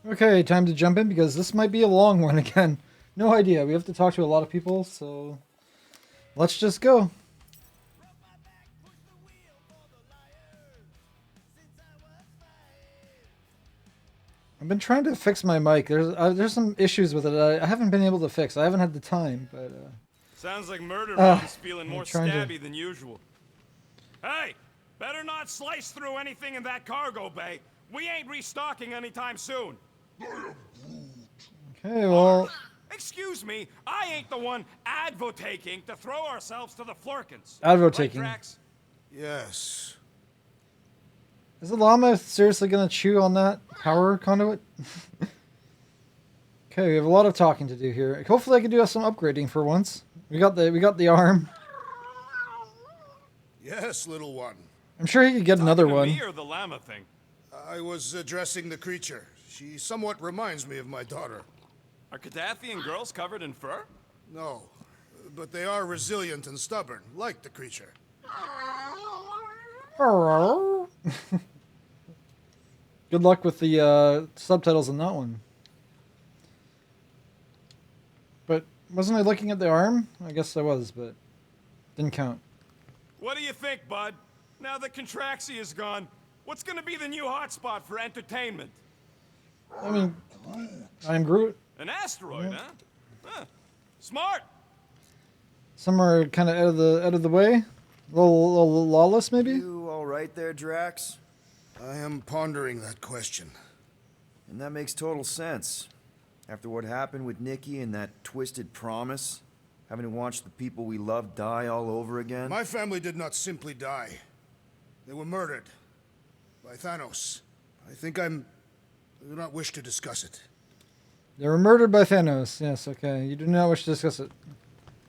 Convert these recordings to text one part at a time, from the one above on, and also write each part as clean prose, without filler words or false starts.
Okay, time to jump in because this might be a long one again. No idea. We have to talk to a lot of people, so let's just go. I've been trying to fix my mic. There's some issues with it. I haven't been able to fix. I haven't had the time, but sounds like Murder Mom's feeling I'm more trying to. stabby than usual. Hey, better not slice through anything in that cargo bay. We ain't restocking anytime soon. Okay, well, Excuse me, I ain't the one advocating to throw ourselves to the Florkins. advocating. Right, Drax? Yes. Is the llama seriously gonna chew on that power conduit? Okay, we have a lot of talking to do here. Hopefully, I can do some upgrading for once. We got the arm. Yes, little one. I'm sure he could get another Talking to one. me or the llama thing? I was addressing the creature. She somewhat reminds me of my daughter. Are Cadathian girls covered in fur? No, but they are resilient and stubborn, like the creature. Good luck with the subtitles on that one. But wasn't I looking at the arm? I guess I was, but didn't count. What do you think, bud? Now that Contraxi is gone, what's gonna be the new hotspot for entertainment? I mean, I am Groot. An asteroid, huh? Smart! Some are kind of out of the way. A little lawless, maybe. You all right there, Drax? I am pondering that question. And that makes total sense. After what happened with Nikki and that twisted promise, having to watch the people we love die all over again. My family did not simply die. They were murdered by Thanos. I do not wish to discuss it. They were murdered by Thanos. Yes, okay. You do not wish to discuss it.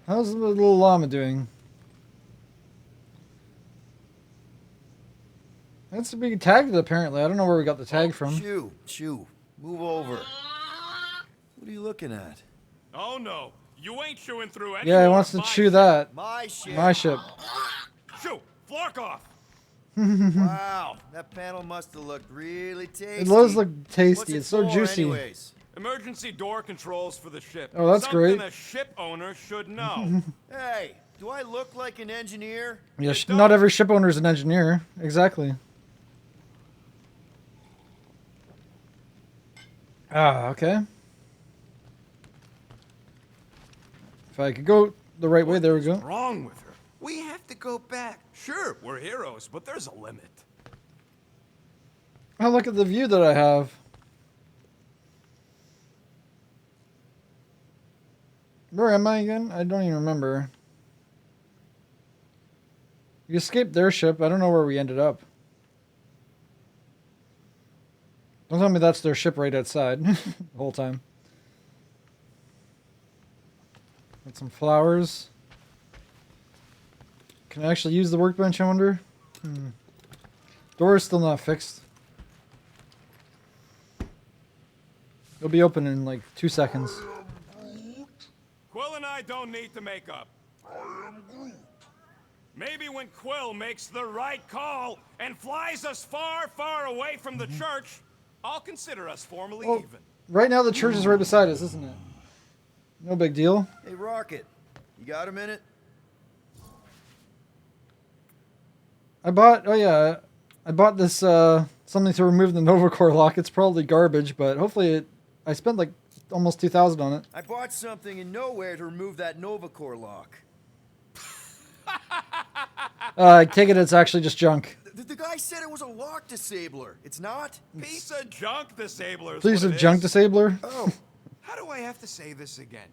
How's the little llama doing? That's to be tagged, apparently. I don't know where we got the tag from. Chew. Move over. What are you looking at? Oh no, you ain't chewing through any Yeah, he more wants of to my chew shit. that. My ship. My ship. Shoo! Flark off! Wow, that panel must have looked really tasty. It does look What's tasty. it It's so for, juicy. anyways? Emergency door controls for the ship. Oh, that's Something great. a ship owner should know. Hey, do I look like an engineer? Yeah, don't. not every ship owner is an engineer. Exactly. Ah, okay. If I could go the right way, there we go. What's wrong with her? We have to go back. Sure, we're heroes, but there's a limit. Oh, look at the view that I have. Where am I again? I don't even remember. We escaped their ship. I don't know where we ended up. Don't tell me that's their ship right outside the whole time. Got some flowers. Can I actually use the workbench, I wonder? Door is still not fixed. It'll be open in like 2 seconds. Quill and I don't need to make up. Maybe when Quill makes the right call and flies us far, far away from the church, I'll consider us formally Well, even. right now the church is right beside us, isn't it? No big deal. Hey, Rocket, you got a minute? I bought this something to remove the Nova Core lock. It's probably garbage, but hopefully I spent like almost 2,000 on it. I bought something in nowhere to remove that Nova Core lock. I take it it's actually just junk. The guy said it was a lock disabler. It's not? Piece of junk disabler. is Piece what of it junk is. disabler. Oh, How do I have to say this again?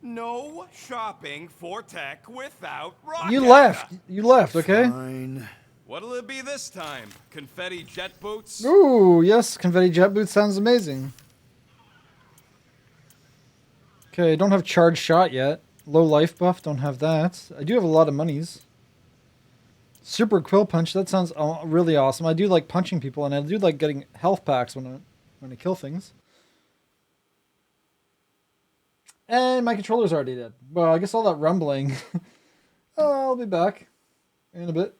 No shopping for tech without rocket. You left. You left, okay? fine. What'll it be this time? Confetti jet boots? Ooh, yes, confetti jet boots sounds amazing. Okay, don't have charge shot yet. Low life buff, don't have that. I do have a lot of monies. Super quill punch, that sounds really awesome. I do like punching people, and I do like getting health packs when I kill things. And my controller's already dead. Well, I guess all that rumbling. I'll be back in a bit.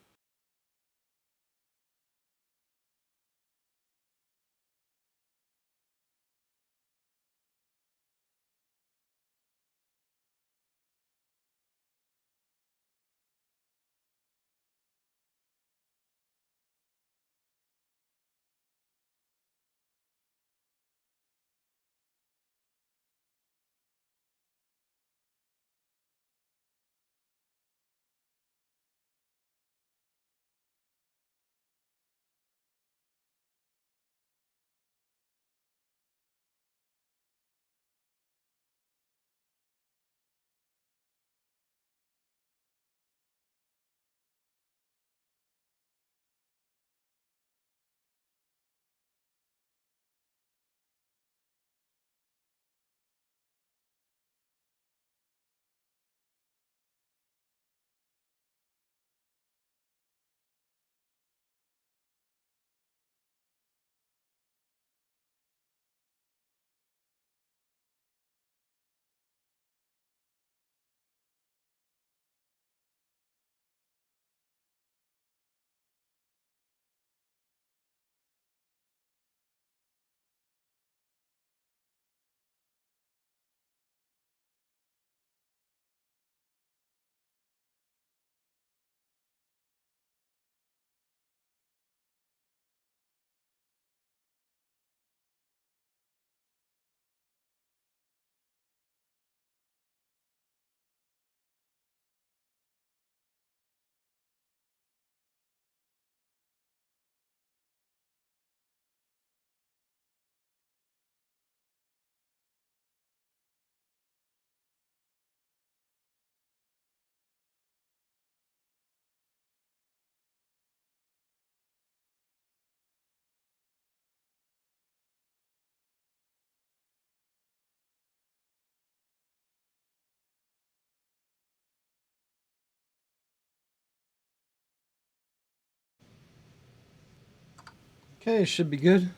Okay, should be good.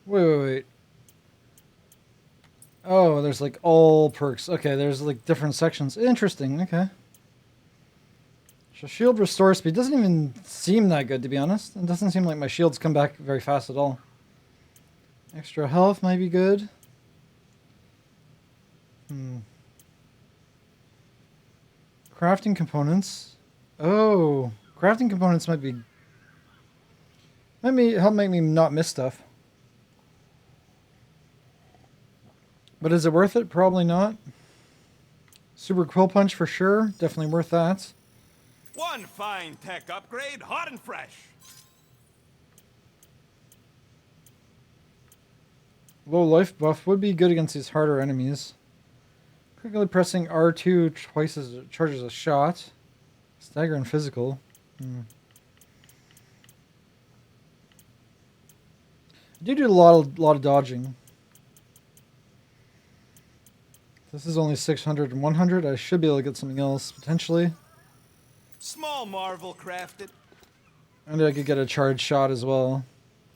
Wait. Oh, there's like all perks. Okay, there's like different sections. Interesting, okay. So shield restore speed doesn't even seem that good, to be honest. It doesn't seem like my shields come back very fast at all. Extra health might be good. Crafting components. Oh, crafting components might help make me not miss stuff. But is it worth it? Probably not. Super Quill Punch for sure. Definitely worth that. One fine tech upgrade, hot and fresh. Low life buff would be good against these harder enemies. Quickly pressing R2 twice as it charges a shot. Stagger and physical. I do a lot of dodging. This is only 600 and 100. I should be able to get something else, potentially. Small marvel crafted. And I could get a charge shot as well.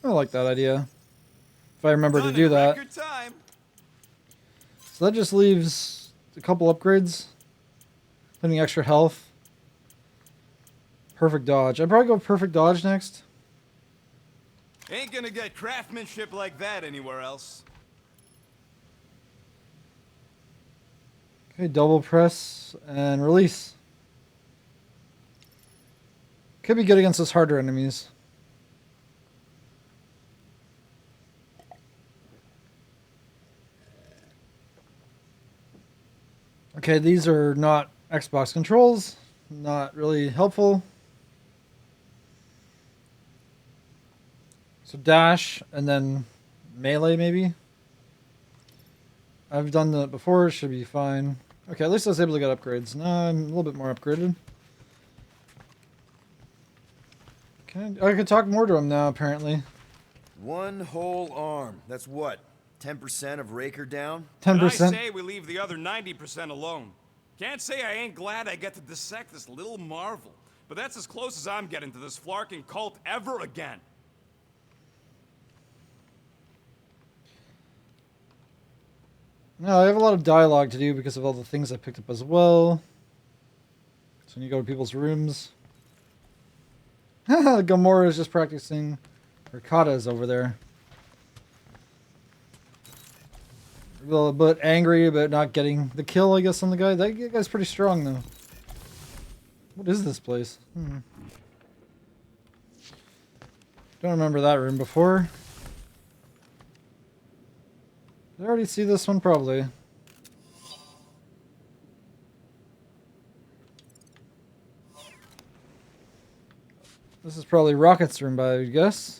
I like that idea. If I remember to Done do in that. record time. So that just leaves a couple upgrades. Putting extra health. Perfect dodge. I'd probably go perfect dodge next. Ain't gonna get craftsmanship like that anywhere else. Okay, double press and release. Could be good against those harder enemies. Okay, these are not Xbox controls. Not really helpful. So dash and then melee maybe. I've done that before, should be fine. Okay, at least I was able to get upgrades. Now I'm a little bit more upgraded. I could talk more to him now, apparently. One whole arm. That's what? 10% of Raker down? 10%. And I say we leave the other 90% alone. Can't say I ain't glad I get to dissect this little marvel, but that's as close as I'm getting to this flarking cult ever again. No, I have a lot of dialogue to do because of all the things I picked up as well. So when you go to people's rooms. Gamora is just practicing. Ricotta is over there. A little bit angry about not getting the kill, I guess, on the guy. That guy's pretty strong, though. What is this place? Don't remember that room before. Did I already see this one? Probably. This is probably Rocket's room, I would guess.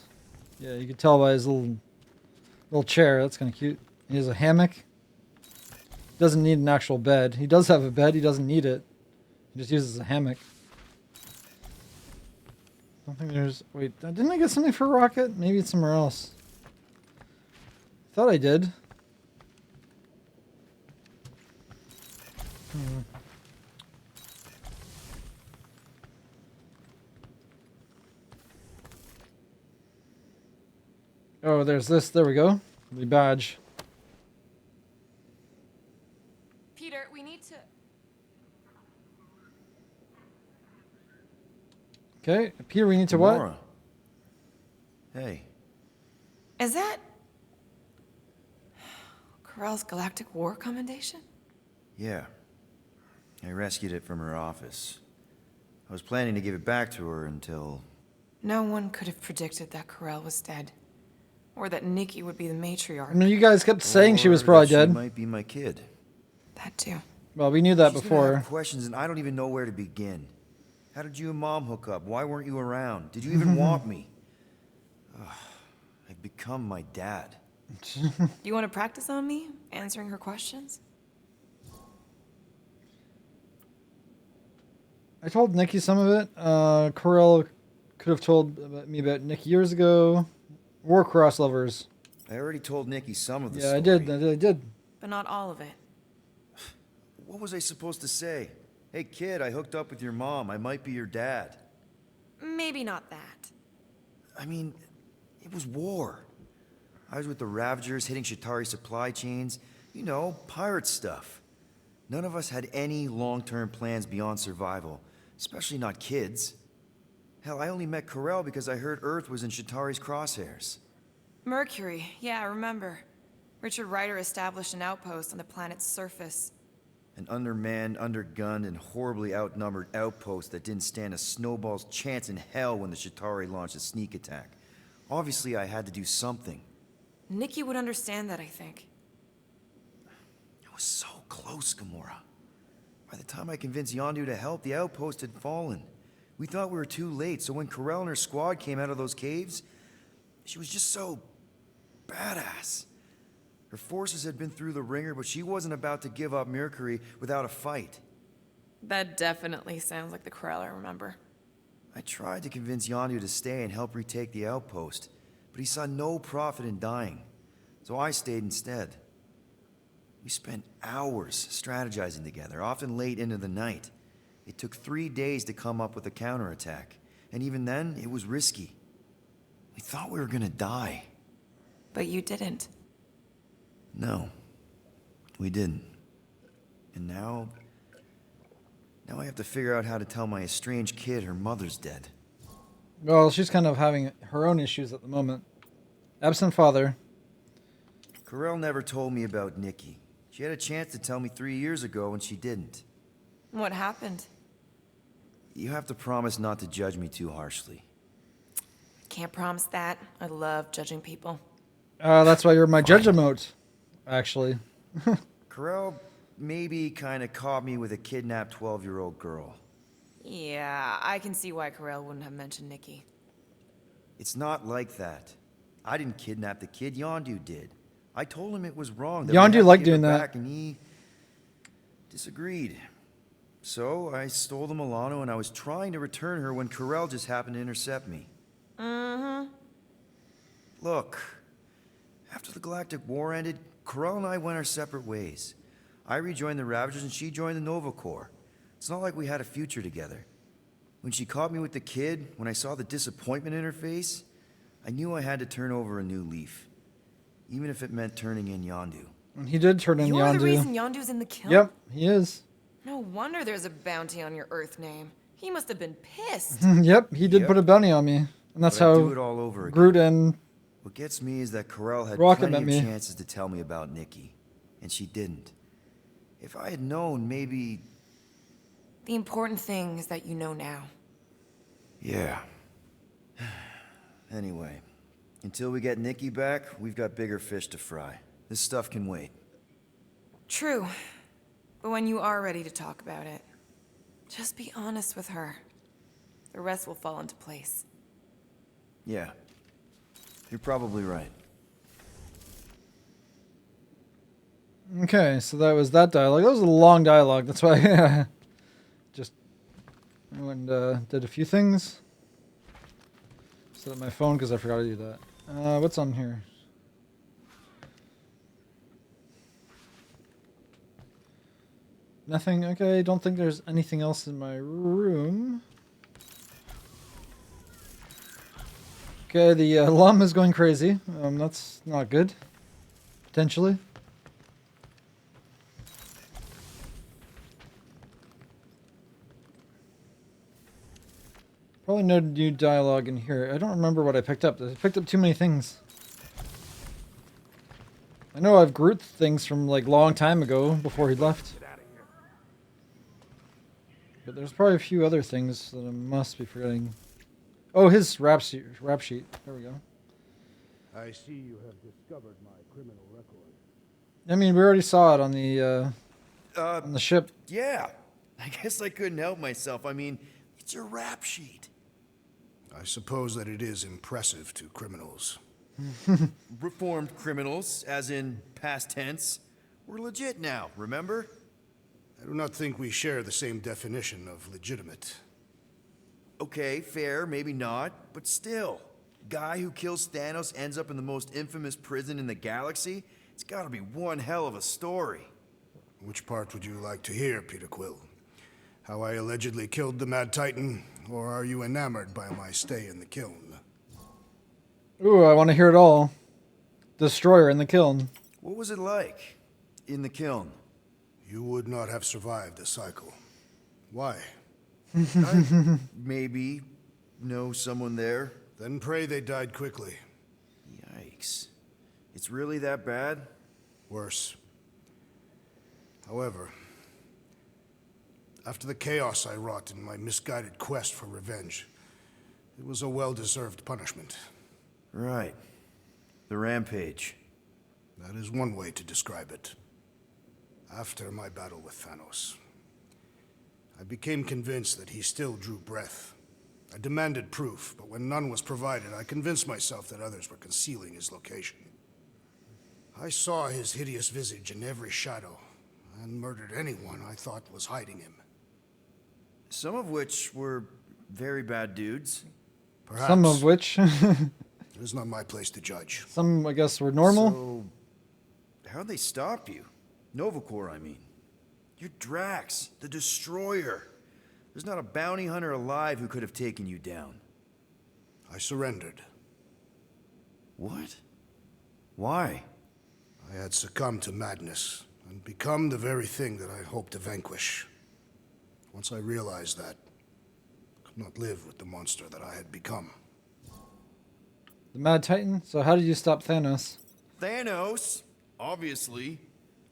Yeah, you can tell by his little chair. That's kind of cute. He has a hammock. Doesn't need an actual bed. He does have a bed. He doesn't need it. He just uses a hammock. I don't think there's... Wait, didn't I get something for Rocket? Maybe it's somewhere else. Thought I did. Oh, there's this. There we go. The badge. Peter, we need to... Okay, Peter, we need to what? Gamora. Hey. Is that... Corell's Galactic War Commendation? Yeah. I rescued it from her office. I was planning to give it back to her until... No one could have predicted that Corell was dead. Or that Nikki would be the matriarch. I mean, you guys kept saying she was Or probably that dead. She might be my kid. That too. Well, we knew that She's gonna before. have questions, and I don't even know where to begin. How did you and Mom hook up? Why weren't you around? Did you even want me? Ugh, I've become my dad. You want to practice on me? Answering her questions? I told Nikki some of it. Corell could have told me about Nikki years ago. Warcross lovers. I already told Nikki some of the Yeah, story. I did. But not all of it. What was I supposed to say? Hey kid, I hooked up with your mom. I might be your dad. Maybe not that. I mean, it was war. I was with the Ravagers hitting Shatari supply chains. You know, pirate stuff. None of us had any long-term plans beyond survival, especially not kids. Hell, I only met Corell because I heard Earth was in Shatari's crosshairs. Mercury, yeah, I remember. Richard Ryder established an outpost on the planet's surface. An undermanned, undergunned, and horribly outnumbered outpost that didn't stand a snowball's chance in hell when the Shatari launched a sneak attack. Obviously, I had to do something. Nikki would understand that, I think. I was so close, Gamora. By the time I convinced Yondu to help, the outpost had fallen. We thought we were too late, so when Corell and her squad came out of those caves, she was just so badass. Her forces had been through the ringer, but she wasn't about to give up Mercury without a fight. That definitely sounds like the Corell I remember. I tried to convince Yondu to stay and help retake the outpost, but he saw no profit in dying, so I stayed instead. We spent hours strategizing together, often late into the night. It took 3 days to come up with a counterattack, and even then, it was risky. We thought we were gonna die. But you didn't. No, we didn't. And now I have to figure out how to tell my estranged kid her mother's dead. Well, she's kind of having her own issues at the moment. Absent father. Corell never told me about Nikki. She had a chance to tell me 3 years ago and she didn't. What happened? You have to promise not to judge me too harshly. Can't promise that. I love judging people. That's why you're my judge emote, actually. Corell maybe kind of caught me with a kidnapped 12-year-old girl. Yeah, I can see why Corell wouldn't have mentioned Nikki. It's not like that. I didn't kidnap the kid, Yondu did. I told him it was wrong. That we Yondu had to liked give her doing that. back, and he disagreed. So I stole the Milano and I was trying to return her when Corell just happened to intercept me. Mm-hmm. Look, after the Galactic War ended, Corell and I went our separate ways. I rejoined the Ravagers and she joined the Nova Corps. It's not like we had a future together. When she caught me with the kid, when I saw the disappointment in her face, I knew I had to turn over a new leaf. Even if it meant turning in Yondu. And he did turn in You're Yondu. the reason Yondu's in the kiln? Yep, he is. No wonder there's a bounty on your Earth name. He must have been pissed. Yep, he did Yep. put a bounty on me. And that's But I'd how do it all over again. Groot and What gets me is that Corell had Rocket plenty met of me. chances to tell me about Nikki. And she didn't. If I had known, maybe... The important thing is that you know now. Yeah. Anyway, until we get Nikki back, we've got bigger fish to fry. This stuff can wait. True. But when you are ready to talk about it, just be honest with her. The rest will fall into place. Yeah. You're probably right. okay, so that was that dialogue. That was a long dialogue. That's why I just went and did a few things. Set up my phone because I forgot to do that. What's on here? Nothing. Okay, don't think there's anything else in my room. Okay, the llama is going crazy. That's not good. Potentially. Probably no new dialogue in here. I don't remember what I picked up. I picked up too many things. I know I've Groot things from like long time ago before he left. But there's probably a few other things that I must be forgetting. Oh, his rap sheet. There we go. I see you have discovered my criminal record. I mean, we already saw it on the ship. Yeah. I guess I couldn't help myself. I mean, it's your rap sheet. I suppose that it is impressive to criminals. Reformed criminals, as in past tense. We're legit now, remember? I do not think we share the same definition of legitimate. Okay, fair, maybe not, but still. Guy who kills Thanos ends up in the most infamous prison in the galaxy? It's gotta be one hell of a story. Which part would you like to hear, Peter Quill? How I allegedly killed the Mad Titan, or are you enamored by my stay in the kiln? Ooh, I want to hear it all. Destroyer in the kiln. What was it like in the kiln? You would not have survived the cycle. Why? I maybe know someone there. Then pray they died quickly. Yikes. It's really that bad? Worse. However, after the chaos I wrought in my misguided quest for revenge, it was a well-deserved punishment. Right. The rampage. That is one way to describe it. After my battle with Thanos, I became convinced that he still drew breath. I demanded proof, but when none was provided, I convinced myself that others were concealing his location. I saw his hideous visage in every shadow, and murdered anyone I thought was hiding him. Some of which were very bad dudes. Perhaps. Some of which. It is not my place to judge. Some, I guess, were normal. So, how'd they stop you? Novacore, I mean. You're Drax, the Destroyer. There's not a bounty hunter alive who could have taken you down. I surrendered. What? Why? I had succumbed to madness, and become the very thing that I hoped to vanquish. Once I realized that, I could not live with the monster that I had become. The Mad Titan? So how did you stop Thanos? Thanos? Obviously.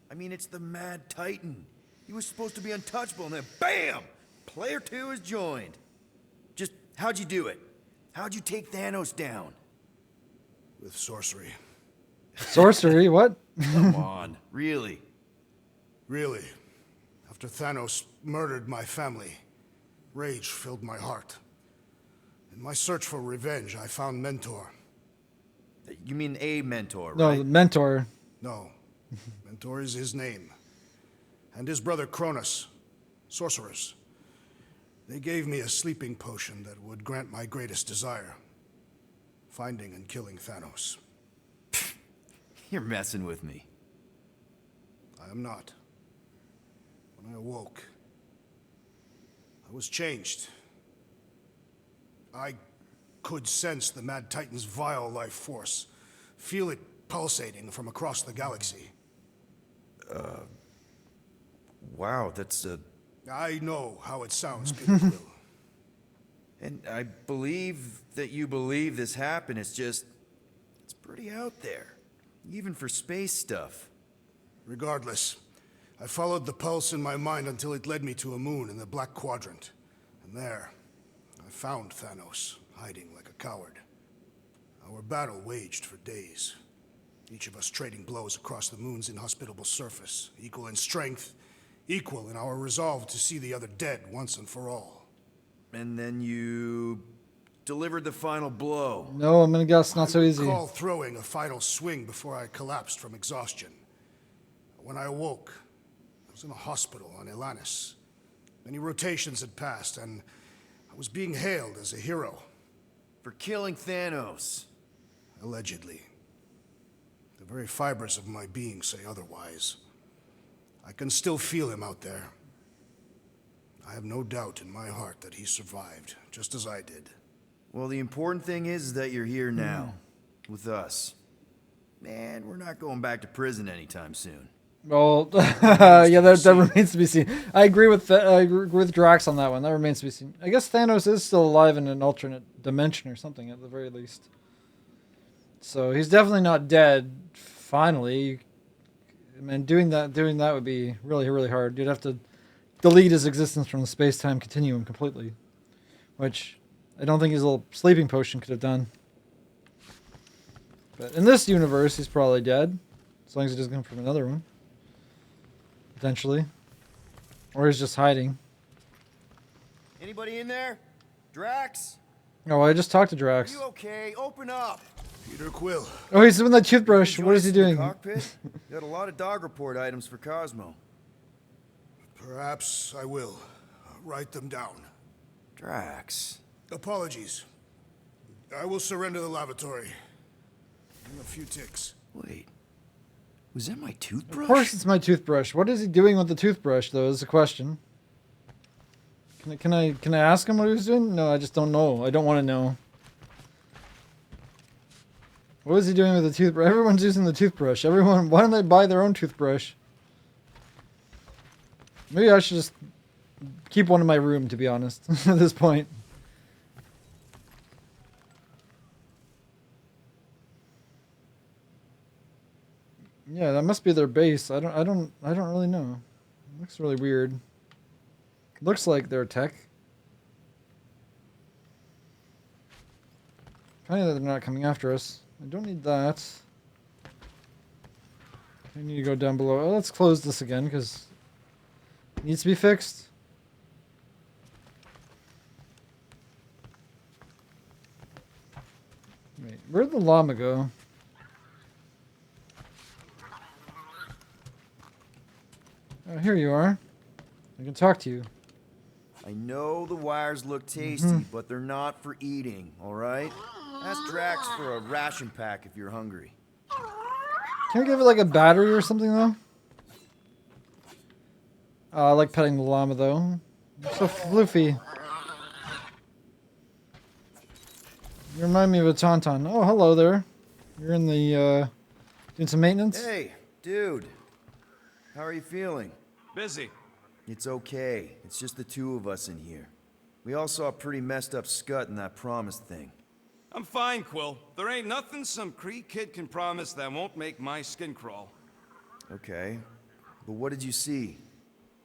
I mean, it's the Mad Titan. He was supposed to be untouchable, and then BAM! Player 2 is joined. Just, how'd you do it? How'd you take Thanos down? With sorcery. Sorcery? What? Come on, really? Really, after Thanos murdered my family, rage filled my heart. In my search for revenge, I found Mentor. You mean a mentor, No, right? the mentor. No, Mentor is his name. And his brother Cronus, sorcerers. They gave me a sleeping potion that would grant my greatest desire. Finding and killing Thanos. You're messing with me. I am not. When I awoke, I was changed. I could sense the Mad Titan's vile life force, feel it pulsating from across the galaxy. Wow, that's I know how it sounds, Peter Quill. And I believe that you believe this happened. It's just, it's pretty out there. Even for space stuff. Regardless, I followed the pulse in my mind until it led me to a moon in the Black Quadrant. And there, I found Thanos, hiding like a coward. Our battle waged for days. Each of us trading blows across the moon's inhospitable surface, equal in strength, equal in our resolve to see the other dead once and for all. And then you delivered the final blow. No, I'm gonna guess not so I easy. recall throwing a final swing before I collapsed from exhaustion. When I awoke, I was in a hospital on Elanis. Many rotations had passed, and I was being hailed as a hero. For killing Thanos. Allegedly. The very fibers of my being say otherwise. I can still feel him out there. I have no doubt in my heart that he survived, just as I did. Well, the important thing is that you're here now, with us. Man, we're not going back to prison anytime soon. Well, yeah, that remains to be seen. I agree with Drax on that one. That remains to be seen. I guess Thanos is still alive in an alternate dimension or something, at the very least. So he's definitely not dead. Finally, I mean, doing that would be really, really hard. You'd have to delete his existence from the space-time continuum completely, which I don't think his little sleeping potion could have done. But in this universe, he's probably dead, as long as he doesn't come from another one. Potentially. Or he's just hiding. Anybody in there? Drax? Oh, I just talked to Drax. You okay? Open up. Peter Quill. Oh, he's doing that toothbrush. Join What is us he in the doing? Cockpit? Got a lot of dog report items for Cosmo. Perhaps I will. Write them down. Drax. Apologies. I will surrender the lavatory. In a few ticks. Wait. Was that my toothbrush? Of course it's my toothbrush. What is he doing with the toothbrush, though, is the question. Can I ask him what he was doing? No, I just don't know. I don't want to know. What was he doing with the toothbrush? Everyone's using the toothbrush. Everyone, why don't they buy their own toothbrush? Maybe I should just keep one in my room, to be honest, at this point. Yeah, that must be their base. I don't really know. It looks really weird. Looks like they're tech. Funny that they're not coming after us. I don't need that. I need to go down below. Oh, let's close this again because it needs to be fixed. Wait, where'd the llama go? Oh, here you are. I can talk to you. I know the wires look tasty, but they're not for eating, alright? Ask Drax for a ration pack if you're hungry. Can we give it like a battery or something though? I like petting the llama though. It's so floofy. You remind me of a tauntaun. Oh, hello there. You're in the, doing some maintenance? Hey, dude. How are you feeling? Busy. It's okay. It's just the two of us in here. We all saw a pretty messed up scut in that promise thing. I'm fine, Quill. There ain't nothing some Cree kid can promise that won't make my skin crawl. Okay. But what did you see?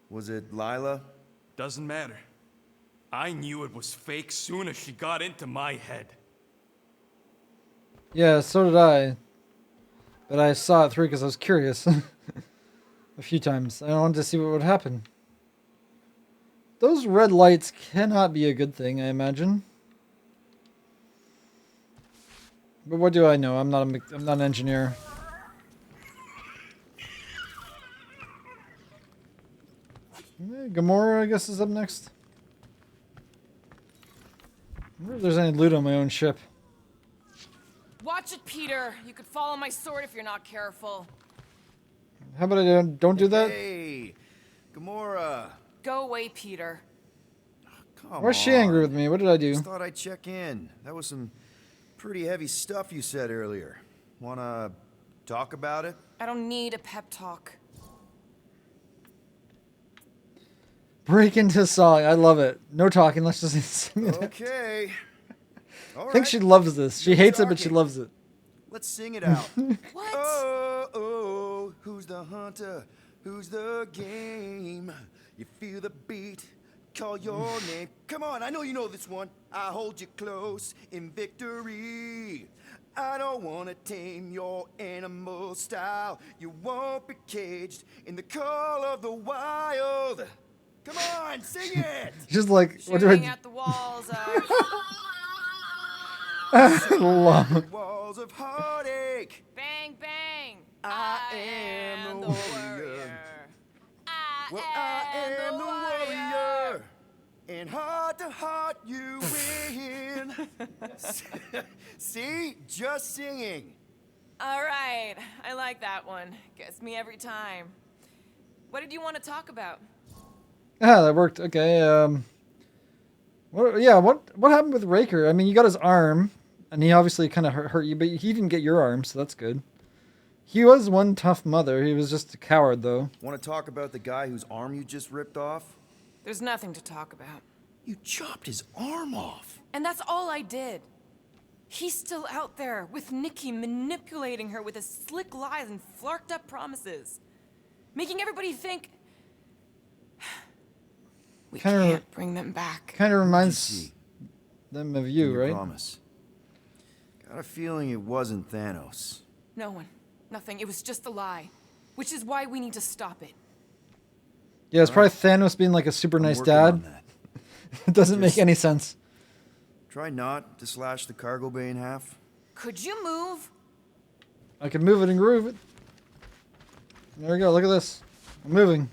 Was it Lila? Doesn't matter. I knew it was fake soon as she got into my head. Yeah, so did I. But I saw it through because I was curious. A few times. I wanted to see what would happen. Those red lights cannot be a good thing, I imagine. But what do I know? I'm not an engineer. Gamora, I guess, is up next. I wonder if there's any loot on my own ship. Watch it, Peter. You could fall on my sword if you're not careful. How about I don't do that? Hey, Gamora. Go away, Peter. Come Why's she on. angry with me? What did I do? Just thought I'd check in. That was some pretty heavy stuff you said earlier. Wanna talk about it? I don't need a pep talk. Break into song. I love it. No talking. Let's just sing it. Okay. All I think right. she loves this. She No hates it, but she talking. loves it. Let's sing it out. What? Oh, oh, who's the hunter? Who's the game? You feel the beat, call your name. Come on, I know you know this one. I hold you close in victory. I don't want to tame your animal style. You won't be caged in the call of the wild. Come on, sing it! Just like, what do Shooting I at the walls of... love? Walls of heartache. Bang, bang! I am the warrior. Well, I am the warrior, and heart to heart you win. See, just singing. All right, I like that one. Gets me every time. What did you want to talk about? Ah, that worked. Okay. What happened with Raker? I mean, you got his arm, and he obviously kind of hurt you, but he didn't get your arm, so that's good. He was one tough mother. He was just a coward, though. Want to talk about the guy whose arm you just ripped off? There's nothing to talk about. You chopped his arm off. And that's all I did. He's still out there with Nikki manipulating her with his slick lies and flarked up promises. Making everybody think... we can't bring them back. Kind of See, reminds them of you, your right? promise. Got a feeling it wasn't Thanos. No one. Nothing. It was just a lie. Which is why we need to stop it. Yeah, it's probably Thanos being like a super nice Working on dad. that. It doesn't make any sense. Try not to slash the cargo bay in half. Could you move? I can move it and groove it. There we go. Look at this. I'm moving.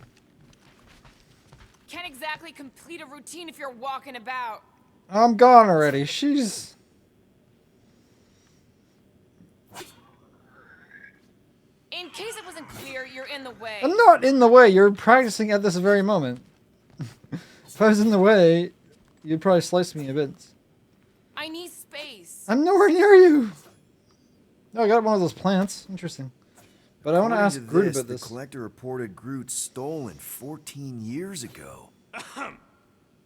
Can't exactly complete a routine if you're walking about. I'm gone already. She's... In case it wasn't clear, you're in the way. I'm not in the way. You're practicing at this very moment. If If I was in the way, you'd probably slice me a bit. I need space. I'm nowhere near you. No, I got one of those plants. Interesting. But I want to According ask Groot this, about this. The collector reported Groot stolen 14 years ago.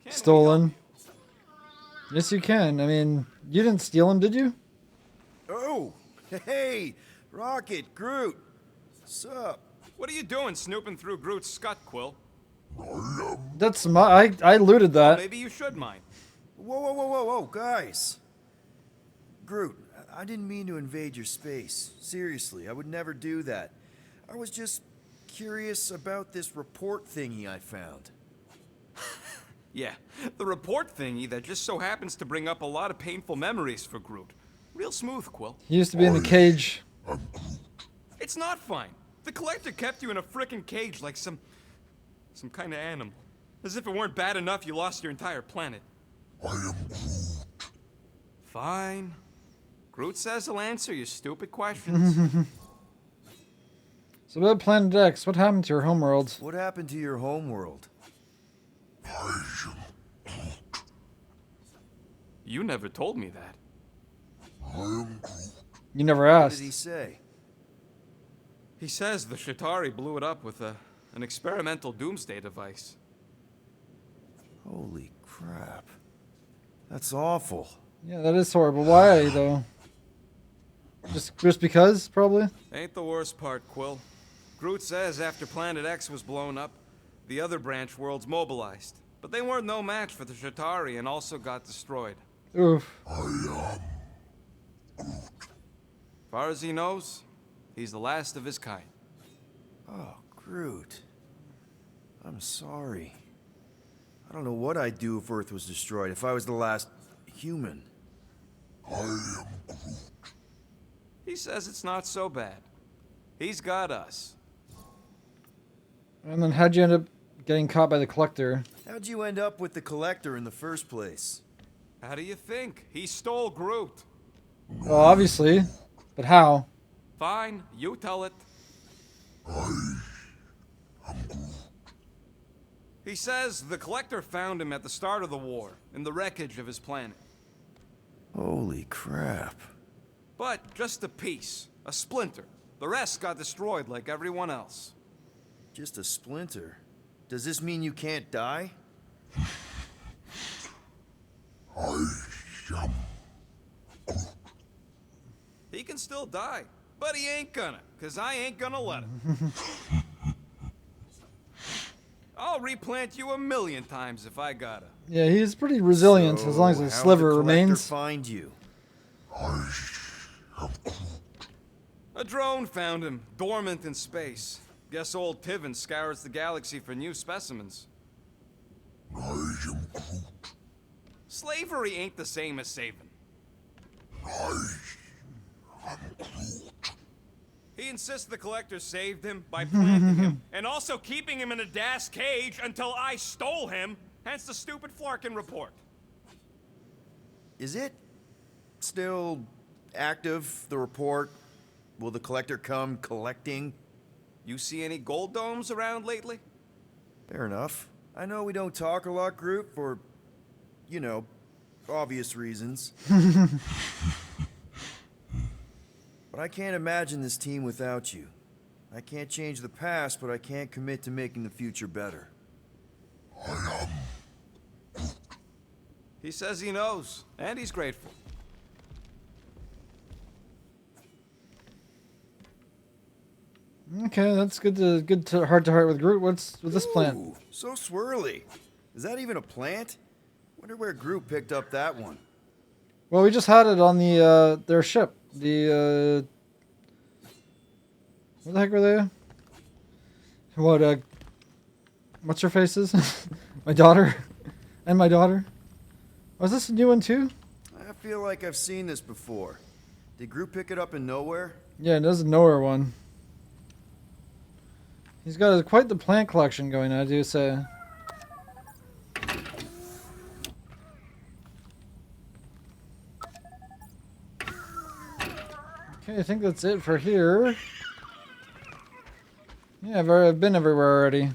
Stolen. Yes, you can. I mean, you didn't steal him, did you? Oh, hey, Rocket, Groot. What's up? What are you doing snooping through Groot's scut, Quill? That's my. I looted that. Maybe you should mind. Whoa, guys. Groot, I didn't mean to invade your space. Seriously, I would never do that. I was just curious about this report thingy I found. Yeah, the report thingy that just so happens to bring up a lot of painful memories for Groot. Real smooth, Quill. He used to be in the cage. It's not fine. The collector kept you in a frickin' cage like some kind of animal. As if it weren't bad enough you lost your entire planet. I am Groot. Fine. Groot says he'll answer your stupid questions. So about Planet X, what happened to your homeworld? What happened to your homeworld? I am Groot. You never told me that. I am Groot. You never What asked. did he say? He says the Shatari blew it up with an experimental doomsday device. Holy crap. That's awful. Yeah, that is horrible. Why though? Just because, probably. Ain't the worst part, Quill. Groot says after Planet X was blown up, the other branch worlds mobilized. But they weren't no match for the Shatari and also got destroyed. Oof. I am Groot. Far as he knows, he's the last of his kind. Oh, Groot. I'm sorry. I don't know what I'd do if Earth was destroyed, if I was the last human. I am Groot. He says it's not so bad. He's got us. And then how'd you end up getting caught by the Collector? How'd you end up with the Collector in the first place? How do you think? He stole Groot. Well, obviously. But how? Fine, you tell it. I am Groot. He says the Collector found him at the start of the war, in the wreckage of his planet. Holy crap. But just a piece, a splinter. The rest got destroyed like everyone else. Just a splinter. Does this mean you can't die? I am Groot. He can still die, but he ain't gonna, 'cause I ain't gonna let him. I'll replant you 1,000,000 times if I gotta. Yeah, he's pretty resilient as long as his how'd sliver the Collector remains. find you? I am Groot. A drone found him, dormant in space. Guess old Tiven scours the galaxy for new specimens. I am Groot. Slavery ain't the same as saving. I am Groot. He insists the Collector saved him by planting him, and also keeping him in a das cage until I stole him, hence the stupid Flarkin report. Is it still active, the report? Will the Collector come collecting? You see any gold domes around lately? Fair enough. I know we don't talk a lot, Groot, for, you know, obvious reasons. But I can't imagine this team without you. I can't change the past, but I can't commit to making the future better. I am He says he knows, and he's grateful. Okay, that's good to heart with Groot. What's with this plant? Ooh, so swirly. Is that even a plant? Wonder where Groot picked up that one. Well, we just had it on the their ship. The what the heck were they? What what's her faces? My daughter and my daughter. Was this a new one too? I feel like I've seen this before. Did Groot pick it up in nowhere? Yeah, it is a nowhere one. He's got quite the plant collection going, I do say. Okay, I think that's it for here. Yeah, I've been everywhere already.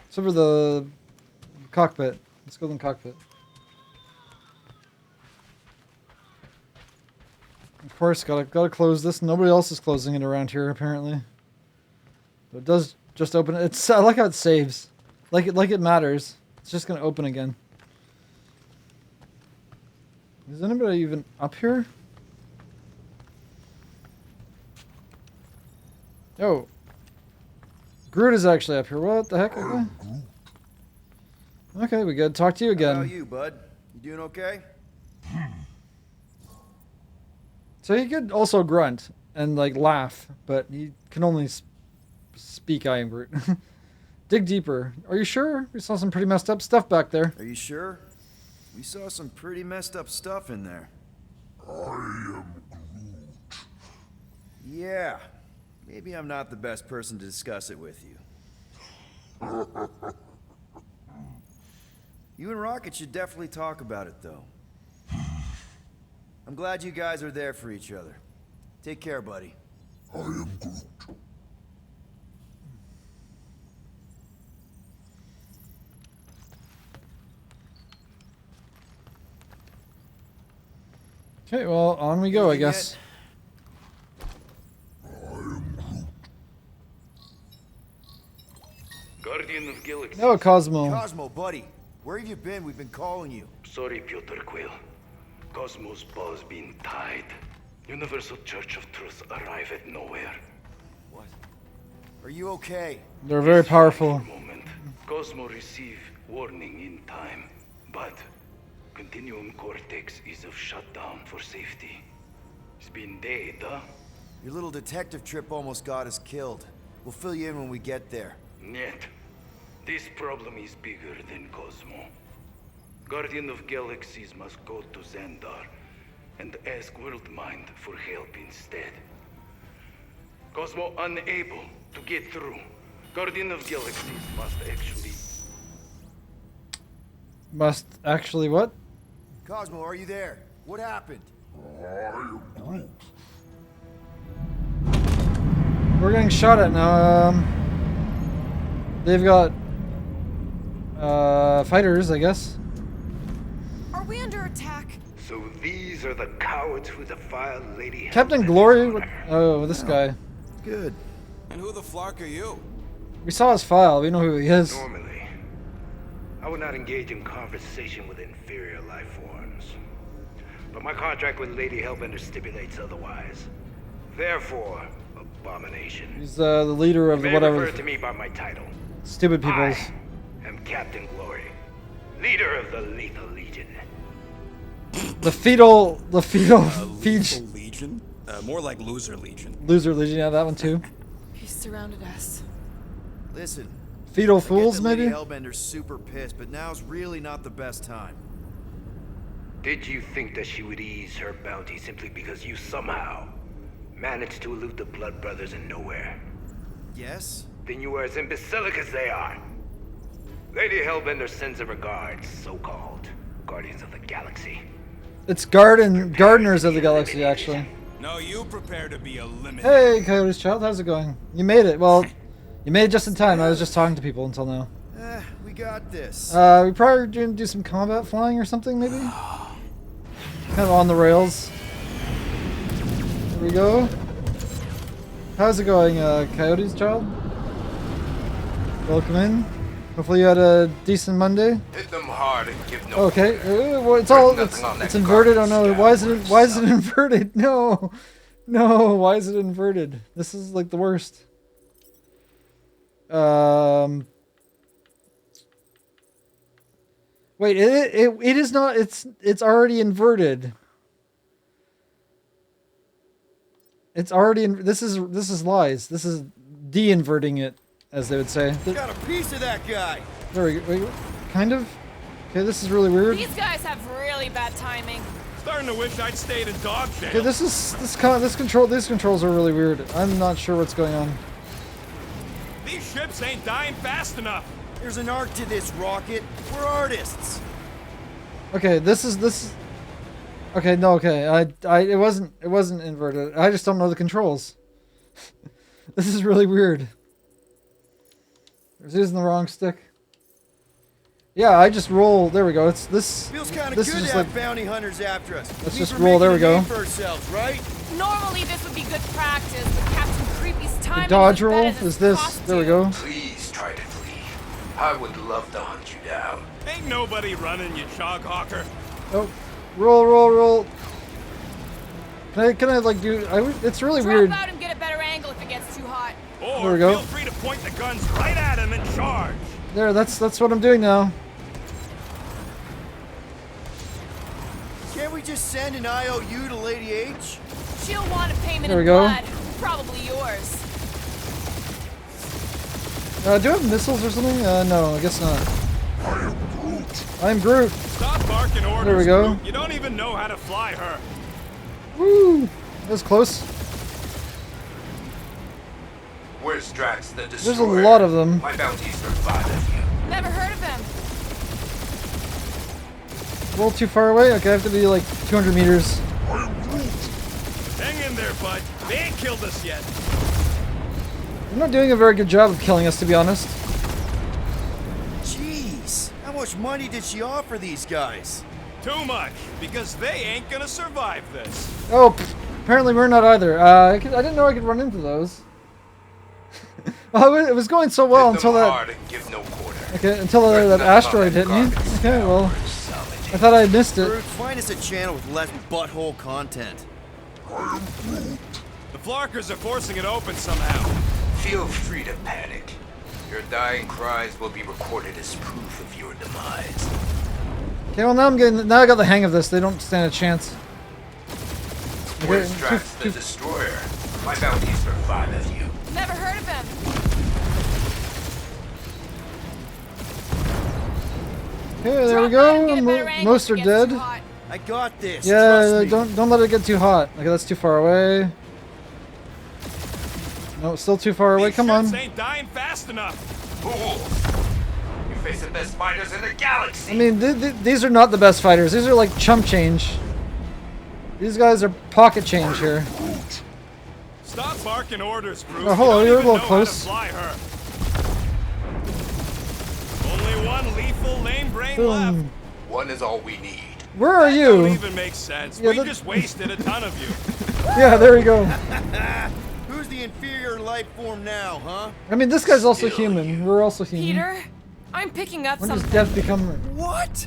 Except for the cockpit. Let's go in the cockpit. Of course, gotta close this. Nobody else is closing it around here apparently. But it does just open it. It's I like how it saves. Like it matters. It's just gonna open again. Is anybody even up here? Oh. Groot is actually up here. What the heck? Okay, we gotta talk to you How about again. you, bud? You doing okay? So he could also grunt and like laugh, but he can only speak I am Groot. Dig deeper. Are you sure? We saw some pretty messed up stuff back there. Are you sure? We saw some pretty messed up stuff in there. Yeah. Maybe I'm not the best person to discuss it with you. You and Rocket should definitely talk about it, though. I'm glad you guys are there for each other. Take care, buddy. I am Groot. Okay, well, on we go, I Anything guess. Guardian of Galaxy. No, Cosmo. Cosmo, buddy. Where have you been? We've been calling you. Sorry, Piotr Quill. Cosmos ball's been tied. Universal Church of Truth arrive at nowhere. What? Are you okay? They're very powerful. For a moment, Cosmo receive warning in time, but Continuum Cortex is of shutdown for safety. It's been dead, huh? Your little detective trip almost got us killed. We'll fill you in when we get there. Yet, this problem is bigger than Cosmo. Guardian of Galaxies must go to Xandar and ask Worldmind for help instead. Cosmo unable to get through. Guardian of Galaxies Must actually what? Cosmo, are you there? What happened? We're getting shot at now. They've got fighters, I guess. Are we under attack? So these are the cowards who defile Lady Captain Hellbender's Glory. honor. Oh, this guy. Good. And who the flark are you? We saw his file. We know who he is. Normally, I would not engage in conversation with inferior life forms. But my contract with Lady Hellbender stipulates otherwise. Therefore, abomination. He's the leader of You the may whatever refer to me by my title. stupid peoples. I am Captain Glory, leader of the Lethal Legion. The fetal Lethal Legion? More like Loser Legion. loser legion. Yeah, that one too. He surrounded us. Listen. Fetal I get fools, that Lady maybe. Hellbender's super pissed, but now's really not the best time. Did you think that she would ease her bounty simply because you somehow managed to elude the Blood Brothers in nowhere? Yes? Then you are as imbecilic as they are. Lady Hellbender sends her regards, so-called Guardians of the Galaxy. It's gardeners of the galaxy, actually. No, you prepare to be eliminated. Hey, Coyote's child, how's it going? You made it. Well, you made it just in time. I was just talking to people until now. We got this. We probably gonna do some combat flying or something, maybe. Kind of on the rails. There we go. How's it going, Coyote's child? Welcome in. Hopefully you had a decent Monday. Hit them hard and give no. Okay, quarter. well, it's all There's nothing on it's that inverted. Oh garbage no, why is scout it website. inverted? No, no, why is it inverted? This is like the worst. Wait, it is not. It's already inverted. It's already this is lies. This is de-inverting it, as they would say. Got a piece of that guy. There we go. Wait, kind of. Okay, this is really weird. These guys have really bad timing. Starting to wish I'd stayed in dog jail. Okay, these controls are really weird. I'm not sure what's going on. These ships ain't dying fast enough. There's an art to this, Rocket. We're artists. Okay, this. Okay, no, okay. It wasn't inverted. I just don't know the controls. This is really weird. I was using the wrong stick. Yeah, I just roll. There we go. It's this. Feels kind of This good is to just have like bounty hunters after us. Let's Means just we're roll, there making we a name go. for ourselves, right? Normally this would be good practice, but Captain Creepy's timing is dodge as roll bad as his is this. There we costume. go. Please try to flee. I would love to hunt you down. Ain't nobody running, you chog hawker. Oh, roll, roll, roll. Can I like do? It's really Drop weird. out and get a better angle if it gets too hot. Or There we go. feel free to point the guns right at him and charge. There, that's what I'm doing now. Can't we just send an IOU to Lady H? She'll want a payment There we in go. blood. Probably yours. Do I have missiles or something? No, I guess not. I am Groot. I'm Groot. Stop barking orders, There we go. Groot. You don't even know how to fly her. Woo! That was close. Where's Drax the Destroyer? There's a lot of them. My bounties for 5 of you. Never heard of him. Roll too far away? Okay, I have to be like 200 meters. I am Groot. Hang in there, bud. They ain't killed us yet. I'm not doing a very good job of killing us, to be honest. Jeez, how much money did she offer these guys? Too much, because they ain't gonna survive this. Oh, apparently we're not either. I didn't know I could run into those. Oh, it was going so well Hit them until that. hard and give no quarter. Okay, until There's that nothing asteroid about hit me. garbage Okay, well, salvage. I thought I missed it. Groot, find us a channel with less butthole content. The Flarkers are forcing it open somehow. Feel free to panic. Your dying cries will be recorded as proof of your demise. Okay, well now I got the hang of this. They don't stand a chance. Okay, Where's Drax the Destroyer? My bounties for 5 of you. Never heard of him. okay, there we Drop out and go. get a better angle Most if are it gets dead. too hot. I got this. Yeah, trust me. don't let it get too hot. Okay, that's too far away. No, it's still too far away. These Come ships on. ain't dying fast enough. Fools! You face the best fighters in the galaxy. I mean, these are not the best fighters. These are like chump change. These guys are pocket change here. Stop barking orders, Bruce. Oh, hello, You you're a don't little even know close. how to fly her. Only one lethal lame brain left. Boom. One is all we need. Where are Don't you? even make sense. Yeah, We that- just wasted a ton of you. Yeah, there we go. Who's the inferior life form now, huh? I mean, this guy's also Still human. you. We're also human. Peter, I'm picking up When does something. death become? What?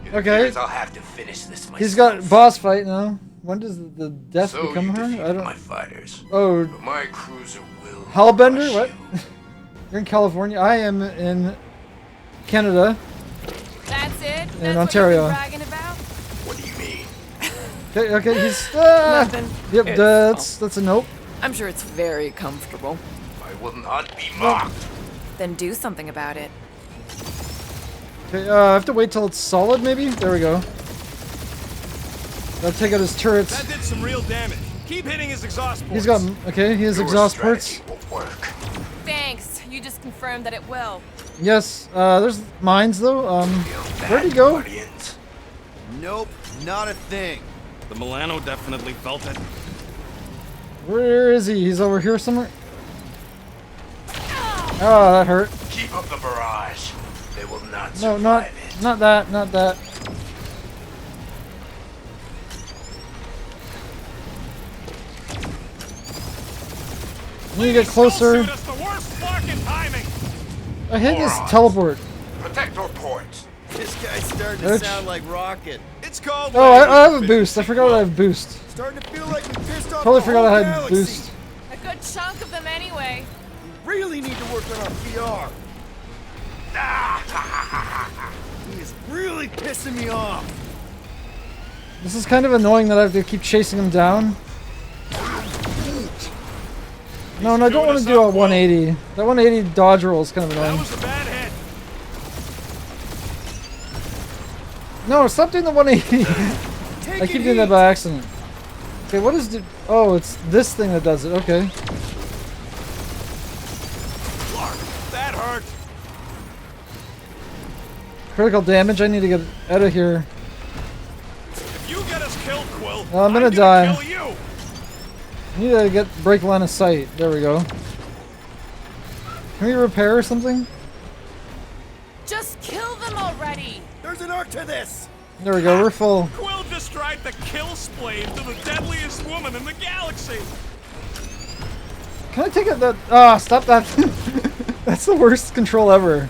It Okay. appears I'll have to finish this myself. He's got boss fight now. When does the death So become you her? defeated I don't. my fighters. Oh, But my cruiser will Hellbender? crush What? you. You're in California. I am in Canada. That's it? In That's Ontario. what you've been bragging about? What do you mean? Okay, okay, he's. Ah! Nothing. Yep, It's- that's a nope. I'm sure it's very comfortable. I will not be mocked. Then do something about it. Okay, I have to wait till it's solid, maybe. There we go. Gotta take out his turrets. That did some real damage. Keep hitting his exhaust ports. He's got. Okay, he has Your exhaust ports. strategy won't work. Thanks. You just confirmed that it will. Yes. There's mines though. Feel Where'd he bad, go? Guardians. Nope, not a thing. The Milano definitely felt it. Where is he? He's over here somewhere. Oh, that hurt. Keep up the barrage. They will not No, survive not it. not that, not that. I need to get closer. That's the worst fucking timing. I hit his Morons. teleport. Protect our ports. This guy's starting to Ouch. sound like Rocket. It's called. Oh, I have a language boost. I forgot I have boost. Starting to feel like we pissed off Totally the forgot whole I had galaxy. boost. A good chunk of them anyway. Really need to work on our PR. He is really pissing me off. This is kind of annoying that I have to keep chasing him down. No, I don't want to do a 180. That 180 dodge roll is kind of That annoying. was a bad hit. No, stop doing the 180. Take I it keep doing that easy. by accident. Okay, what is the... Oh, it's this thing that does it. Okay. Clark, that hurt. Critical damage. I need to get out of here. If you get us killed, Quill, I'm gonna die. kill you. I need to get break line of sight. There we go. Can we repair or something? Just kill them already. There's an arc to this! There we go. We're full. Quill just tried to kill Splade to the deadliest woman in the galaxy. Can I take it that? Ah, stop that. That's the worst control ever.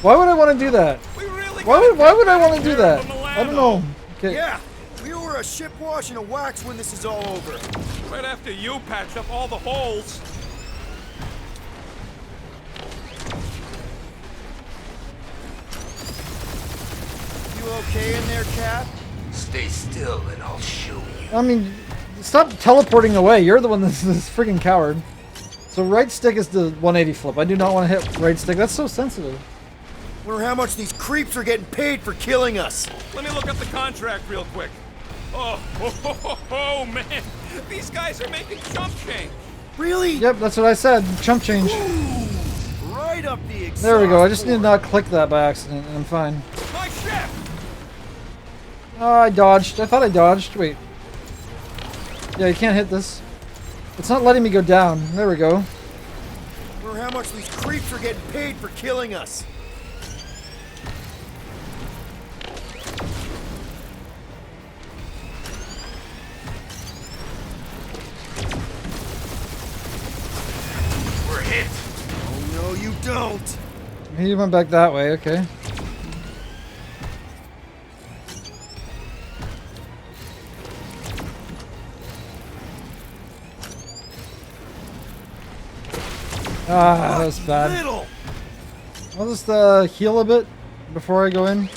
Why would I want to do that? We really Why would I want to do that? I don't know. Okay. Yeah, we owe her a ship wash and a wax when this is all over. Right after you patched up all the holes. You okay in there, Cap? Stay still and I'll show you. I mean, stop teleporting away. You're the one that's this freaking coward. So right stick is the 180 flip. I do not want to hit right stick. That's so sensitive. Wonder how much these creeps are getting paid for killing us. Let me look up the contract real quick. Oh, man. These guys are making chump change. Really? Yep, that's what I said. Chump change. Right up the exhaust. There we go. I just need to port. not click that by accident, and I'm fine. My ship! Oh, I dodged. I thought I dodged. Wait. Yeah, you can't hit this. It's not letting me go down. There we go. Wonder how much these creeps are getting paid for killing us. We're hit. Oh no, you don't. He went back that way. Okay. Ah, that was bad. Little. I'll just heal a bit before I go in.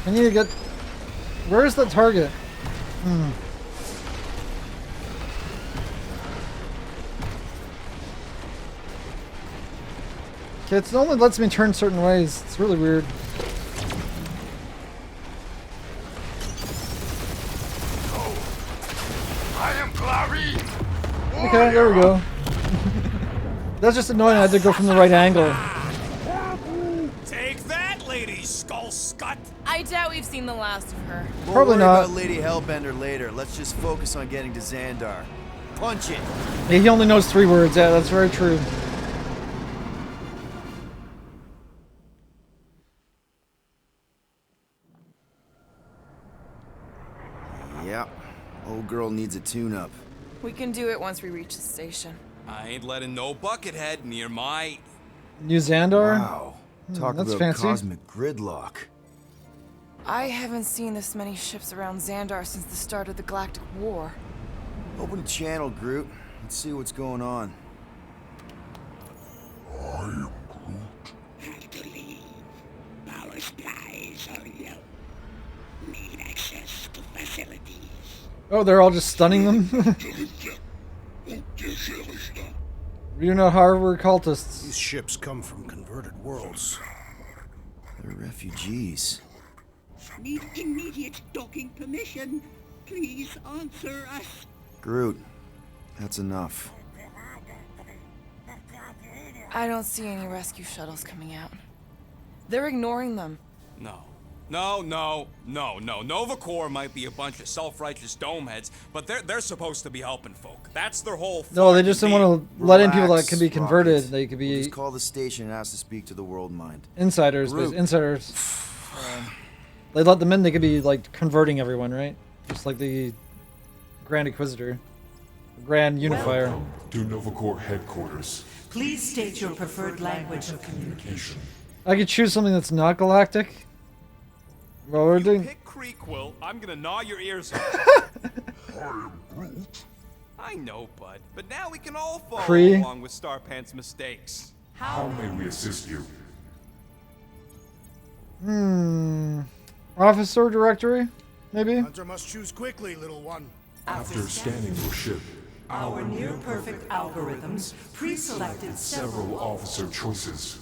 I need to get... Where's the target? Okay, it only lets me turn certain ways. It's really weird. I am Clary. Okay, there we go. That's just annoying. I had to go from the right angle. Take that, Lady Skull Scut! I doubt we've seen the last of her. We'll Probably worry not. about Lady Hellbender later. Let's just focus on getting to Xandar. Punch it. Yeah, he only knows 3 words. Yeah, that's very true. Yep. Old girl needs a tune-up. We can do it once we reach the station. I ain't letting no buckethead near my... New Xandar? Wow. Talk that's about fancy. cosmic gridlock. I haven't seen this many ships around Xandar since the start of the Galactic War. Open a channel, Groot. Let's see what's going on. I am Hard to leave. Power supplies are low. Need access to facilities. Oh, they're all just stunning them? We're not hardware cultists. These ships come from converted worlds. They're refugees. Need immediate docking permission. Please answer us. Groot, that's enough. I don't see any rescue shuttles coming out. They're ignoring them. No. Nova Corps might be a bunch of self-righteous domeheads, but they're supposed to be helping folk. That's their whole... No, they just don't want to let in people that Relax, could be converted. Rocket. They could We'll be just call the station and ask to speak to the world mind. insiders. Groot. Insiders. They let them in, they could be like converting everyone, right? Just like the Grand Inquisitor. Grand Unifier. Welcome to Nova Corps headquarters. Please state your preferred language of communication. I could choose something that's not galactic. Well, we're You doing... pick Creekwill, I'm gonna gnaw your ears off. I am Groot. I know, bud, but now we can all follow Kree. along with Starpant's mistakes. How may we assist you? Officer directory? Maybe? Hunter must choose quickly, little one. After scanning your ship, Our near-perfect algorithms pre-selected several officer choices.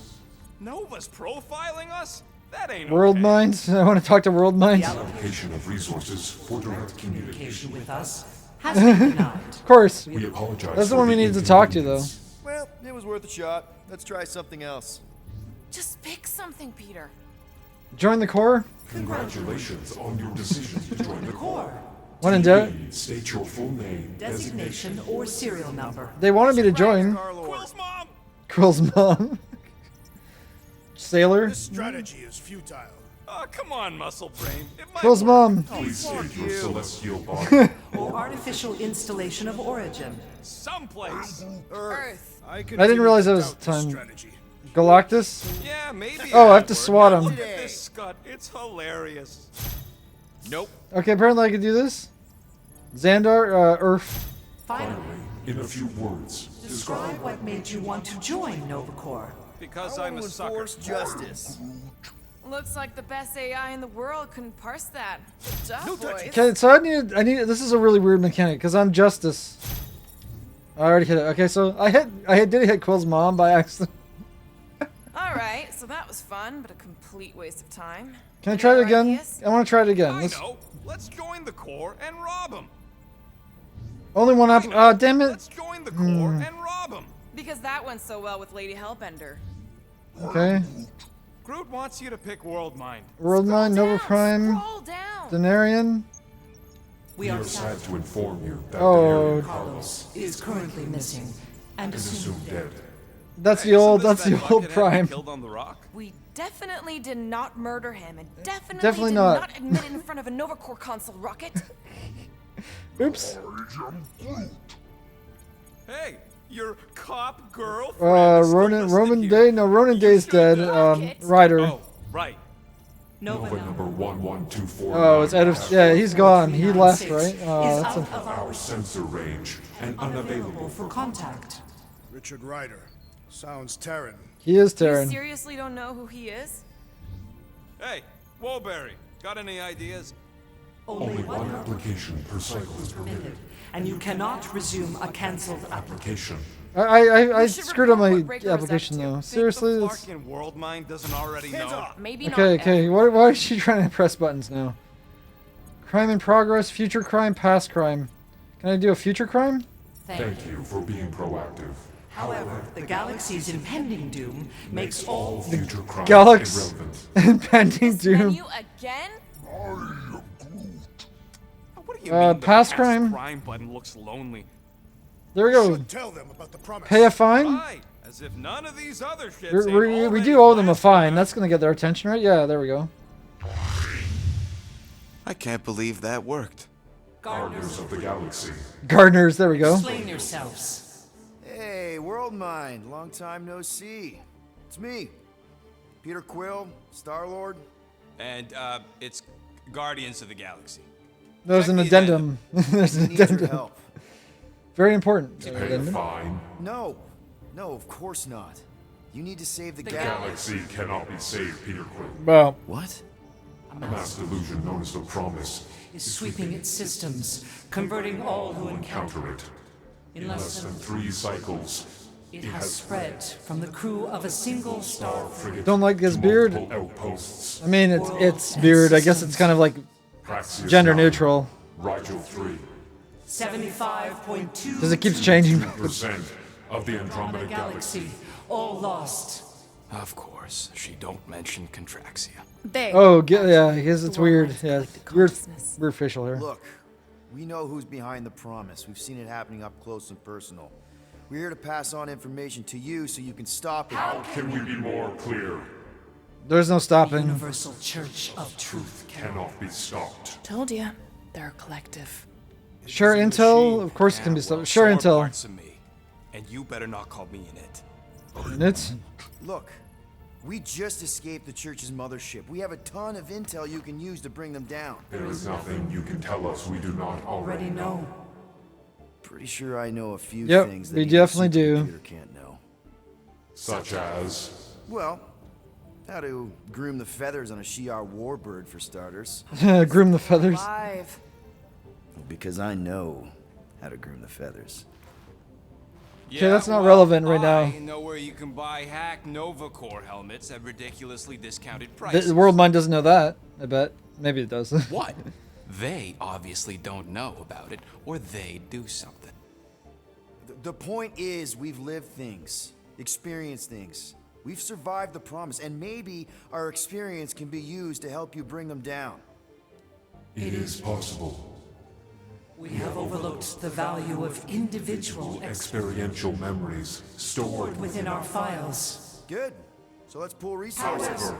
Nova's profiling us? That ain't World okay. Minds? I want to talk to World Minds. Of Allocation of resources for direct communication. communication with us has been denied. course. We apologize. That's the for one we needed to talk to, though. inconvenience. Well, it was worth a shot. Let's try something else. Just pick something, Peter. Join the Corps? Congratulations on your decision to join the Corps. When in doubt, State your full name, Designation or serial number. they wanted me to join. Quill's mom! Quill's mom. Sailor? This strategy is futile. Oh, come on, muscle brain. It might Quill's work. mom. Please state your celestial body. Or artificial installation of origin. Someplace. Earth. I didn't realize that was time. Strategy. Galactus? Yeah, maybe. Oh, I have that'd to work. swat Now him. Look at this, Scott. It's hilarious. Nope. Okay, apparently I can do this. Xandar, Earth. Finally, In a few words, describe what made you want to join Nova Corps. Because I'm a sucker. justice. Looks like the best AI in the world couldn't parse that. Good job, boys. Okay, so I need. This is a really weird mechanic because I'm Justice. I already hit it. Okay, so I did hit Quill's mom by accident. All right, so that was fun, but a complete waste of time. Can I Any try it other again? ideas? I want to try it again. I Let's, know. Let's join the Corps and rob them. only one app. Damn it. Let's join the Corps and rob them. Because that went so well with Lady Hellbender. Okay. Groot wants you to pick World Mind. World Mind, Nova Down, Prime, Scroll down. Denarian. We we are are sad sad to inform you that Oh. Daenerys Carlos is currently missing and is assumed assumed dead. That's the Isn't old. this That's that the old buckethead we Prime. Killed on the rock? We definitely did not murder him, and Definitely did not. not admit it in front of a Nova Corps console rocket. Oops. Hey, your cop girl. Roman Day. No, Ronan Day's dead. Ryder. Oh, right. Nova Nova number 11249. Oh, it's out of. Yeah, he's gone. He left, right? is Oh, that's out a, of Our sensor range and unavailable for contact. Richard Ryder. Sounds Terran. he is You Terran. seriously don't know who he is? Hey, Woolberry, got any ideas? Only one application per cycle is permitted. And you cannot resume a cancelled application. Application. I You should screwed up report my what Breaker is up application to. though. Think Seriously, the that's. Flarkin World Mind doesn't already know. Maybe not. Okay, okay. ever. Why is she trying to press buttons now? Crime in progress, future crime, past crime. Can I do a future crime? Thank you for being proactive. However, the galaxy's impending doom makes all Future crimes Galax irrelevant. impending This doom. menu again? What do you Uh, mean the past crime? button looks lonely? There we go. Should tell them about the promise. Pay a fine. Right, as if none of these other shits We do owe them a fine. That's gonna get their attention, right? Yeah, there we go. I can't believe that worked. Guardians of the Galaxy. Gardeners, there we go. Explain yourselves. Hey, World Mind. Long time no see. It's me. Peter Quill, Star-Lord. And, it's Guardians of the Galaxy. There's an Check the addendum. There's an Need your addendum. help. Very important. Pay a Addendum. fine. No. No, of course not. You need to save the Galaxy cannot be saved, Peter Quill. Well, What? A mass delusion known as the Promise Is sweeping its systems, converting all who encounter counter it. in In less than 3 cycles, it has spread from the crew of a single star frigate don't like his to beard. multiple outposts. I mean, it's beard. I guess it's kind of like Praxius gender 9, neutral. Rigel 3. 75.2 Because it keeps changing. 2% of the Andromeda Galaxy. galaxy, all lost. Of course, she don't mention Contraxia. They. Oh, yeah, I guess it's The World weird. Mind's Yeah, collective weird, consciousness. weird facial hair. Look, we know who's behind the promise. We've seen it happening up close and personal. We're here to pass on information to you so you can stop it. How can we be more clear? There's no stopping. Universal Church of Truth. Cannot be stopped. Told you. They're a collective. Share intel, of course, it can be Yeah, well, stopped. Share so are intel. parts of me. And you better not call me in it. And it's Look, we just escaped the church's mothership. We have a ton of intel you can use to bring them down. There is nothing you can tell us we do not already Already know. Pretty sure I know a few Yep, things that we even a definitely do. supercomputer can't know. Such as Well, how to groom the feathers on a Shi'ar warbird for starters. groom the feathers. Live. Because I know how to groom the feathers. Okay, that's not relevant right now. I know where you can buy hack Nova Corps helmets at ridiculously discounted prices. The World Mind doesn't know that. I bet. Maybe it does. What? They obviously don't know about it, or they do something. The point is, we've lived things, experienced things. We've survived the promise, and maybe our experience can be used to help you bring them down. It is possible. We have overlooked the value of individual Experiential memories stored within our files. Good. So let's pool resources. However,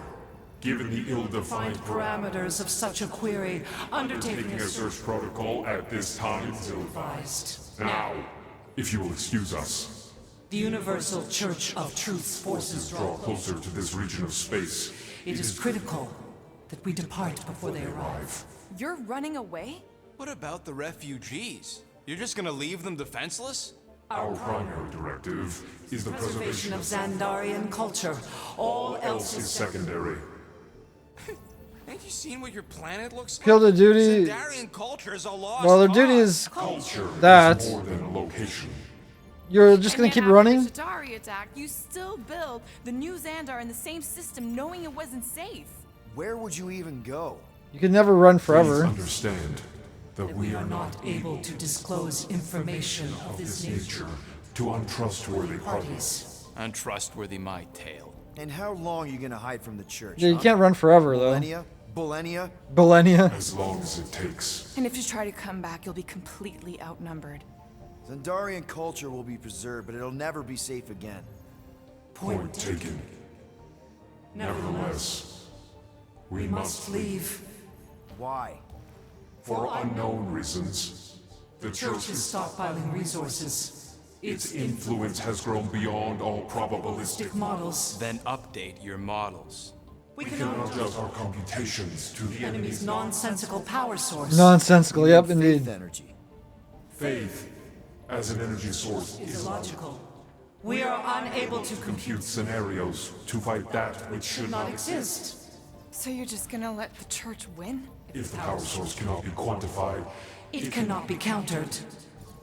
given the ill-defined Parameters of such a query, undertaking taking a search protocol at this time is advised. now, if you will excuse us, The Universal Church of Truth's forces draw closer to this region of space. It is critical that we depart before they arrive. You're running away? What about the refugees? You're just gonna leave them defenseless? Our primary directive is the Preservation preservation of of Xandarian culture. All else is is secondary. Ain't you seen what your planet looks like? Kill the duty. Xandarian culture is a lost Well, their duty cause. is Culture that. is more than a location. You're just gonna And keep yet after running? the Shatari attack, you still build the new Xandar in the same system knowing it wasn't safe. Where would you even go? You can never run Please forever. understand that we are not able to disclose information of this nature to untrustworthy parties. Untrustworthy my tale. And how long are you gonna hide from the church? Yeah, you huh? can't run forever though. Millennia? Millennia? Millennia. As long as it takes. And if you try to come back, you'll be completely outnumbered. Xandarian culture will be preserved, but it'll never be safe again. Point taken. Nevertheless, we must leave. Why? For unknown reasons, the church is stockpiling resources. its influence has grown beyond all probabilistic. Models. Then update your models. We We can adjust our computations to the enemy's nonsensical power source. Nonsensical, yep, Faith indeed. energy. faith as an energy source is Illogical. We are unable to compute scenarios to fight that which should not exist. So you're just gonna let the church win? If the power source cannot be quantified, It cannot be countered.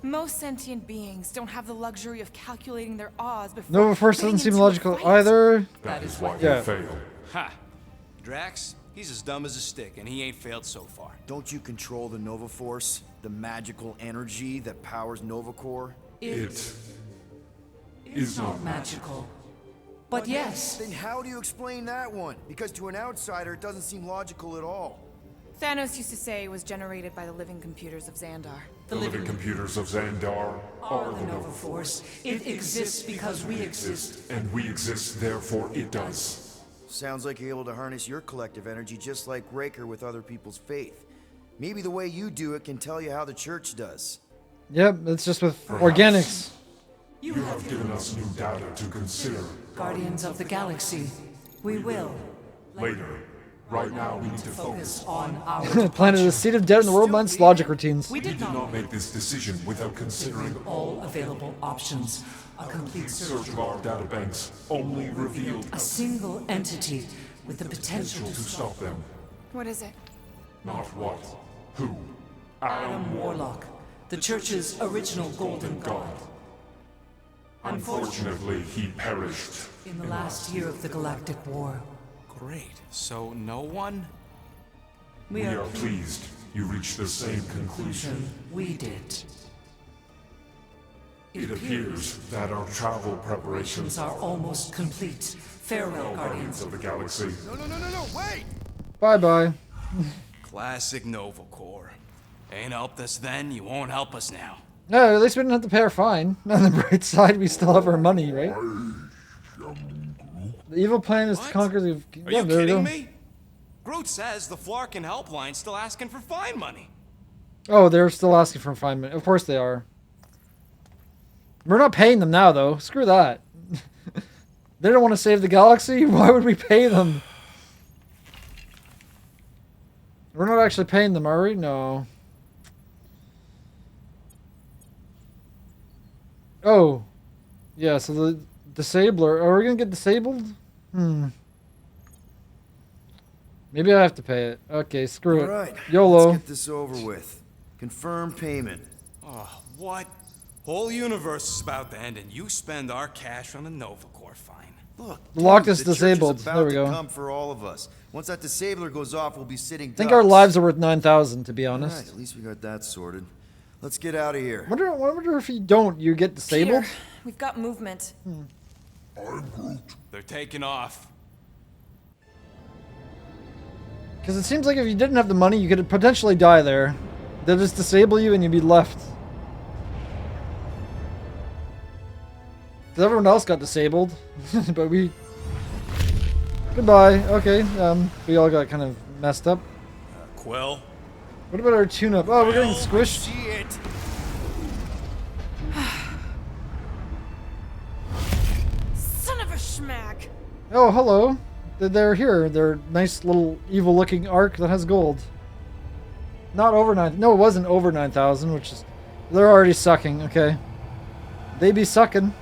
Most sentient beings don't have the luxury of calculating their odds before Nova Force getting doesn't seem into a logical fight. either. that is why Yeah. they fail. Ha! Drax, he's as dumb as a stick, and he ain't failed so far. Don't you control the Nova Force? The magical energy that powers Nova Core? It is not Magical. But yes, Then how do you explain that one? Because to an outsider, it doesn't seem logical at all. Thanos used to say it was generated by the living computers of Xandar. the living computers of Xandar are the Nova Force. It exists because we exist. and we exist, therefore it does. Sounds like you're able to harness your collective energy just like Raker with other people's faith. Maybe the way you do it can tell you how the church does. Yep, it's just with organics. You have given us new data to consider. Guardians of the Galaxy. We will Later. Right now, we need to focus. focus on our Planet is seat of doubt in the world mind's logic routines. We We did did not not make this decision without considering all available options. A complete search search. of our databanks only revealed A single entity with the potential to to stop them. What is it? Not what, who. Adam Warlock, the Church's original Golden God. Unfortunately, he perished. In the last year of the Galactic War, Great. So no one? we We are are pleased you reached the same conclusion. we did. It appears that our travel Things preparations are almost complete. Farewell, Guardians Guardians. of the Galaxy. No, wait! Bye bye. Classic Nova Corps. Ain't helped us then, you won't help us now. No, at least we didn't have to pay our fine. On the bright side, we still have our money, right? The evil plan is to What? conquer the. Are Yeah, you there we go. kidding me? Groot says the Flarkin helpline's still asking for fine money. Oh, they're still asking for fine money. Of course they are. We're not paying them now, though. Screw that. They don't want to save the galaxy. Why would we pay them? We're not actually paying them, are we? No. Oh. Yeah, so the disabler. Are we going to get disabled? Maybe I have to pay it. Okay, screw it. Alright, YOLO. let's get this over with. Confirm payment. Oh, what? Whole universe is about to end, and you spend our cash on a Nova Corps fine. Look, Lock dude, is the church disabled. Is about There we to go. come for all of us. Once that disabler goes off, we'll be sitting I think our lives are worth 9,000, to be honest. Alright, at least we got that sorted. Let's get out of here. I wonder if you don't, you get disabled? Peter, we've got movement. I'm Groot. They're taking off. Because it seems like if you didn't have the money, you could potentially die there. They'll just disable you and you'd be left. Because everyone else got disabled. But we... Goodbye. Okay, we all got kind of messed up. Quill? What about our tune-up? Oh, we're getting squished. See it. Son of a schmack! Oh, hello. They're here. They're nice little evil-looking arc that has gold. Not over 9... No, it wasn't over 9,000, which is... They're already sucking, okay. They be sucking.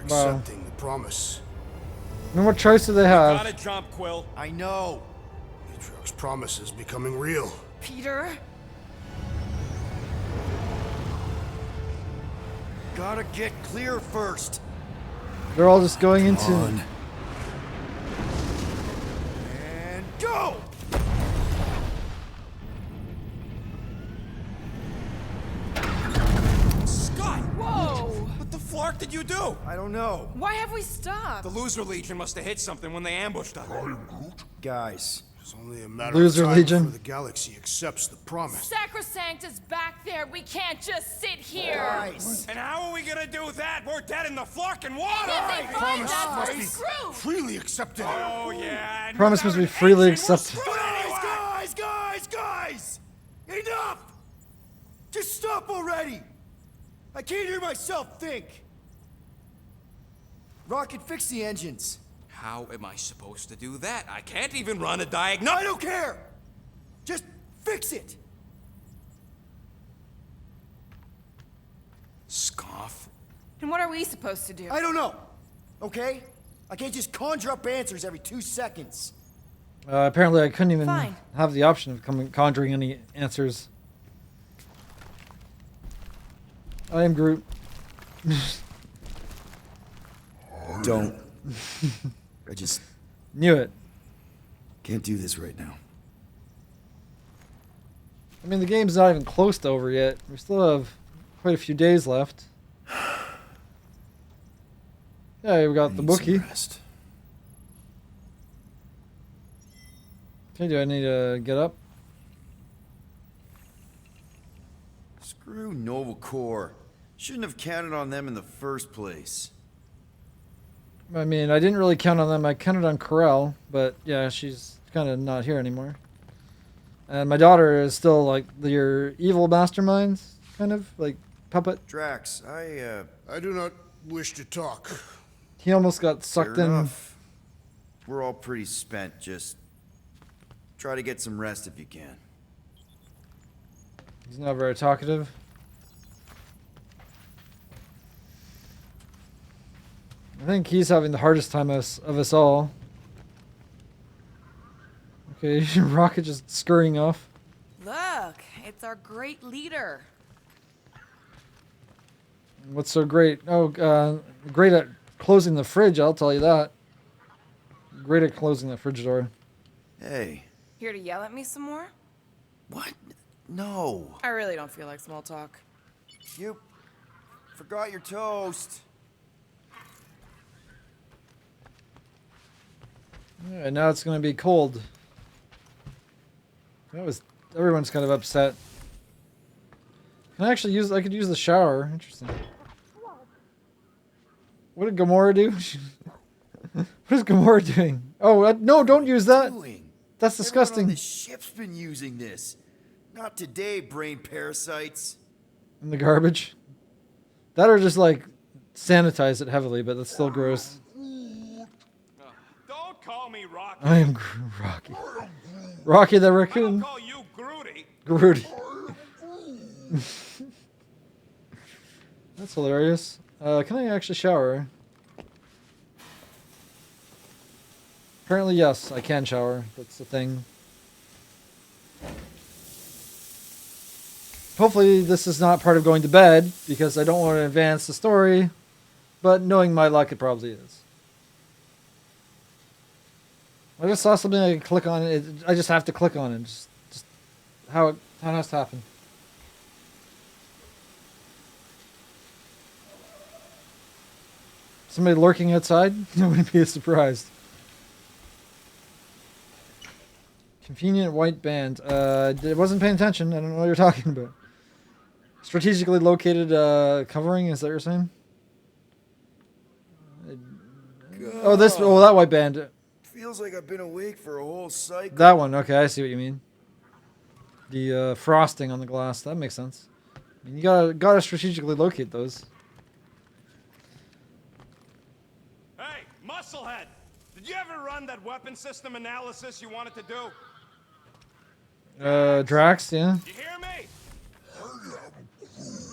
We are accepting the promise. I mean, what choice do they have? Gotta jump, Quill. I know. Matriarch's promise is becoming real. Peter? Gotta get clear first. They're all just going into... On. And go! Scott! Whoa! What the flark did you do? I don't know. Why have we stopped? The Loser Legion must have hit something when they ambushed us. I'm Groot. Guys, It's only a matter Loser of time Legion. before the galaxy accepts the promise. Sacrosanct is back there. We can't just sit here. guys. And how are we gonna do that? We're dead in the flarkin' water! If they find Promise us, must we're be screwed. freely accepted. Oh, yeah. and Promise must without be an freely engine, we're accepted. screwed anyway. Guys! Enough! Just stop already! I can't hear myself think. Rocket, fix the engines. How am I supposed to do that? I can't even run a diagnostic. I don't care! Just fix it! Scoff. And what are we supposed to do? I don't know, okay? I can't just conjure up answers every 2 seconds. Apparently I couldn't even Fine. have the option of conjuring any answers. I am Groot. Don't. I just Knew it. can't do this right now. I mean, the game's not even close to over yet. We still have quite a few days left. Yeah, we got the I need some Wookiee. rest. Okay, do I need to get up? Screw Nova Corps. Shouldn't have counted on them in the first place. I mean, I didn't really count on them. I counted on Corel, but yeah, she's kind of not here anymore. And my daughter is still like your evil masterminds, kind of like puppet. Drax, I do not wish to talk. He almost got sucked fair in. enough. We're all pretty spent. Just try to get some rest if you can. He's not very talkative. I think he's having the hardest time of us all. Okay, Rocket just scurrying off. Look, it's our great leader. What's so great? Oh, great at closing the fridge, I'll tell you that. Great at closing the fridge door. Hey, Here to yell at me some more? what? No. I really don't feel like small talk. You forgot your toast. And now it's going to be cold. Everyone's kind of upset. Can I actually I could use the shower. Interesting. What did Gamora do? What is Gamora doing? Oh, no, don't use that. That's disgusting. Everyone on this ship's been using this. Not today, brain parasites. In the garbage. That or just like sanitize it heavily, but that's still gross. Don't call me Rocky. I am Rocky. Rocky the raccoon. I'll call you Groody. Groody. That's hilarious. Can I actually shower? Apparently, yes, I can shower. That's the thing. Hopefully, this is not part of going to bed, because I don't want to advance the story. But knowing my luck, it probably is. I just saw something I can click on it. I just have to click on it. Just how it has to happen. Somebody lurking outside? That wouldn't be a surprise. Convenient white band. I wasn't paying attention. I don't know what you're talking about. Strategically located covering, is that what you're saying? Oh, that white band. Feels like I've been awake for a whole cycle. That one, okay, I see what you mean. The frosting on the glass, that makes sense. I mean, you gotta strategically locate those. Hey, Musclehead! Did you ever run that weapon system analysis you wanted to do? Drax, yeah. You hear me?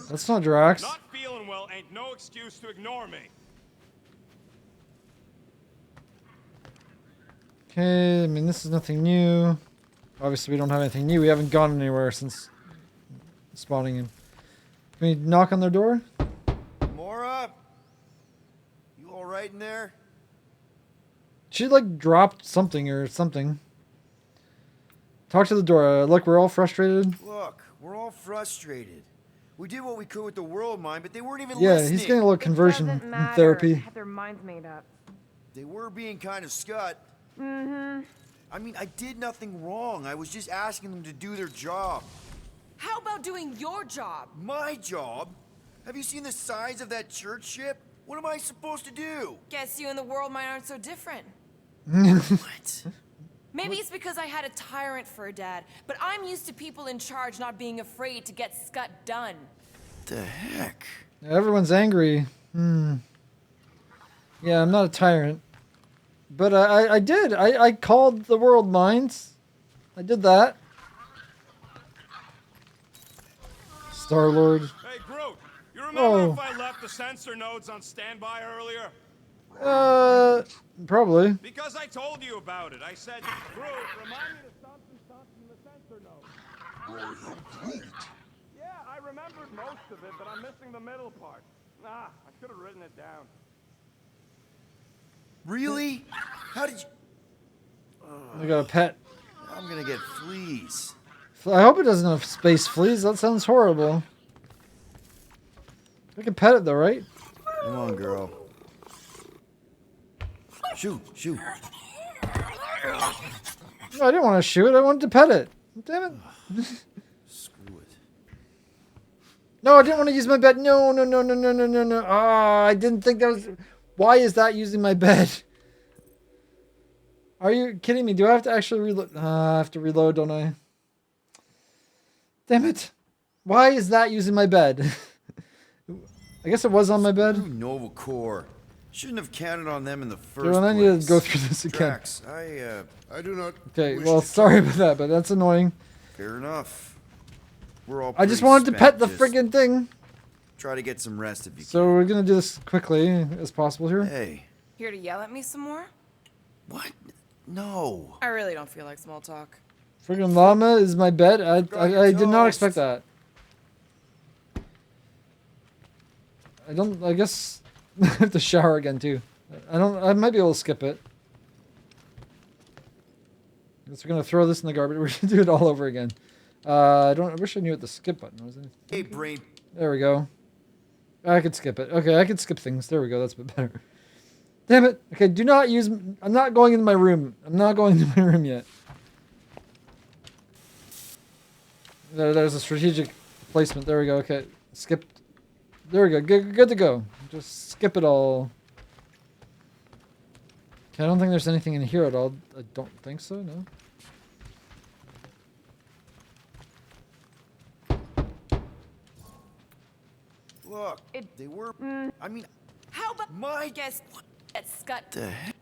That's not Drax. Not feeling well ain't no excuse to ignore me. Okay, I mean, this is nothing new. Obviously, we don't have anything new. We haven't gone anywhere since spawning in. Can we knock on their door? Mora? You alright in there? She, like, dropped something or something. Talk to the door. Look, we're all frustrated. Look, we're all frustrated. We did what we could with the world mind, but they weren't even Yeah, listening. he's getting a little conversion therapy. Have their minds made up. They were being kind of scut. Mm-hmm. I mean, I did nothing wrong. I was just asking them to do their job. How about doing your job? My job? Have you seen the size of that church ship? What am I supposed to do? Guess you and the world mind aren't so different. What? Maybe it's because I had a tyrant for a dad, but I'm used to people in charge not being afraid to get scut done. The heck? Everyone's angry. Yeah, I'm not a tyrant. But I did. I called the world minds. I did that. Star-Lord. Hey, Groot, you remember if I left the sensor nodes on standby earlier? Probably. Because I told you about it. I said, Groot, remind me to something in the sensor node. Yeah, I remembered most of it, but I'm missing the middle part. I should have written it down. Really? How did you... I got a pet. I'm gonna get fleas. I hope it doesn't have space fleas. That sounds horrible. We can pet it though, right? Come on, girl. Shoot, shoot. No, I didn't want to shoot. I wanted to pet it. Damn it. Screw it. No, I didn't want to use my bed. No. Ah, I didn't think that was... Why is that using my bed? Are you kidding me? Do I have to actually reload? I have to reload, don't I? Damn it. Why is that using my bed? I guess it was on my bed. Nova Corps. Shouldn't have counted on them in the first Dude, I place. need to go through this again. Drax, I do not. Okay, well, sorry about that, but that's annoying. Fair enough. We're all I just pretty wanted to pet the spent. friggin' thing. Try to get some rest if you So we're gonna do this quickly as possible here. can. Hey. Here to yell at me some more? What? No. I really don't feel like small talk. Friggin' llama is my bed. I did not toast. expect that. I guess I have to shower again too. I might be able to skip it. Guess we're gonna throw this in the garbage. We're gonna do it all over again. I wish I knew what the skip button was. Hey, brain. There we go. I could skip it. Okay, I could skip things. There we go. That's a bit better. Damn it. Okay, do not use... I'm not going into my room. I'm not going into my room yet. There's a strategic placement. There we go. Okay, skip. There we go. Good to go. Just skip it all. Okay, I don't think there's anything in here at all. I don't think so, no. Look, they were... I mean... How about my... guess get scut? The heck?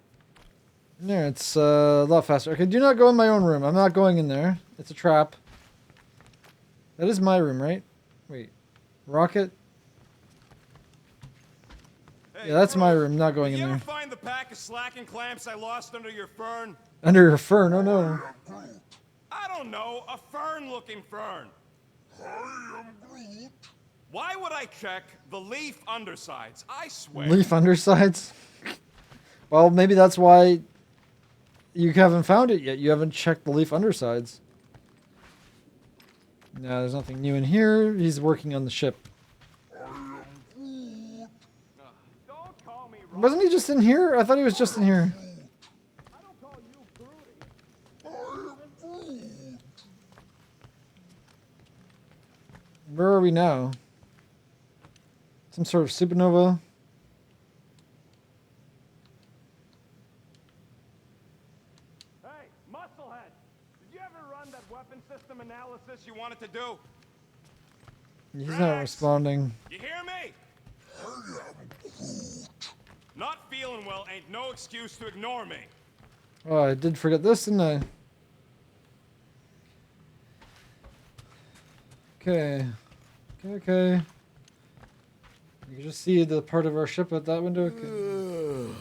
There, it's a lot faster. Okay, do not go in my own room. I'm not going in there. It's a trap. That is my room, right? Wait. Rocket? Hey, Yeah, that's Groot, my room. Not going did in you there. ever find the pack of slacking clamps I lost under your fern? Under your fern? Oh no. I don't know, a fern-looking fern. Why would I check the leaf undersides? I swear. Leaf undersides? Well, maybe that's why you haven't found it yet. You haven't checked the leaf undersides. No, there's nothing new in here. He's working on the ship. Don't call me Wasn't he just in here? I thought he was just in here. I don't call you broody. Where are we now? Some sort of supernova. Hey, Musclehead! Did you ever run that weapon system analysis you wanted to do? He's not Drax, responding. You hear me? Not feeling well ain't no excuse to ignore me. Oh, I did forget this, didn't I? Okay. Okay. You can just see the part of our ship at that window. Okay.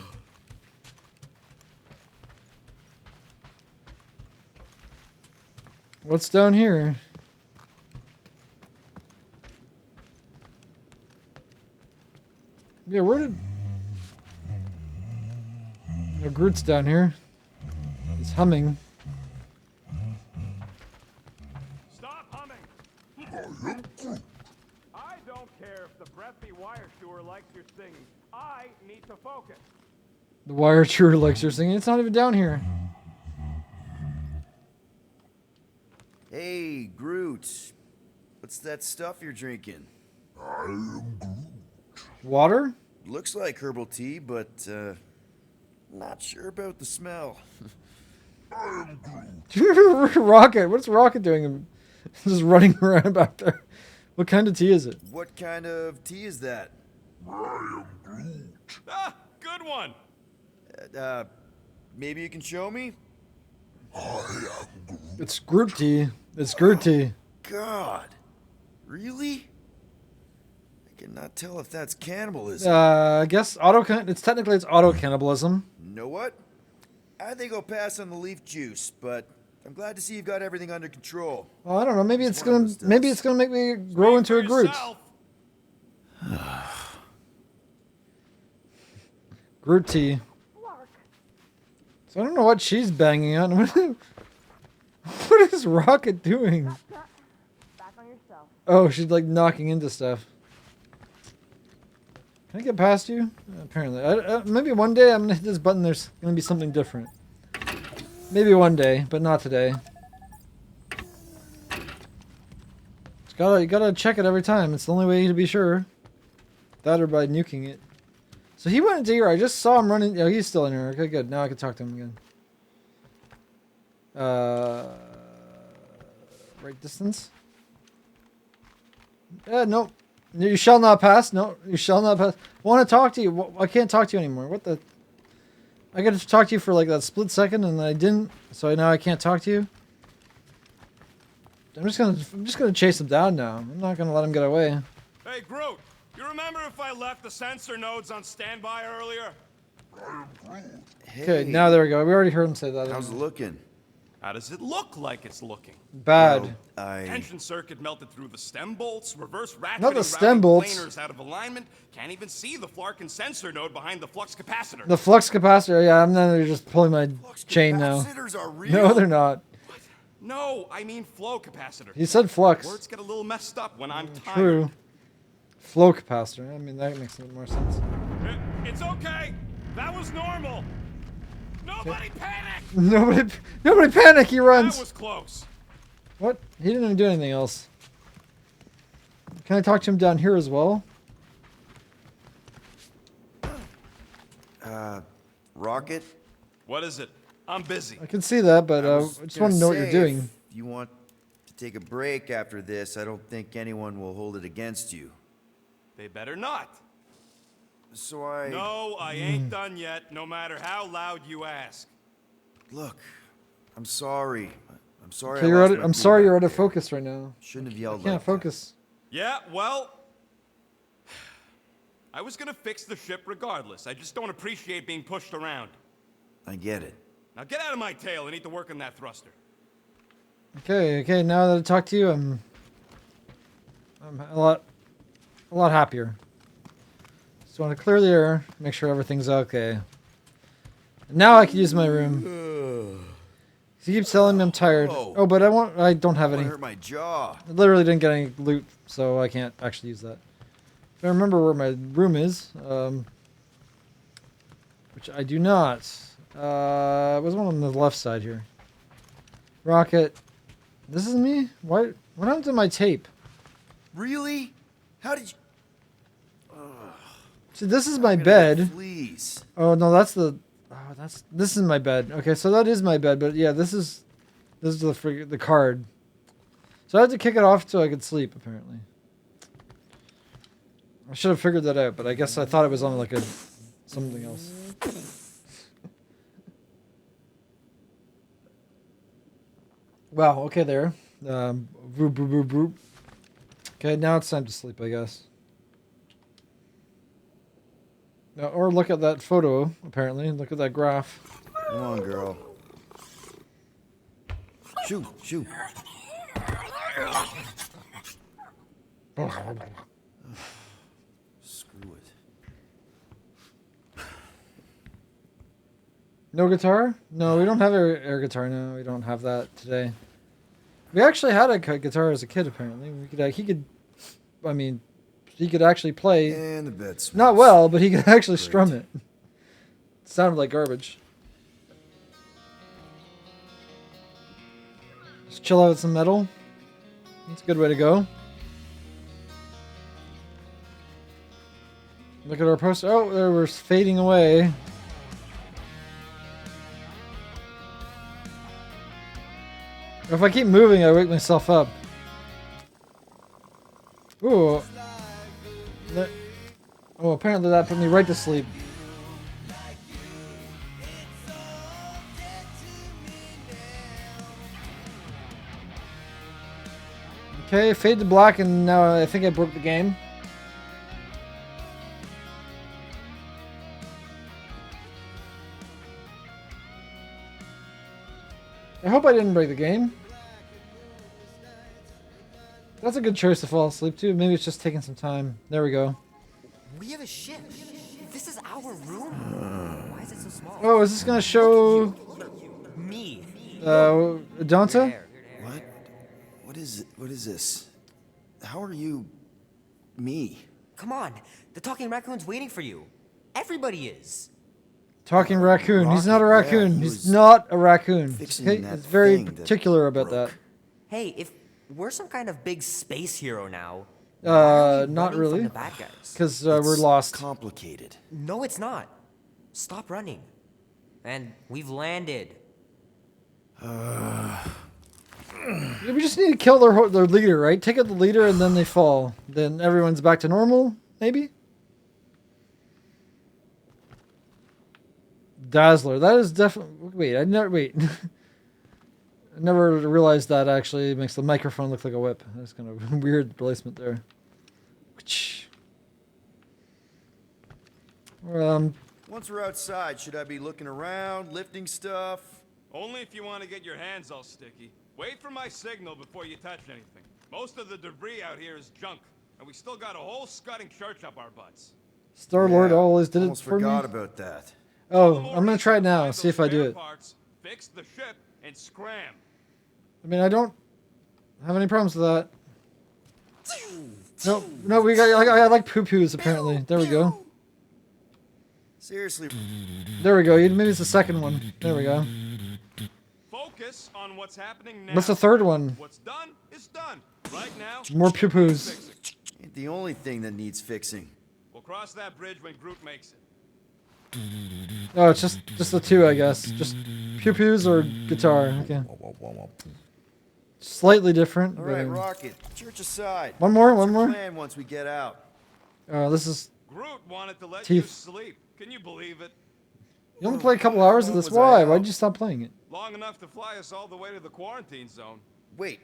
What's down here? Yeah, where did... No, Groot's down here. He's humming. Stop humming! I don't care if the breathy wire chewer likes your singing. I need to focus. The wire chewer likes your singing. It's not even down here. Hey, Groot. What's that stuff you're drinking? Water? Looks like herbal tea, but not sure about the smell. Rocket. What's Rocket doing? Just running around back there. What kind of tea is it? What kind of tea is that? Ah, good one. Maybe you can show me? It's Groot tea. It's Groot tea. God. Really? I cannot tell if that's cannibalism. I guess it's technically auto cannibalism. You know what? I think I'll pass on the leaf juice, but I'm glad to see you've got everything under control. Well, I don't know. Maybe it's gonna make me grow into a Groot. Groot tea. So I don't know what she's banging on. What is Rocket doing? Back on yourself. Oh, she's like knocking into stuff. Can I get past you? Apparently. Maybe one day I'm gonna hit this button. There's gonna be something different. Maybe one day, but not today. You gotta check it every time. It's the only way to be sure. That or by nuking it. So he went into here. I just saw him running. Oh, he's still in here. Okay, good. Now I can talk to him again. Right distance. Nope. You shall not pass. No, you shall not pass. I want to talk to you. I can't talk to you anymore. What the? I got to talk to you for like that split second, and I didn't. So now I can't talk to you. I'm just gonna chase him down now. I'm not gonna let him get away. Hey, Groot. You remember if I left the sensor nodes on standby earlier? Hey, Okay, now there we go. We already heard him say that. how's it looking? How does it look like it's looking? Bad. Well, Tension circuit melted through the stem bolts, reverse ratcheting, Not the stem bolts. planers out of alignment. Can't even see the Flarkin sensor node behind the flux capacitor. The flux capacitor. Yeah, I'm then just pulling my chain now. Capacitors are real? No, they're not. No, I mean flow capacitor. He said flux. Words get a little messed up when I'm tired. True. Flow capacitor. I mean, that makes a little more sense. It's okay. That was normal. Nobody panic. Nobody panic. He runs. That was close. What? He didn't even do anything else. Can I talk to him down here as well? Rocket? What is it? I'm busy. I can see that, but I just want to know what you're Say, doing. If you want to take a break after this, I don't think anyone will hold it against you. They better not. So I... No, I ain't done yet, no matter how loud you ask. Look, I'm sorry. I'm sorry. Okay, I'm sorry you're out of focus right now. Shouldn't have yelled. I can't like focus. Yeah, well... I was gonna fix the ship regardless. I just don't appreciate being pushed around. that. I get it. Now get out of my tail. I need to work on that thruster. Okay. Now that I talk to you, I'm a lot happier. Just want to clear the air, make sure everything's okay. And now I can use my room. He keeps telling me I'm tired. Whoa. Oh, but I don't have any. Hurt my jaw. I literally didn't get any loot, so I can't actually use that. I remember where my room is. which I do not. Was one on the left side here. Rocket. This is me? What happened to my tape? Really? How did you... See, this is my I'm gonna get bed. fleas. Oh no, that's the. Oh, this is my bed. Okay, so that is my bed, but yeah, this is the card. So I had to kick it off so I could sleep. Apparently, I should have figured that out, but I guess I thought it was on like a something else. Wow. Okay, there. Vroom, vroom, vroom, vroom. Okay, now it's time to sleep, I guess. No, or look at that photo. Apparently, look at that graph. Come on, girl. Shoo, shoo. Screw it. No guitar? No, we don't have air guitar. No, we don't have that today. We actually had a guitar as a kid. Apparently, we could. He could. I mean, he could actually play. And the bed smells. Not well, but he could actually Great. strum it. It sounded like garbage. Just chill out with some metal. That's a good way to go. Look at our poster. Oh, there we're fading away. If I keep moving, I wake myself up. Ooh. Oh, apparently that put me right to sleep. Okay, fade to black, and now I think I broke the game. I hope I didn't break the game. That's a good choice to fall asleep to. Maybe it's just taking some time. There we go. We have a ship. This is our room. Why is it so small? Oh, is this gonna show Me. Donta? What? What is it? What is this? How are you... me? Come on. The talking raccoon's waiting for you. Everybody is. Talking raccoon. He's not a Rocket, raccoon. yeah, he He's was not a raccoon. fixing Okay, that it's very thing that particular about broke. Hey, if we're some kind of big space hero now, why are we that. Not running from really. the bad guys? Because we're It's lost. complicated. No, it's not. Stop running. And we've landed. We just need to kill their leader, right? Take out the leader and then they fall. Then everyone's back to normal, maybe? Dazzler. That is definitely... Wait, I never realized that actually makes the microphone look like a whip. That's kind of a weird placement there. Once we're outside, should I be looking around, lifting stuff? Only if you want to get your hands all sticky. Wait for my signal before you touch anything. Most of the debris out here is junk, and we still got a whole scudding church up our butts. Star-Lord Yeah, always did it almost for me. forgot about that. Oh, I'm going to try it now, see if I do it. Parts, fix the ship, and scram. I mean, I don't have any problems with that. No, we got. I like poo-poos apparently. There we go. Seriously. There we go. Maybe it's the second one. There we go. Focus on what's happening now. What's the third one? What's done is done. Right now. More poo-poos. Ain't the only thing that needs fixing. We'll cross that bridge when Groot makes it. Oh, it's just the two, I guess. Just poo-poos or guitar. Okay. Slightly different. All but, right, Rocket. Church aside. One more. What's One your more. plan once we get out? This is. Groot wanted to let Teeth. you sleep. Can you believe it? You only play a couple hours of this. Why? Why'd you stop playing it? Long enough to fly us all the way to the quarantine zone. Wait,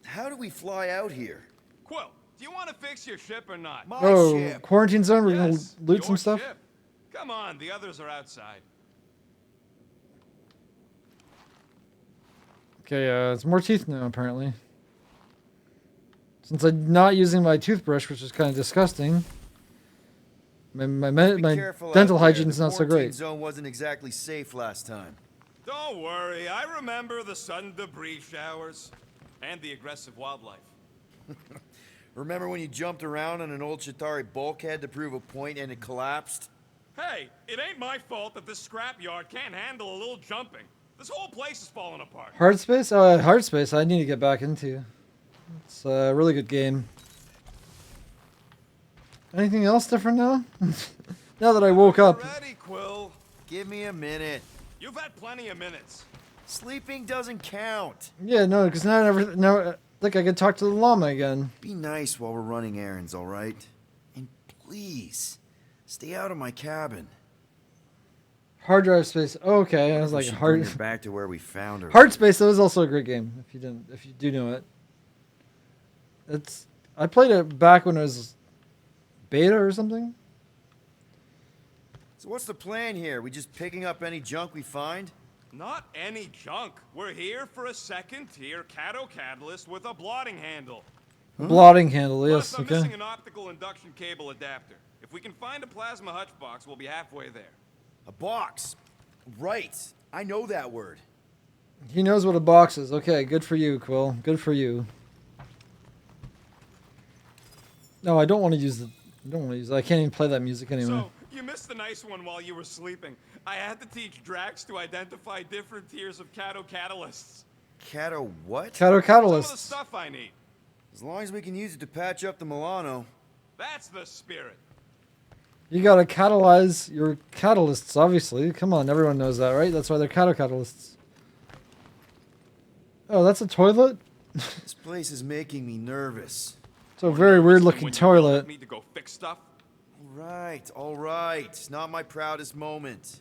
how do we fly out here? Quill, do you want to fix your ship or not? My Oh, ship. quarantine zone. We're Yes, gonna loot your some stuff. ship. Come on, the others are outside. Okay, it's more teeth now apparently. Since I'm not using my toothbrush, which is kind of disgusting. My Be careful out dental there. hygiene's The not so quarantine great. zone wasn't exactly safe last time. Don't worry, I remember the sudden debris showers and the aggressive wildlife. Remember when you jumped around on an old Chitauri bulkhead to prove a point and it collapsed? Hey, it ain't my fault that this scrapyard can't handle a little jumping. This whole place is falling apart. Hard Space? Oh, Hard Space I need to get back into. It's a really good game. Anything else different now? Now that I woke up. Ready, Quill. Give me a minute. You've had plenty of minutes. Sleeping doesn't count. Yeah, no, because now like I could talk to the llama again. Be nice while we're running errands, all right? And please, stay out of my cabin. Hard drive space. Oh, okay, I was We like should hard. bring her back to where we found her. Hard Space. That was also a great game. If you do know it. I played it back when it was beta or something. So what's the plan here? We just picking up any junk we find? Not any junk. We're here for a second-tier Cato catalyst with a blotting handle. Blotting handle, yes. Plus, I'm Okay. missing an optical induction cable adapter. If we can find a plasma hutch box, we'll be halfway there. A box. Right. I know that word. He knows what a box is. Okay, good for you, Quill. Good for you. No, I don't want to use the. I don't want to use. I can't even play that music anymore. So, you missed the nice one while you were sleeping. I had to teach Drax to identify different tiers of Cato catalysts. Cato what? Cato Some of the catalysts. stuff I need. As long as we can use it to patch up the Milano. That's the spirit. You gotta catalyze your catalysts, obviously. Come on, everyone knows that, right? That's why they're Cato catalysts. Oh, that's a toilet? This place is making me nervous. It's a very weird looking toilet. Need to go fix stuff? All right. Not my proudest moment.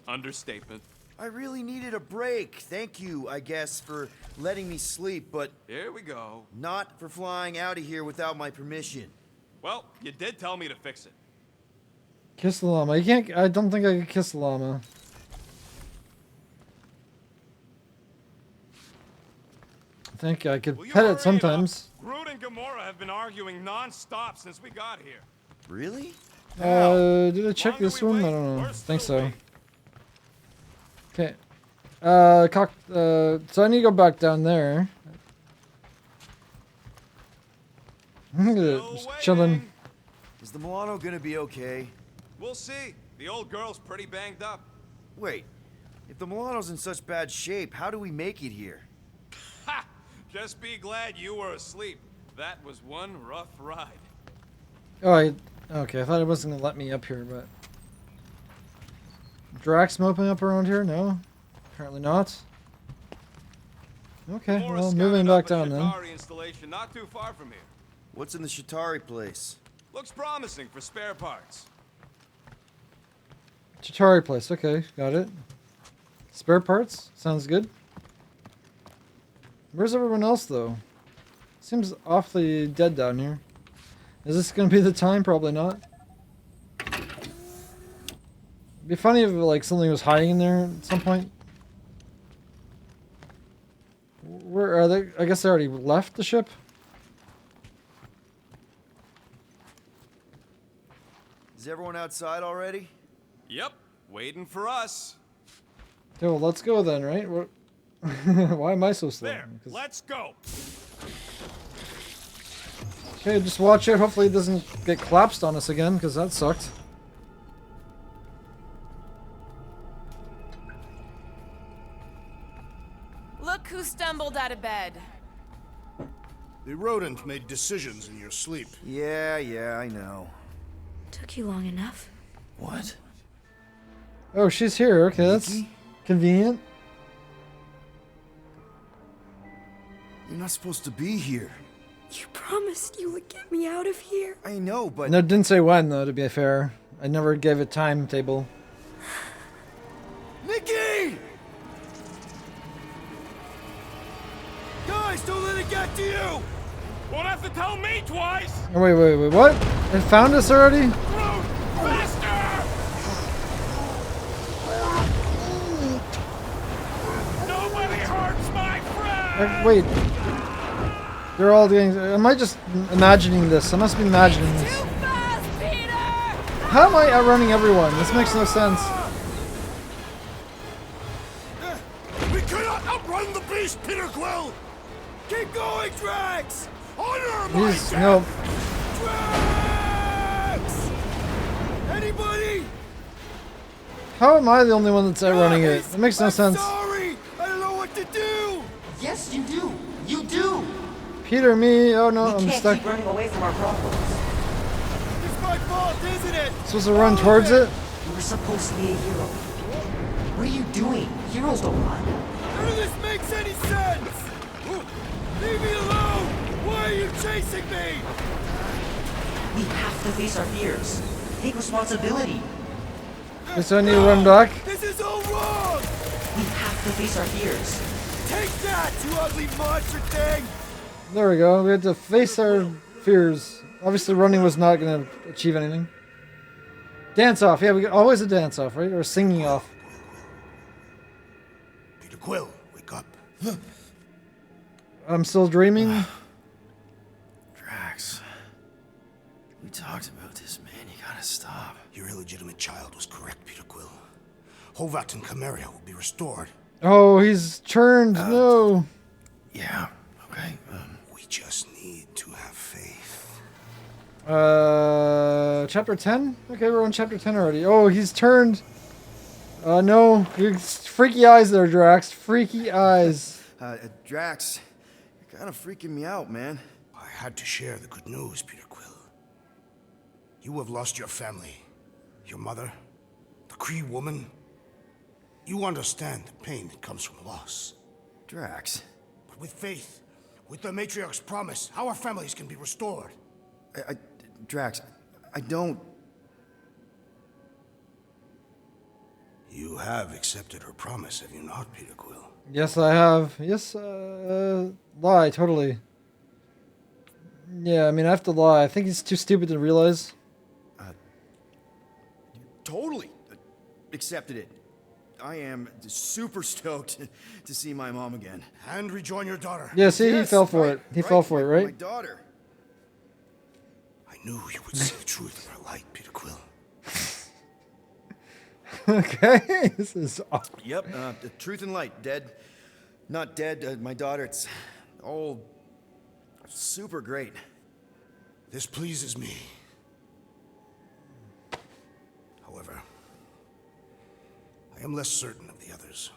Understatement. I really needed a break. Thank you, I guess, for letting me sleep, but Here we go. not for flying out of here without my permission. Well, you did tell me to fix it. Kiss the llama. You can't. I don't think I could kiss the llama. I think I could Will you pet hurry it sometimes. up? Groot and Gamora have been arguing non-stop since we got here. Really? Did I check Longer this we one? I wait, don't know. worse Think it'll so. be. Okay. So I need to go back down there. I'm gonna just chilling. waiting. Is the Milano gonna be okay? We'll see. The old girl's pretty banged up. Wait, if the Milano's in such bad shape, how do we make it here? Ha! Just be glad you were asleep. That was one rough ride. Oh, okay. I thought it wasn't gonna let me up here, but Drax moping up around here? No, apparently not. Okay, Gamora well, scouted moving up back a down then. Shatari installation not too far from here. What's in the Shatari place? Looks promising for spare parts. Chitari place. Okay, got it. Spare parts? Sounds good. Where's everyone else, though? Seems awfully dead down here. Is this gonna be the time? Probably not. It'd be funny if like something was hiding in there at some point. Where are they? I guess they already left the ship. Is everyone outside already? Yep, waiting for us. Okay, well, let's go then, right? What? Why am I so slow? There, 'Cause- let's go. Okay, just watch out. Hopefully it doesn't get collapsed on us again, because that sucked. Look who stumbled out of bed. The rodent made decisions in your sleep. Yeah, I know. Took you long enough. What? Oh, she's here. Okay, that's Nikki? convenient. You're not supposed to be here. You promised you would get me out of here. I know, but... No, it didn't say when, though, to be fair. I never gave a timetable. Nikki! Guys, don't let it get to you! Won't have to tell me twice. Oh, wait, what? It found us already? Groot, faster! Nobody hurts my friend. Wait. They're all doing... Am I just imagining this? I must be imagining Too this. fast, Peter! How am I outrunning everyone? This makes no sense. We cannot outrun the beast, Peter Quill! Keep going, Drax! Honor my He's... death! No. Drax! Anybody? How am I the only one that's outrunning it? That makes no sense. Sorry! I don't know what to do! Yes, you do. You do. Peter, me. Oh no, We I'm can't stuck. keep running away from our problems. It's my fault, isn't it? Supposed to run towards it? You were supposed to be a hero. What are you doing? Heroes don't run. None of this makes any sense! Leave me alone! Why are you chasing me? We have to face our fears. Take responsibility. Guess I need to run back. This is all wrong! We have to face our fears. Take that, you ugly monster thing! There we go. We had to face our fears. Obviously, running was not going to achieve anything. Dance off. Yeah, we got always a dance off, right? Or singing off. Peter Quill, wake up. I'm still dreaming. Drax. We talked about this, man. You gotta stop. Your illegitimate child was correct, Peter Quill. Hovat and Cameria will be restored. Oh, he's turned. No. Yeah, okay. We just need to have faith. Chapter 10? Okay, we're on chapter 10 already. Oh, he's turned. No. Freaky eyes there, Drax. Freaky eyes. Drax, you're kind of freaking me out, man. I had to share the good news, Peter Quill. You have lost your family. Your mother, the Kree woman. You understand the pain that comes from loss. Drax. But with faith, with the Matriarch's promise, our families can be restored. Drax, I don't... You have accepted her promise, have you not, Peter Quill? Yes, I have. Yes, lie, totally. Yeah, I mean, I have to lie. I think he's too stupid to realize. Totally accepted it. I am super stoked to see my mom again. And rejoin your daughter. Yeah, see, he fell for it. He fell for it, My right? daughter. I knew you would see the truth in her light, Peter Quill. Okay, this is awesome. Yep, the truth and light. Dead. Not dead. My daughter, it's all super great. This pleases me. However, I am less certain of the others.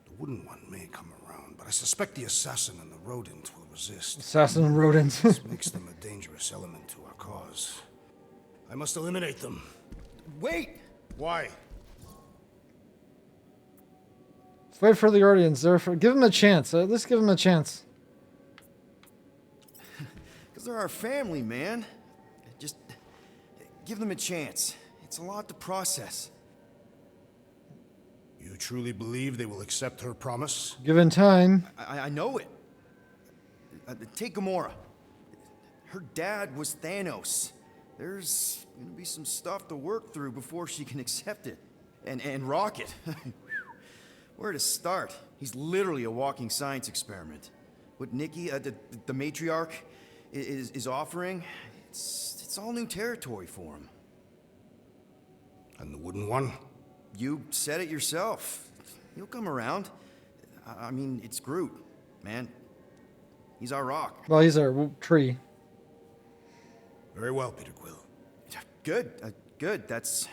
The wooden one may come around, but I suspect the assassin and the rodent will resist. Assassin and rodents. This makes them a dangerous element to our cause. I must eliminate them. Wait! Why? Fight for the Guardians. Give him a chance. Let's give him a chance. Because they're our family, man. Just give them a chance. It's a lot to process. You truly believe they will accept her promise? Given time. I know it. Take Gamora. Her dad was Thanos. There's gonna be some stuff to work through before she can accept it. And Rocket. Where to start? He's literally a walking science experiment. What Nikki, the matriarch, is offering, it's all new territory for him. And the wooden one? You said it yourself. He'll come around. I mean, it's Groot, man. He's our rock. Well, he's our tree. Very well, Peter Quill. Good, good. That's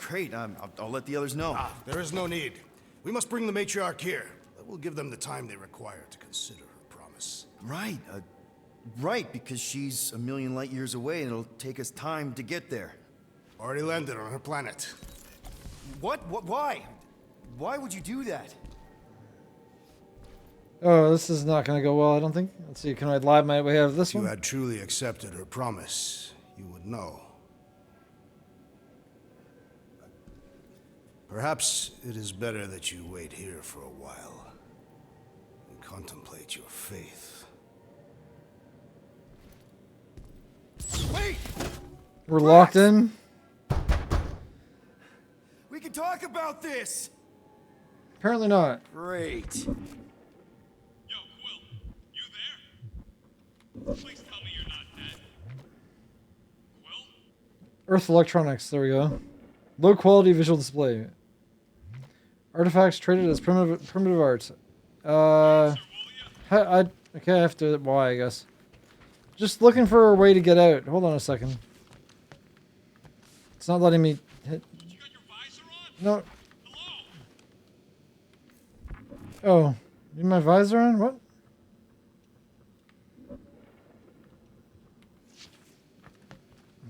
great. I'll let the others know. There is no need. We must bring the matriarch here. That will give them the time they require to consider her promise. Right, right, because she's a million light years away and it'll take us time to get there. Already landed on her planet. What? Why? Why would you do that? Oh, this is not going to go well, I don't think. Let's see, can I lie my way out of this If you one? had truly accepted her promise, you would know. Perhaps it is better that you wait here for a while and contemplate your faith. Wait! We're locked in. We can talk about this! Apparently not. Great. Yo, Quill, you there? Please tell me you're not dead. Quill? Earth Electronics, there we go. Low quality visual display. Artifacts traded as primitive art. Okay, I have to. Why? I guess. Just looking for a way to get out. Hold on a second. It's not letting me hit. You got your visor No. Oh, need my visor on? What?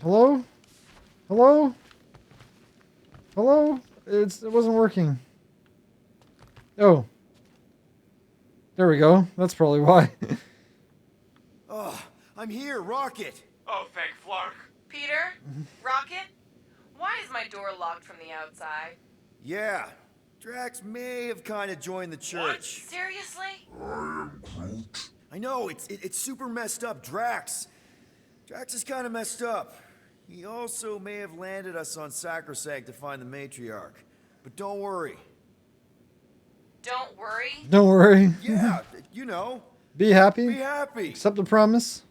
Hello? Hello? Hello? It wasn't working. Oh. There we go. That's probably why. Oh, I'm here, Rocket. Oh, thank Flark. Peter? Rocket? Why is my door locked from the outside? Yeah, Drax may have kind of joined the church. Seriously? I know, it's super messed up, Drax is kind of messed up. He also may have landed us on Sacrosanct to find the matriarch. But don't worry. Don't worry? Don't worry. Yeah, you know. Be happy. Be happy. Accept the promise.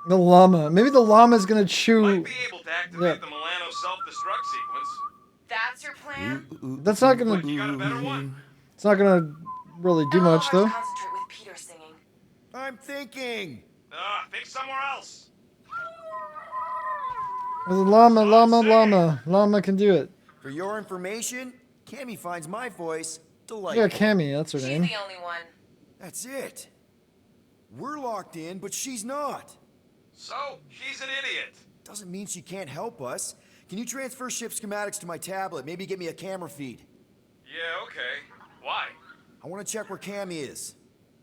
The llama. Maybe the llama's gonna chew. Might be able to activate the Milano self-destruct sequence. That's your plan? That's not gonna. You got a better one? It's not gonna really do much though. Concentrate with Peter singing. I'm thinking. Think somewhere else. There's a llama can do it. For your information, Cammy finds my voice delightful. Yeah, Cammy, that's her name. She's the only one. That's it. We're locked in, but she's not. So, she's an idiot. Doesn't mean she can't help us. Can you transfer ship schematics to my tablet? Maybe get me a camera feed. Yeah, okay. Why? I want to check where Cammy is.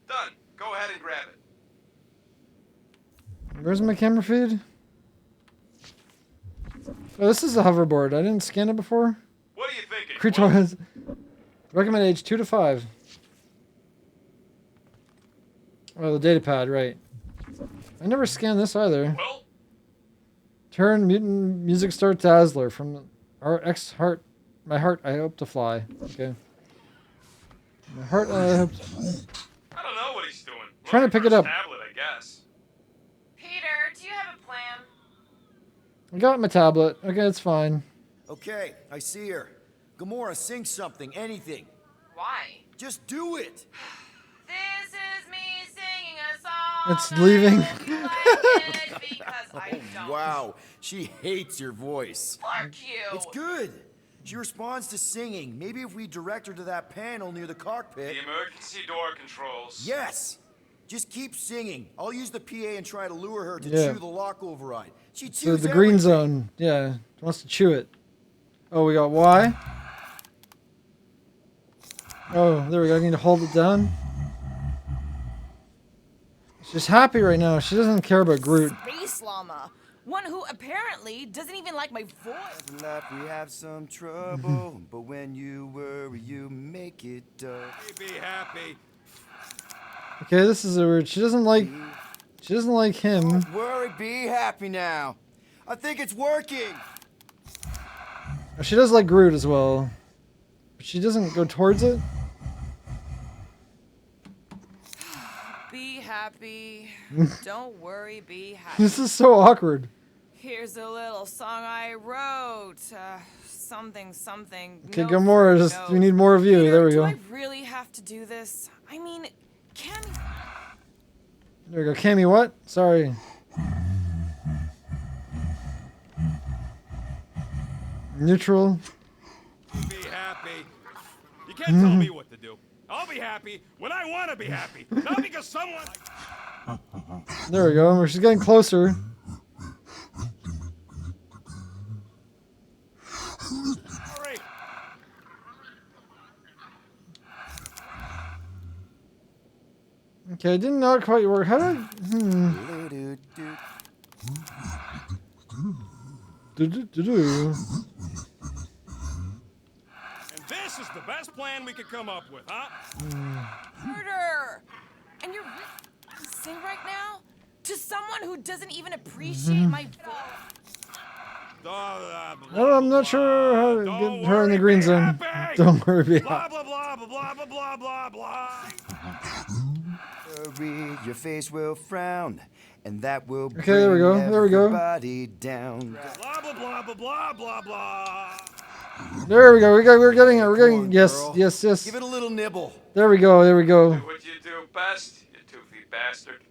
Done. Go ahead and grab it. Where's my camera feed? Oh, this is a hoverboard. I didn't scan it before. What are you thinking? Creature has recommend age 2 to 5. Oh, the data pad, right. I never scanned this either. Well? Turn mutant music star Dazzler from our ex heart. My heart, I hope to fly. Okay. My heart, I hope. I don't know what he's doing. Trying to pick it up. Tablet, I guess. Peter, do you have a plan? I got my tablet. Okay, it's fine. Okay, I see her. Gamora, sing something, anything. Why? Just do it. This is me singing a song. It's leaving. Because I don't. Wow, she hates your voice. Fuck you. It's good. She responds to singing. Maybe if we direct her to that panel near the cockpit. The emergency door controls. Yes. Just keep singing. I'll use the PA and try to lure her to Yeah. chew the lock override. She chews So the green everything. zone. Yeah. Wants to chew it. Oh, we got Y. Oh, there we go. I need to hold it down. She's happy right now. She doesn't care about Groot. Space llama. One who apparently doesn't even like my voice. In life we have some trouble, but when you worry, you make it up. Be happy. Okay, this is a weird. She doesn't like him. Don't worry, be happy now. I think it's working. She does like Groot as well. But she doesn't go towards it. Be happy. Don't worry, be happy. This is so awkward. Here's a little song I wrote. Something. Okay, no Gamora, fruit, just no. we need more of you. Peter, There we do go. I really have to do this? I mean, can. There we go. Cammy, what? Sorry. Neutral. Be happy. You can't tell me what to do. I'll be happy when I want to be happy. Not because someone... There we go. She's getting closer. Hurry. Okay, did not quite work. How did? Do-do-do-do. And this is the best plan we could come up with, huh? Murder! And you're sing right now? To someone who doesn't even appreciate my voice. I'm not sure how to get her in the green zone. Don't worry, be Blah, happy. blah, blah, blah, blah, blah, blah, blah. Hurry, your face will frown, and that will bring there we go, there we go. everybody down. Blah, blah, blah, blah, blah, blah, blah. There we go. We're getting it. We're Come getting on, yes, girl. yes, yes. Give it a little nibble. There we go. There we go. Do what you do best, you toothy bastard.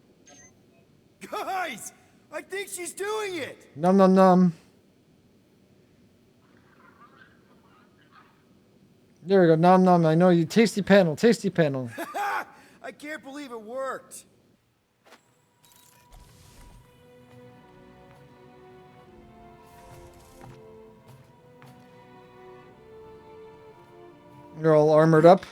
Guys, I think she's doing it. Num num num. There we go. Nom nom. I know you. Tasty panel. Tasty panel. I can't believe it worked. They're all armored up.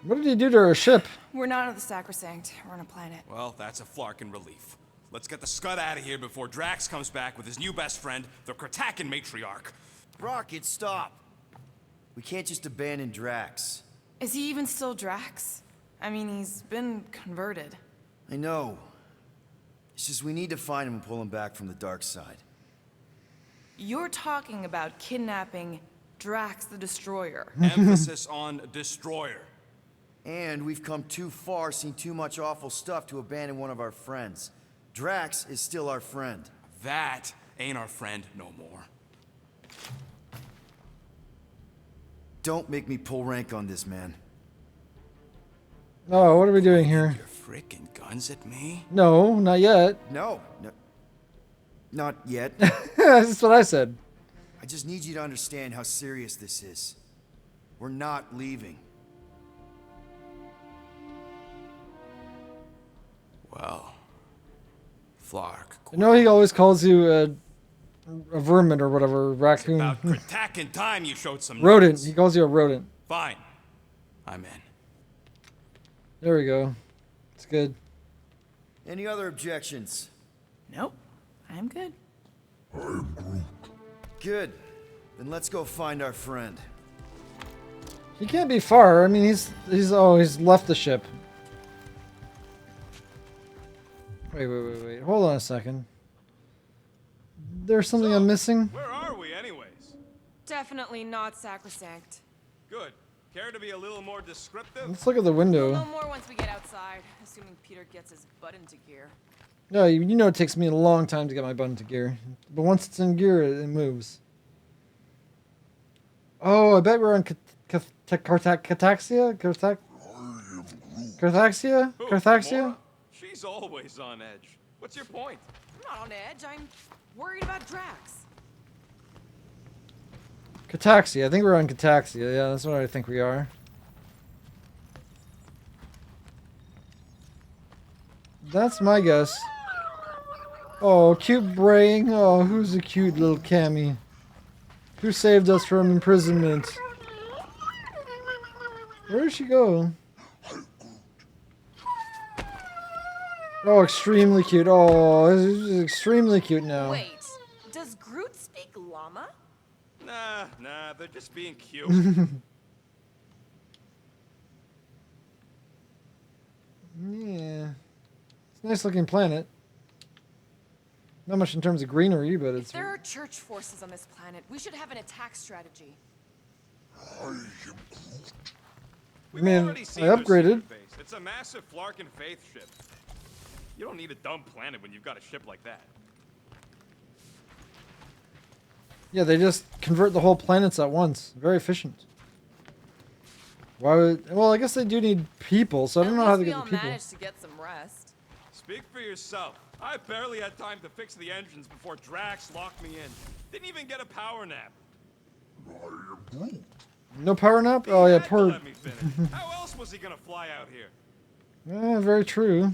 What did he do to our ship? We're not on the Sacrosanct. We're on a planet. Well, that's a flarkin' relief. Let's get the scud out of here before Drax comes back with his new best friend, the Kratakan matriarch. Rocket, stop. We can't just abandon Drax. Is he even still Drax? I mean, he's been converted. I know. It's just we need to find him and pull him back from the dark side. You're talking about kidnapping Drax the Destroyer. Emphasis on destroyer. And we've come too far, seen too much awful stuff to abandon one of our friends. Drax is still our friend. That ain't our friend no more. Don't make me pull rank on this, man. Oh, what are we doing here? You're freaking guns at me? No, not yet. No. Not yet. That's what I said. I just need you to understand how serious this is. We're not leaving. Well, Flark. I know he always calls you a vermin or whatever, raccoon. About Kratakan time you showed some rodent. nuts. He calls you a rodent. Fine. I'm in. There we go. It's good. Any other objections? Nope. I'm good. Good. Then let's go find our friend. He can't be far. I mean, he's left the ship. Wait. Hold on a second. There's something I'm missing. Where are we, anyways? Definitely not Sacrosanct. Good. Care to be a little more descriptive? Let's look at the window. No more once we get outside, assuming Peter gets his butt into gear. No, you know it takes me a long time to get my butt into gear. But once it's in gear, it moves. Oh, I bet we're on Carthaxia? Carthaxia? Who, Carthaxia? Gamora? She's always on edge. What's your point? I'm not on edge. I'm worried about Drax. Carthaxia. I think we're on Carthaxia. Yeah, that's what I think we are. That's my guess. Oh, cute braying. Oh, who's a cute little Cammy? Who saved us from imprisonment? Where did she go? Oh, extremely cute. Oh, this is extremely cute now. Wait, does Groot speak llama? Nah, they're just being cute. Yeah. It's a nice looking planet. Not much in terms of greenery, but it's... If there are church forces on this planet, we should have an attack strategy. We've Man, already seen I their upgraded. secret base. It's a massive Flarkin Faith ship. You don't need a dumb planet when you've got a ship like that. Yeah, they just convert the whole planets at once. Very efficient. Why would... Well, I guess they do need people, so I don't know how to get the people. Managed to get some rest. Speak for yourself. I barely had time to fix the engines before Drax locked me in. Didn't even get a power nap. No power nap? Oh, yeah, Had to poor... let me finish. How else was he gonna fly out here? Yeah, very true.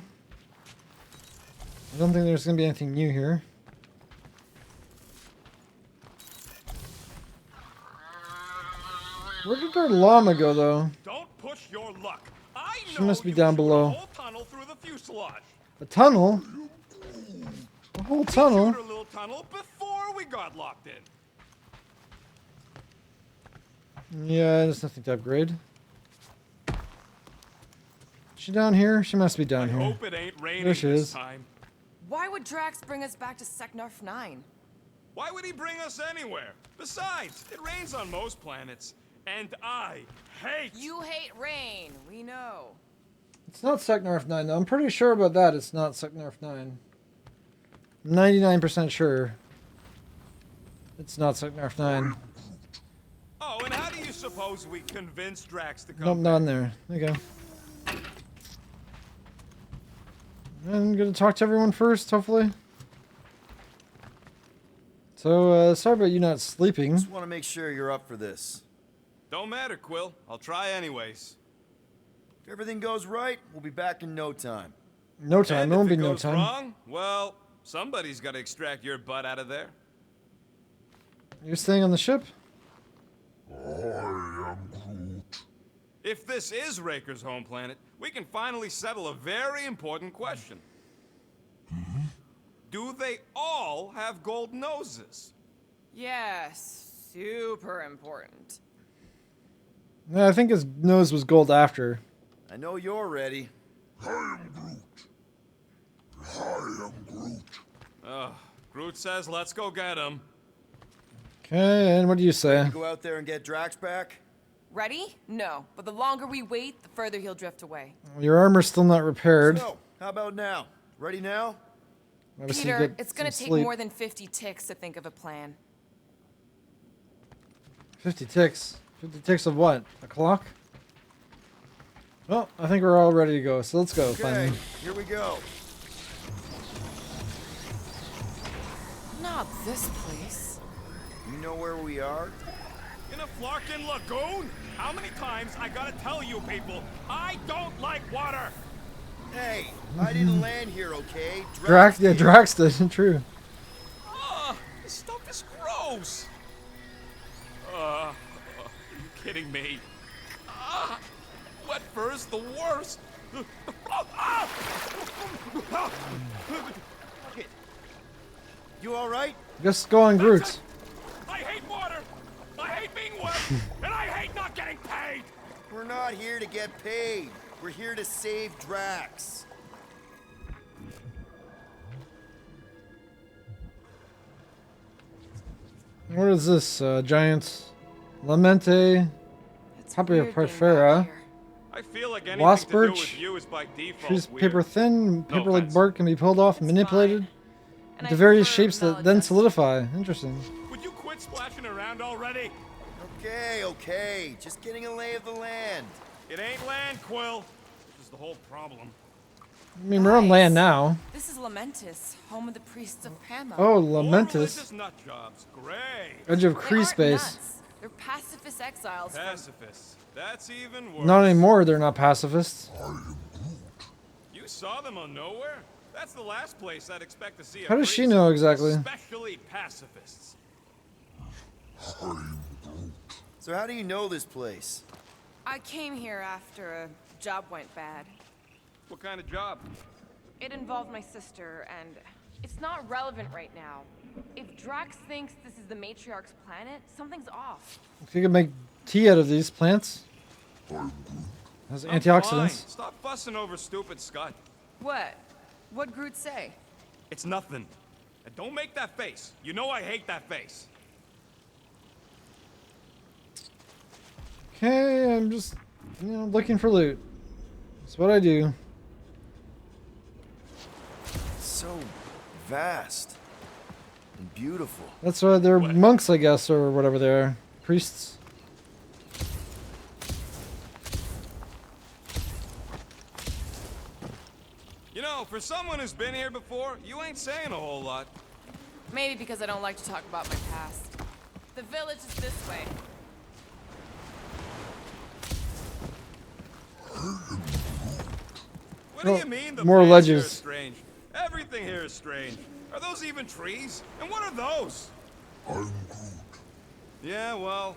I don't think there's going to be anything new here. Where did our llama go, though? Don't push your luck. I know She must be you down chewed below. A whole tunnel through the fuselage. A tunnel? A whole tunnel? We chewed a little tunnel before we got locked in. Yeah, there's nothing to upgrade. Is she down here? She must be down here. Hope it ain't raining There she this is. time. Why would Drax bring us back to Seknarf 9? Why would he bring us anywhere? Besides, it rains on most planets. And I hate... You hate rain, we know. It's not Seknarf 9, though. I'm pretty sure about that. It's not Seknarf 9. 99% sure. It's not Seknarf 9. Oh, and how do you suppose we convince Drax to come? Nope, not in there. There you go. I'm gonna talk to everyone first, hopefully. So, sorry about you not sleeping. Just want to make sure you're up for this. Don't matter, Quill. I'll try anyways. If everything goes right, we'll be back in no time. No time. And There won't if be it no goes time. wrong, well, somebody's got to extract your butt out of there. You're staying on the ship? I am Groot. If this is Raker's home planet, we can finally settle a very important question. Do they all have gold noses? Yes, super important. Yeah, I think his nose was gold after. I know you're ready. I am Groot. I am Groot. Ugh, Groot says let's go get him. Okay, and what do you say? Go out there and get Drax back? Ready? No, but the longer we wait, the further he'll drift away. Your armor's still not repaired. So, how about now? Ready now? Obviously Peter, get it's gonna some take sleep. more than 50 ticks to think of a plan. 50 ticks. 50 ticks of what? A clock? Well, I think we're all ready to go, so let's go. Okay, Finally. here we go. Not this place. You know where we are? In a Flarkin lagoon? How many times I gotta tell you people, I don't like water! Hey, I didn't land here, okay? Drax, yeah, Drax did. True. Ugh, this stuff is gross! Are you kidding me? Wet fur is the worst! You alright? Just go on Groot. I hate water! I hate being wet! And I hate not getting paid! We're not here to get paid. We're here to save Drax. What is this? Giant Lamente? Happy weird being Parfera. back here. I feel like anything Lost to do birch. with you is by default Trees weird. paper thin, No paper like offense. bark can be pulled off and manipulated And into I various prefer shapes that then well-adjusted. solidify. Interesting. Would you quit splashing around already? Okay. Just getting a lay of the land. It ain't land, Quill. This is the whole problem. I mean, we're on land now. This is Lamentis, home of the priests of Pama. Oh, More Lamentis. religious nut jobs. Great. Edge of They Kree aren't space. nuts. They're pacifist exiles from... Pacifists. That's even worse. Not anymore, they're not pacifists. You saw them on Nowhere? That's the last place I'd expect to see a How does she priest, know exactly? Especially pacifists. So how do you know this place? I came here after a job went bad. What kind of job? It involved my sister, and it's not relevant right now. If Drax thinks this is the Matriarch's planet, something's off. If you could make tea out of these plants. Has I'm antioxidants. fine. Stop fussing over stupid Scott. What? What'd Groot say? It's nothing. And don't make that face. You know I hate that face. Okay, I'm just, looking for loot. That's what I do. It's so vast and beautiful. That's why they're monks, I guess, or whatever they are. Priests. You know, for someone who's been here before, you ain't saying a whole lot. Maybe because I don't like to talk about my past. The village is this way. What do you mean the more plants here ledges. are strange? Everything here is strange. Are those even trees? And what are those? I'm Groot. Yeah, well,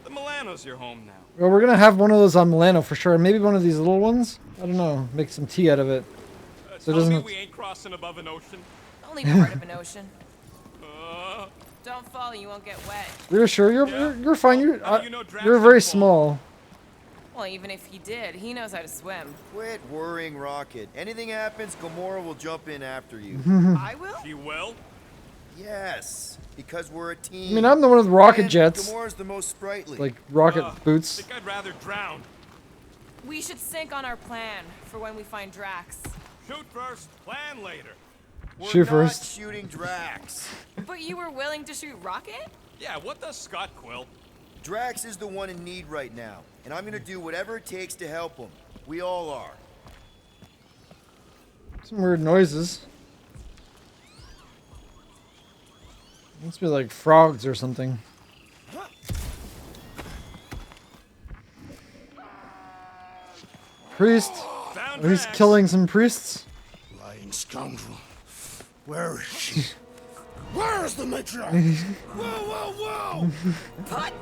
the Milano's your home now. Well, we're gonna have one of those on Milano for sure. Maybe one of these little ones. I don't know. Make some tea out of it. So it Tell me doesn't. we ain't crossing above an ocean. Only part of an ocean. Uh, Don't fall, you won't get wet. You're sure you're fine. How do you know Drax You're very didn't fall? small. Well, even if he did, he knows how to swim. Quit worrying, Rocket. Anything happens, Gamora will jump in after you. I will? She will? Yes, because we're a team. I mean, I'm the one with rocket And jets, Gamora's the most sprightly. like rocket I boots. think I'd rather drown. We should sync on our plan for when we find Drax. Shoot first, plan later. We're Shoot not first. shooting Drax. But you were willing to shoot Rocket? Yeah, what does Scott Quill? Drax is the one in need right now, and I'm gonna do whatever it takes to help him. We all are. Some weird noises. Must be like frogs or something. Priest. Found Oh, he's Drax. killing some priests. Lying scoundrel. Where is she? Where is the matriarch? Whoa, whoa, whoa! Put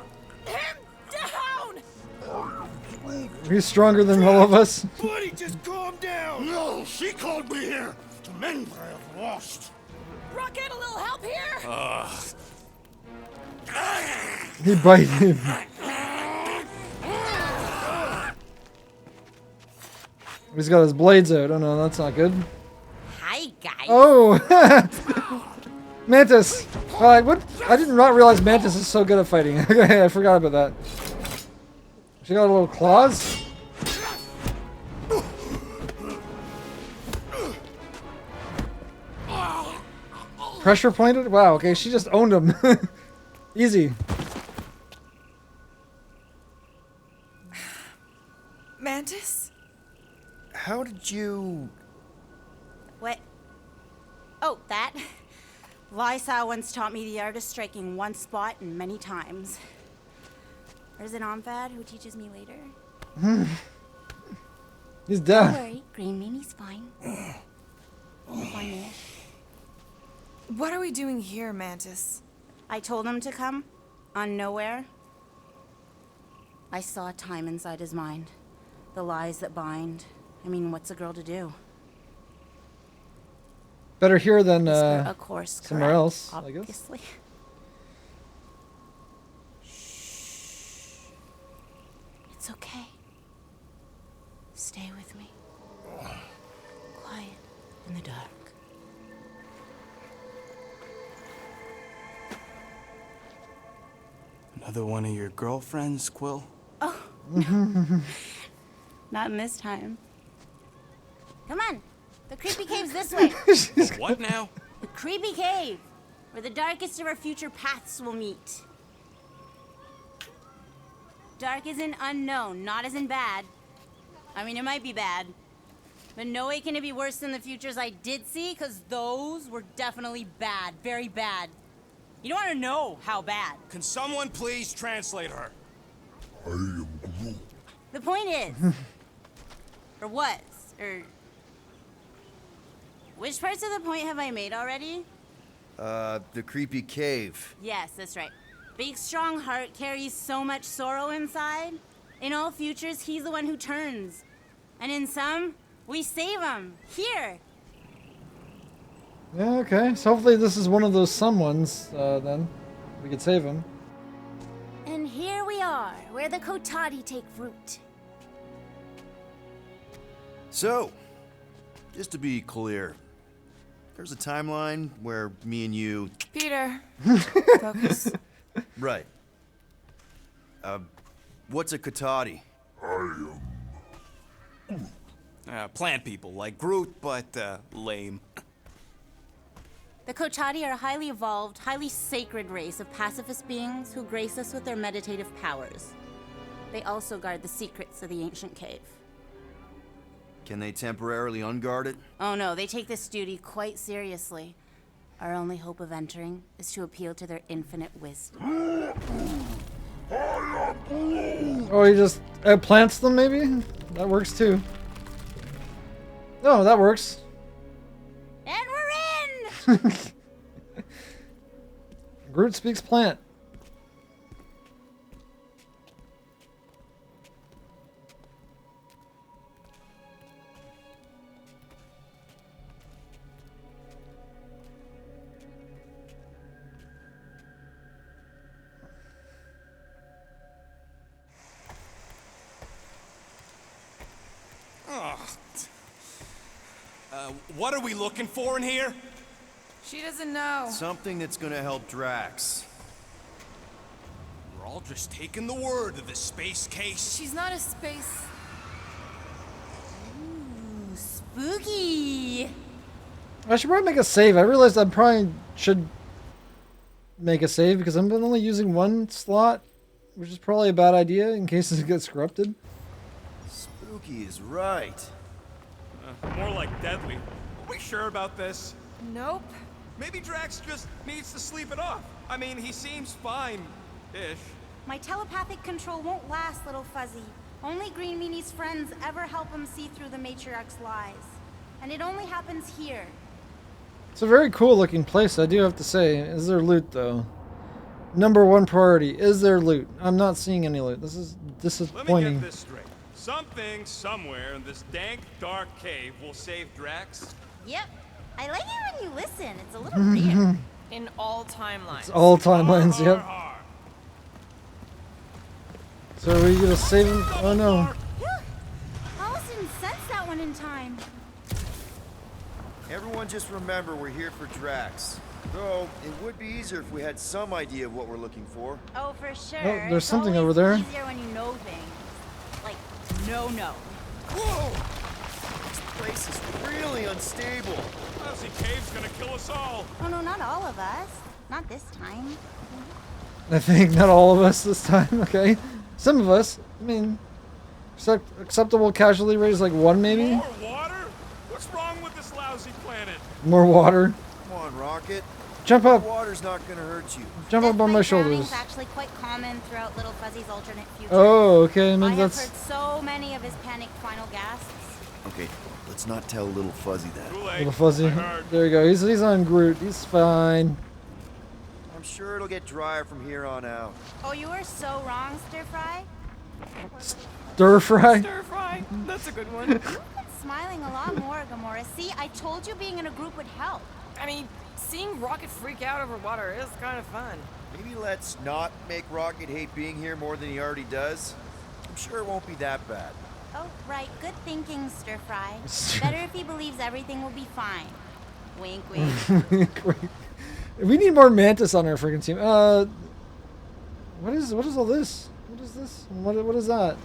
him down! He's stronger than all of us. Buddy, just calm down! No, she called me here to mend what I have lost. Rocket, a little help here? He bite him. He's got his blades out. Oh no, that's not good. Hi, guys. Oh! Mantis! What? I did not realize Mantis is so good at fighting. Okay, I forgot about that. She got little claws? Pressure pointed? Wow, okay, she just owned him. Easy. Mantis? How did you... What? Oh, that? Lysa once taught me the art of striking one spot and many times. There's an Omphad who teaches me later. He's Don't dead. worry, Green Meanie's fine. Fine-ish. What are we doing here, Mantis? I told him to come, on nowhere. I saw time inside his mind. The lies that bind. I mean, what's a girl to do? Better here than A course somewhere correct, else, I guess. obviously. Shh. It's okay. Stay with me. Quiet in the dark. Another one of your girlfriends, Quill? Oh, not in this time. Come on. The creepy cave's this way. What now? The creepy cave, where the darkest of our future paths will meet. Dark as in unknown, not as in bad. I mean, it might be bad, but no way can it be worse than the futures I did see, because those were definitely bad, very bad. You don't want to know how bad. Can someone please translate her? I am Groot. The point is, or was, or... Which parts of the point have I made already? The creepy cave. Yes, that's right. Big, strong heart carries so much sorrow inside. In all futures, he's the one who turns. And in some, we save him. Here. Yeah, okay. So hopefully this is one of those someones, then. We could save him. And here we are, where the Kotati take root. So, just to be clear, there's a timeline where me and you... Peter. Focus. Right. What's a Kotati? Plant people, like Groot, but, lame. The Kotati are a highly evolved, highly sacred race of pacifist beings who grace us with their meditative powers. They also guard the secrets of the ancient cave. Can they temporarily unguard it? Oh no, they take this duty quite seriously. Our only hope of entering is to appeal to their infinite wisdom. Oh, he just plants them, maybe? That works too. No, that works. And we're in! Groot speaks plant. What are we looking for in here? She doesn't know. Something that's gonna help Drax. We're all just taking the word of the space case. She's not a space. Ooh, spooky! I should probably make a save. I realized I probably should make a save because I'm only using one slot, which is probably a bad idea in case it gets corrupted. Spooky is right. More like deadly. Are we sure about this? Nope. Maybe Drax just needs to sleep it off. I mean, he seems fine-ish. My telepathic control won't last, little fuzzy. Only Green Meanie's friends ever help him see through the matriarch's lies. And it only happens here. It's a very cool looking place, I do have to say. Is there loot though? Number one priority, is there loot? I'm not seeing any loot. This is Let me disappointing. get this straight. Something somewhere in this dank, dark cave will save Drax. Yep. I like it when you listen. It's a little weird. In all timelines. It's all timelines, yep. So are we gonna save him? Oh no. Phew. Almost didn't sense that one in time. Everyone just remember we're here for Drax. Though, it would be easier if we had some idea of what we're looking for. Oh, for sure. Oh, there's It's something always over there. easier when you know things. Like, no. Whoa! This place is really unstable. Lousy cave's gonna kill us all. Oh, no, not all of us. Not this time. I think not all of us this time, okay? Some of us. I mean, acceptable casualty rate is like 1 maybe? More water? What's wrong with this lousy planet? More water. Come on, Rocket. Jump up. Water's not gonna hurt you. Jump up on my Death by shoulders. drowning's actually quite common throughout Little Fuzzy's alternate future. Oh, okay, maybe I have that's... heard so many of his panicked final gasps. Okay, let's not tell Little Fuzzy that. Too late. Little Fuzzy. I heard. There you go. He's on Groot. He's fine. I'm sure it'll get drier from here on out. Oh, you were so wrong, Stir Fry. Stir fry. Stir fry. That's a good one. You've been smiling a lot more, Gamora. See, I told you being in a group would help. I mean, seeing Rocket freak out over water is kind of fun. Maybe let's not make Rocket hate being here more than he already does. I'm sure it won't be that bad. Oh, right. Good thinking, Stir Fry. Better if he believes everything will be fine. Wink, wink. Great. We need more Mantis on our freaking team. What is all this? What is this? What is that?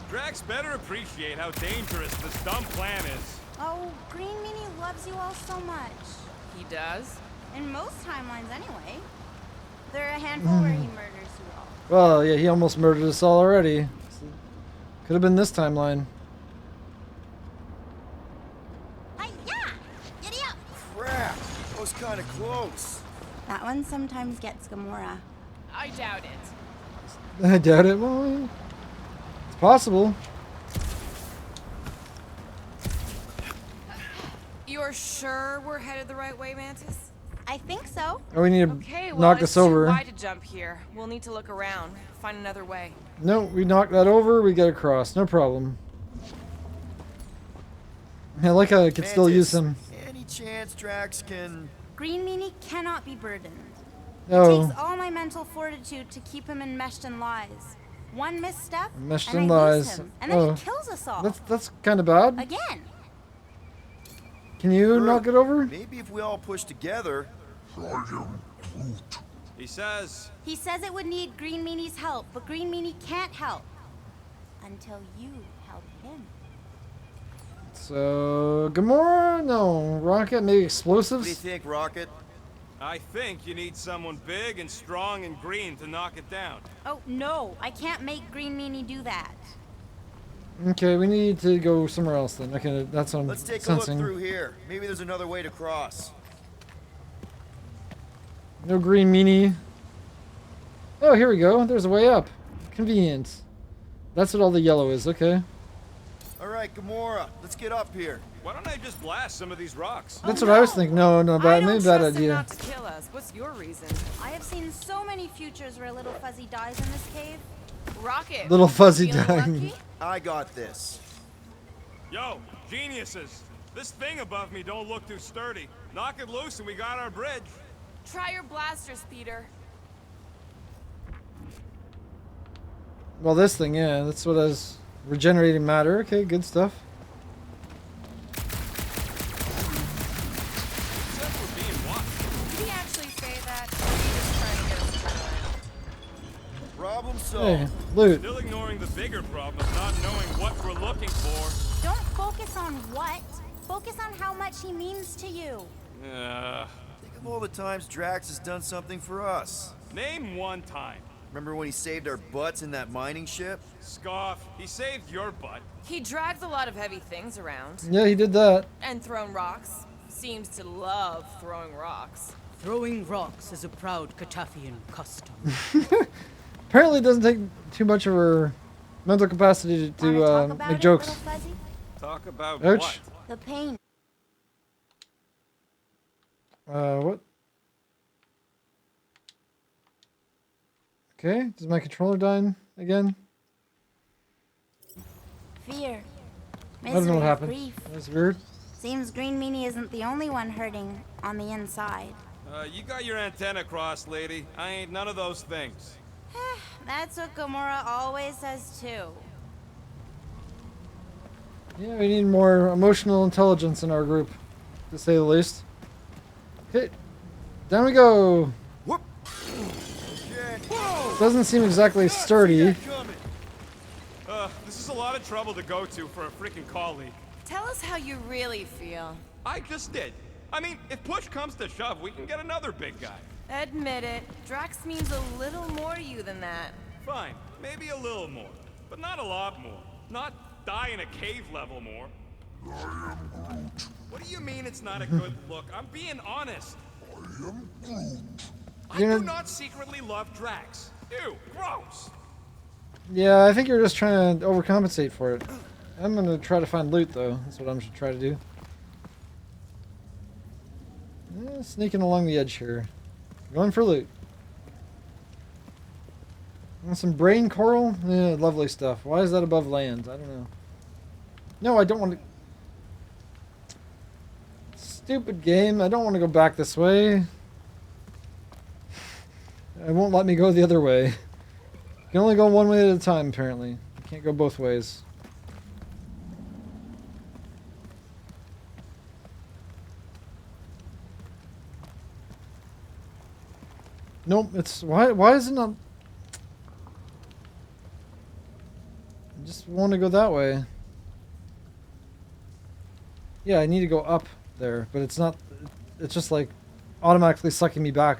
Drax better appreciate how dangerous this dumb plan is. Oh, Green Meanie loves you all so much. He does? In most timelines, anyway. There are a handful where he murders you all. Well, yeah, he almost murdered us all already. Could have been this timeline. Hi-ya! Giddy up! Crap! That was kind of close. That one sometimes gets Gamora. I doubt it. I doubt it. Well, it's possible. You're sure we're headed the right way, Mantis? I think so. Oh, we need to Okay, well, knock it's this too over. wide to jump here. We'll need to look around, find another way. No, we knock that over. We get across. No problem. I like how I can still use him. Any chance Drax can... Green Meanie cannot be burdened. Oh. It takes all my mental fortitude to keep him enmeshed in lies. One misstep, Enmeshed and in I lose lies. him, and then Oh. he kills us all. That's kind of bad. Again. Can you knock it over? Maybe if we all push together... He says... He says it would need Green Meanie's help, but Green Meanie can't help. Until you help him. So, Gamora? No. Rocket? Maybe What do you explosives? think, Rocket? I think you need someone big and strong and green to knock it down. Oh, no. I can't make Green Meanie do that. Okay, we need to go somewhere else then. Okay, that's what I'm Let's take sensing. a look through here. Maybe there's another way to cross. No green meanie. Oh, here we go. There's a way up. Convenient. That's what all the yellow is. Okay. All right, Gamora, let's get up here. Why don't I just blast some of these rocks? That's what I was thinking. No, I bad. don't Maybe bad trust him idea. not to kill us. What's your reason? I have seen so many futures where Little Fuzzy dies in this cave. Rocket. Little Fuzzy feeling dying. lucky? I got this. Yo, geniuses. This thing above me don't look too sturdy. Knock it loose and we got our bridge. Try your blasters, Peter. Well, this thing, yeah, that's what has regenerating matter. Okay, good stuff. Except we're being watched. Did he actually say that? Or are you just trying to get us to try? Problem solved. Hey, loot. Still ignoring the bigger problem of not knowing what we're looking for. Don't focus on what. Focus on how much he means to you. Think of all the times Drax has done something for us. Name one time. Remember when he saved our butts in that mining ship? Scoff. He saved your butt. He drags a lot of heavy things around. Yeah, he did that. And thrown rocks. Seems to love throwing rocks. Throwing rocks is a proud Katafian custom. Apparently, it doesn't take too much of her mental capacity to make jokes. Talk about Ouch. what? The pain. What? Okay, does my controller die again? Fear. I don't know what Misery, happened. grief. That's weird. Seems Green Meanie isn't the only one hurting on the inside. You got your antenna crossed, lady. I ain't none of those things. That's what Gamora always says too. Yeah, we need more emotional intelligence in our group, to say the least. Okay, down we go. Whoop. Doesn't seem exactly sturdy. This is a lot of trouble to go to for a freaking colleague. Tell us how you really feel. I just did. I mean, if push comes to shove, we can get another big guy. Admit it, Drax means a little more to you than that. Fine, maybe a little more, but not a lot more. Not die in a cave level more. I am Groot. What do you mean it's not a good look? I'm being honest. I am Groot. I do not secretly love Drax. Ew, gross. Yeah, I think you're just trying to overcompensate for it. I'm gonna try to find loot though. That's what I'm gonna try to do. Sneaking along the edge here. Going for loot. Want some brain coral? Yeah, lovely stuff. Why is that above land? I don't know. No, I don't want to... Stupid game. I don't want to go back this way. It won't let me go the other way. You can only go one way at a time, apparently. You can't go both ways. Nope, it's... Why is it not... I just want to go that way. Yeah, I need to go up there, but it's not... It's just like automatically sucking me back.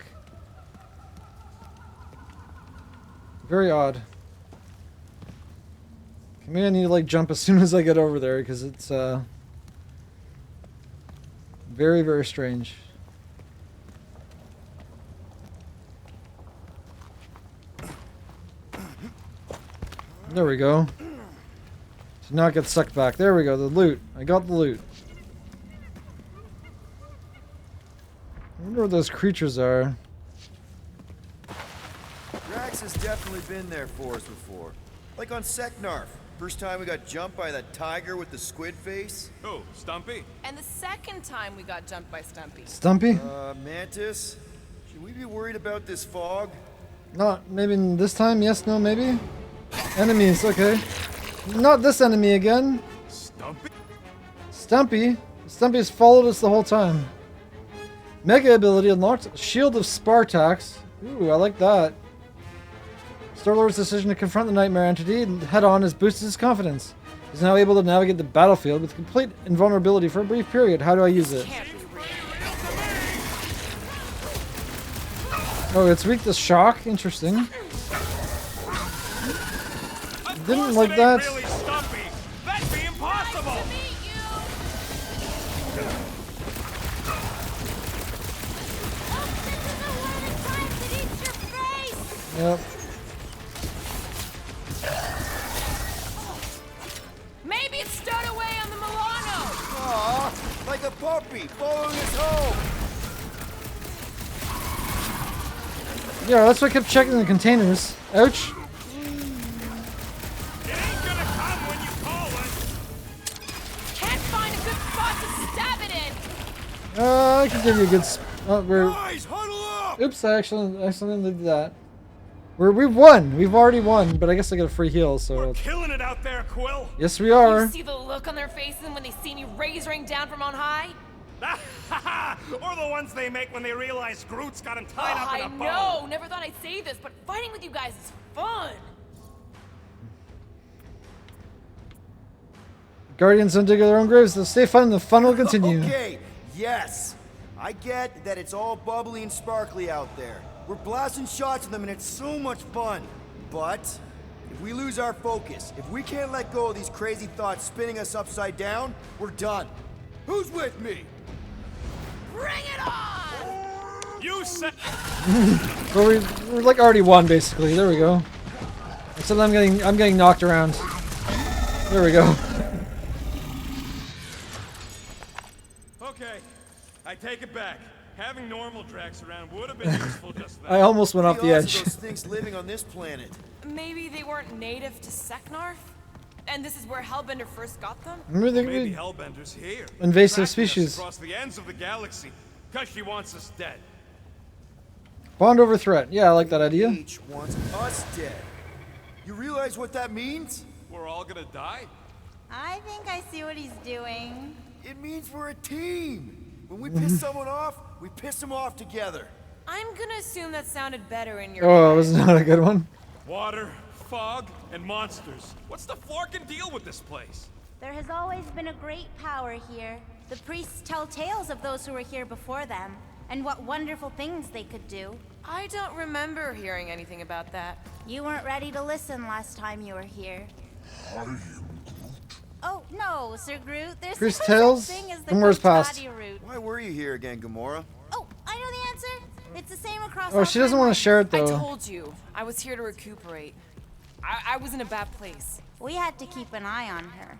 Very odd. Maybe I need to like jump as soon as I get over there because it's very, very strange. There we go. To not get sucked back. There we go, the loot. I got the loot. I wonder what those creatures are. Drax has definitely been there for us before. Like on Seknarf. First time we got jumped by that tiger with the squid face. Oh, Stumpy? And the second time we got jumped by Stumpy. Stumpy? Mantis? Should we be worried about this fog? Not maybe this time, yes, no, maybe? Enemies, okay. Not this enemy again. Stumpy? Stumpy? Stumpy has followed us the whole time. Mega ability unlocked. Shield of Spartax. Ooh, I like that. Star-Lord's decision to confront the nightmare entity head-on has boosted his confidence. He's now able to navigate the battlefield with complete invulnerability for a brief period. How do I use it? Oh, it's weak to shock? Interesting. Didn't like that. Really Stumpy. That'd be impossible. Yep. Maybe it stowed away on the Milano. Aw, like a puppy following us home. Yeah, that's why I kept checking the containers. Ouch. I can give you a good. Guys, huddle up! Oops! I accidentally did that. We've won. We've already won, but I guess I got a free heal. So. We're killing it out there, Quill. Yes, we are. You see the look on their faces when they see me razoring down from on high? Or the ones they make when they realize Groot's got him tied up in a bow. I know. Never thought I'd say this, but fighting with you guys is fun. Guardians don't dig their own graves. They'll stay fun. The fun will continue. Okay. Yes. I get that it's all bubbly and sparkly out there. We're blasting shots at them and it's so much fun. But if we lose our focus, if we can't let go of these crazy thoughts spinning us upside down, we're done. Who's with me? Bring it on! You said. So we're like already won, basically. There we go. Except I'm getting knocked around. There we go. Okay, I take it back. Having normal Drax around would have been useful just then. I almost went off the edge. Those things living on this planet. Maybe they weren't native to Seknarf? And this is where Hellbender first got them? Maybe Hellbender's here. Invasive Tracking us species. across the ends of the galaxy, because she wants us dead. Bond over threat. Yeah, I like that idea. Each wants us dead. You realize what that means? We're all gonna die? I think I see what he's doing. It means we're a team. When we piss someone off, we piss them off together. I'm gonna assume that sounded better in your Oh, head. was not a good one. Water, fog, and monsters. What's the flarkin' deal with this place? There has always been a great power here. The priests tell tales of those who were here before them, and what wonderful things they could do. I don't remember hearing anything about that. You weren't ready to listen last time you were here. I am Oh, no, Sir Groot. There's Priest no Tales? such thing as the Gamorra's past. Gustati route. Why were you here again, Gamora? Oh, I know the answer. It's the same across Oh, all she doesn't want to share it I though. told you, I was here to recuperate. I was in a bad place. We had to keep an eye on her.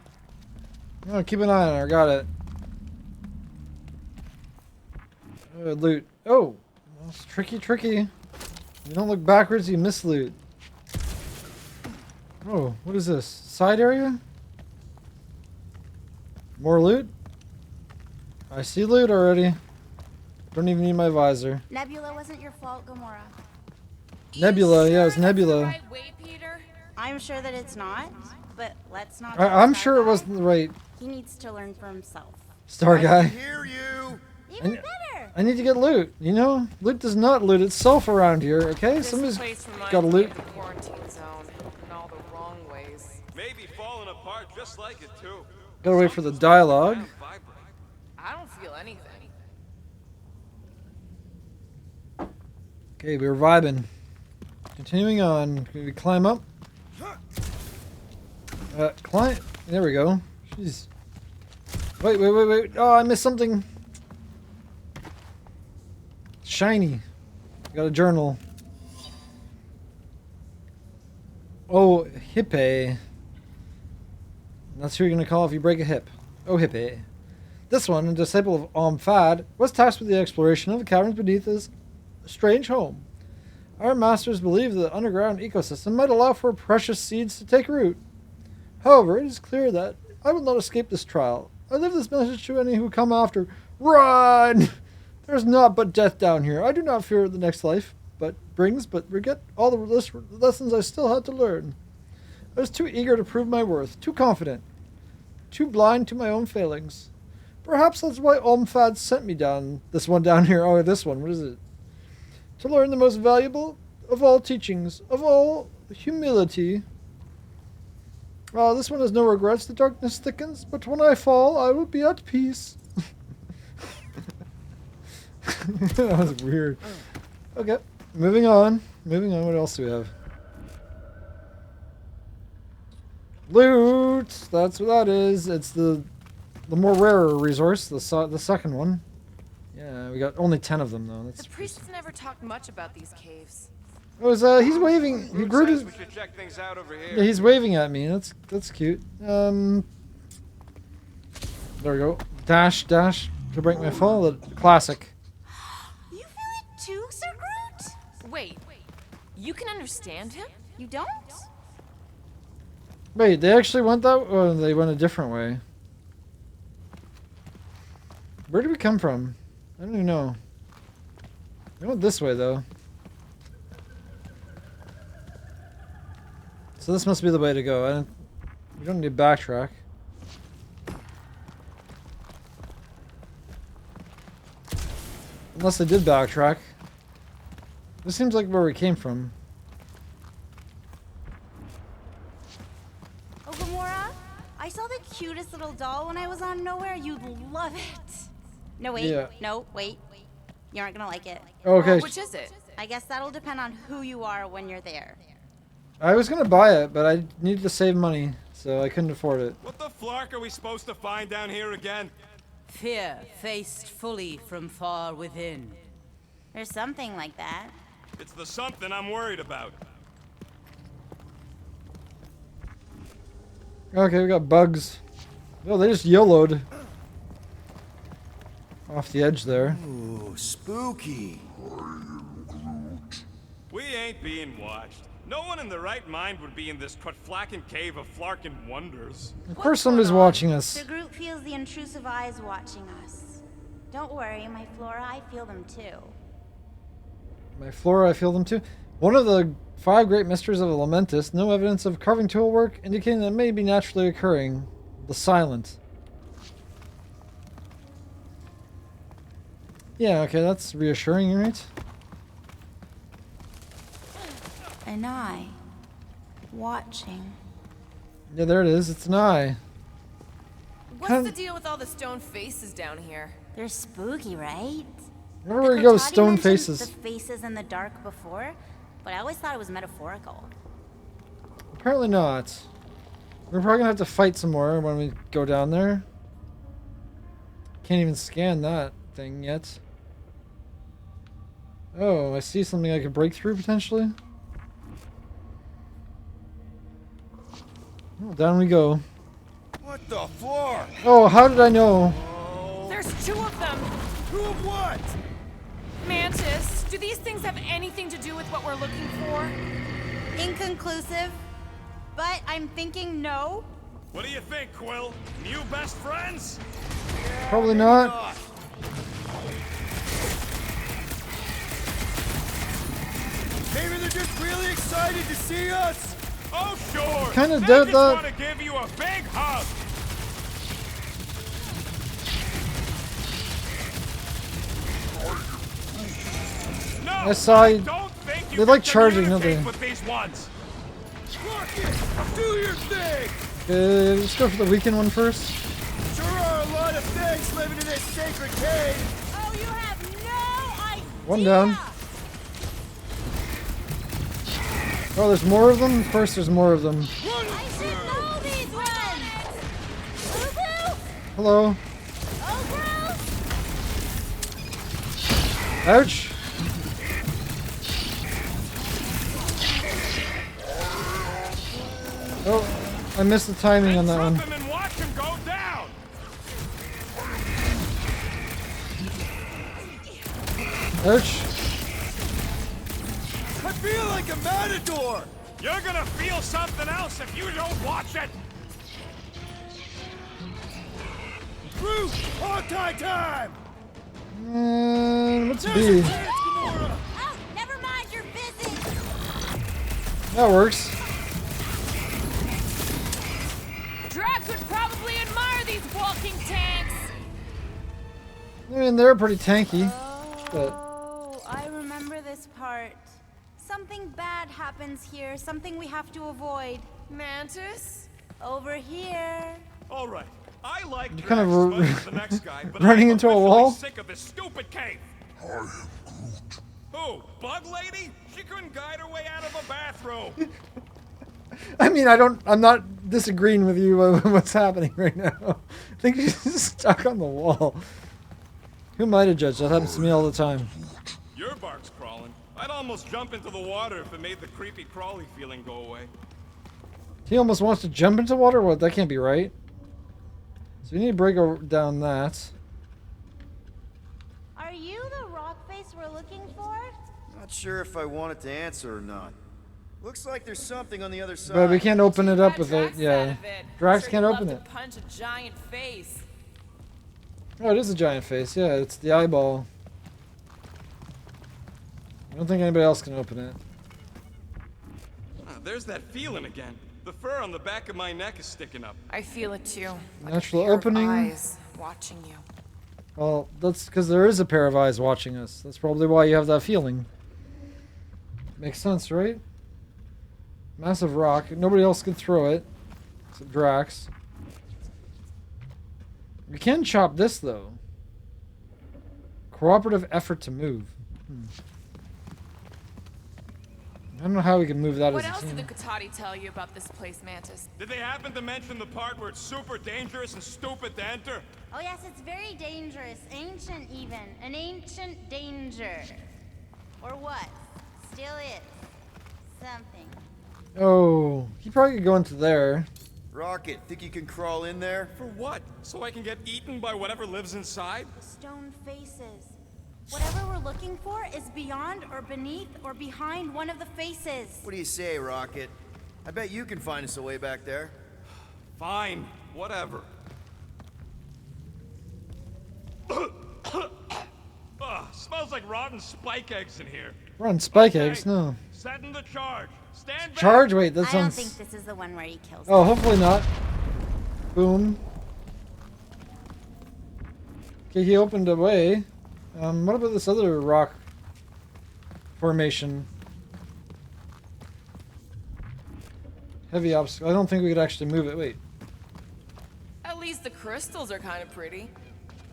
Oh, keep an eye on her. Got it. Loot. Oh, that's tricky, tricky. You don't look backwards, you miss loot. Oh, what is this? Side area? More loot? I see loot already. Don't even need my visor. Nebula wasn't your fault, Gamora. Nebula, yeah, it was Sure that's the Nebula. right way, Peter? I'm sure that it's not, but let's not. I'm sure it wasn't the right He needs to learn for himself. star I guy. can hear you. Even I- better. I need to get loot. You know, loot does not loot itself around here. Okay, This somebody's place reminds got to me loot. of the quarantine zone in all the wrong ways. Maybe falling apart just like it too. Gotta wait for the dialogue. I don't feel anything. Okay, we were vibing. Continuing on. Can we climb up? Climb. There we go. Jeez. Wait, wait, wait, wait. Oh, I missed something. Shiny. Got a journal. Oh, hippie. That's who you're gonna call if you break a hip. Oh, hippie. This one, a disciple of Omphad, was tasked with the exploration of the caverns beneath his strange home. Our masters believe the underground ecosystem might allow for precious seeds to take root. However, it is clear that I will not escape this trial. I leave this message to any who come after. Run! There is naught but death down here. I do not fear the next life, but forget all the lessons I still had to learn. I was too eager to prove my worth, too confident, too blind to my own failings. Perhaps that's why Omphad sent me down this one down here. Oh, this one. What is it? To learn the most valuable of all teachings, of all humility. This one has no regrets. The darkness thickens, but when I fall, I will be at peace. That was weird. Okay, moving on. Moving on. What else do we have? Loot. That's what that is. It's the more rarer resource. The second one. Yeah, we got only 10 of them though. That's The priests never talked much about these caves. Oh, he's waving. He grew says to. we should check things out over here. Yeah, he's waving at me. That's cute. There we go. Dash to break my fall. The classic. You feel it too, Sir Groot? Wait, you can understand him? You don't? Wait, they actually went that? Oh, they went a different way. Where did we come from? I don't even know. They went this way though. So this must be the way to go. We don't need to backtrack. Unless they did backtrack. This seems like where we came from. Oh, Gamora, I saw the cutest little doll when I was on Nowhere. You'd love it. No, wait. Yeah. No, wait. You aren't gonna like it. Okay. Which is it? I guess that'll depend on who you are when you're there. I was gonna buy it, but I needed to save money, so I couldn't afford it. What the flark are we supposed to find down here again? Fear faced fully from far within. There's something like that. It's the something I'm worried about. Okay, we got bugs. Oh, they just YOLO'd off the edge there. Ooh, spooky. We ain't being watched. No one in their right mind would be in this Quatflacken cave of Flarkin wonders. Of course somebody's watching us. The group feels the intrusive eyes watching us. Don't worry, my Flora, I feel them too. My flora, I feel them too. One of the 5 great mysteries of Lamentus, no evidence of carving tool work, indicating that it may be naturally occurring. The silent. Yeah, okay, that's reassuring, right? An eye. Watching. Yeah, there it is. It's an eye. What's the deal with all the stone faces down here? They're spooky, right? Wherever we go, Kotati stone mentioned faces. the faces in the dark before, but I always thought it was metaphorical. Apparently not. We're probably gonna have to fight some more when we go down there. Can't even scan that thing yet. Oh, I see something I could break through potentially. Oh, down we go. What the floor? Oh, how did I know? There's 2 of them. 2 of what? Mantis, do these things have anything to do with what we're looking for? Inconclusive, but I'm thinking no. What do you think, Quill? New best friends? Probably not. Maybe they're just really excited to see us. Oh, sure. Kinda They dead, just though. want to give you a big hug. No, I saw you. don't think you They like can charging, don't communicate they? with these ones. Do your thing. Okay, let's go for the weekend one first. Sure are a lot of things living in this sacred cave. Oh, you have no idea. One down. Oh, there's more of them? Of course there's more of them. I should know these ones. Ubu? Hello. Ouch. Oh, I missed the timing on that one. Drop him and watch him go down. Ouch. I feel like a matador. You're gonna feel something else if you don't watch it. Groot, Hawkeye time. What's B? Oh, never mind, you're busy. That works. Drax would probably admire these walking tanks. I mean, they're pretty tanky. But Oh, I remember this part. Something bad happens here, something we have to avoid. Mantis? Over here. All right. I like You're Drax kind of as much as the next guy, but running I'm into a officially wall? sick of this stupid cave. Who? Bug Lady? She couldn't guide her way out of a bathroom. I mean, I'm not disagreeing with you with what's happening right now. I think she's stuck on the wall. Who might have judged? That happens to me all the time. Your bark's crawling. I'd almost jump into the water if it made the creepy crawly feeling go away. He almost wants to jump into water? What? That can't be right. So we need to break down that. Are you the rock face we're looking for? Not sure if I wanted to answer or not. Looks like there's something on the other side. But we can't open it up with it. Drax Yeah. out of it. Drax Sure can't he'd open love it. to punch a giant face. Oh, it is a giant face. Yeah, it's the eyeball. I don't think anybody else can open it. Ah, there's that feeling again. The fur on the back of my neck is sticking up. I feel it too. Like Natural a pair opening. Of eyes watching you. Well, that's because there is a pair of eyes watching us. That's probably why you have that feeling. Makes sense, right? Massive rock. Nobody else can throw it. Except Drax. We can chop this, though. Cooperative effort to move. I don't know how we can move that What as a else team. did the Kotati tell you about this place, Mantis? Did they happen to mention the part where it's super dangerous and stupid to enter? Oh yes, it's very dangerous. Ancient even. An ancient danger. Or what? Still is. Something. Oh, he probably could go into there. Rocket, think you can crawl in there? For what? So I can get eaten by whatever lives inside? Stone faces. Whatever we're looking for is beyond or beneath or behind one of the faces. What do you say, Rocket? I bet you can find us a way back there. Fine, whatever. Smells like rotten spike eggs in here. Rotten spike eggs? No. Setting the charge. Stand back. Charge? Wait, that I don't sounds... think this is the one where he kills Oh, them. hopefully not. Boom. Okay, he opened a way. What about this other rock formation? Heavy obstacle. I don't think we could actually move it. Wait. At least the crystals are kind of pretty.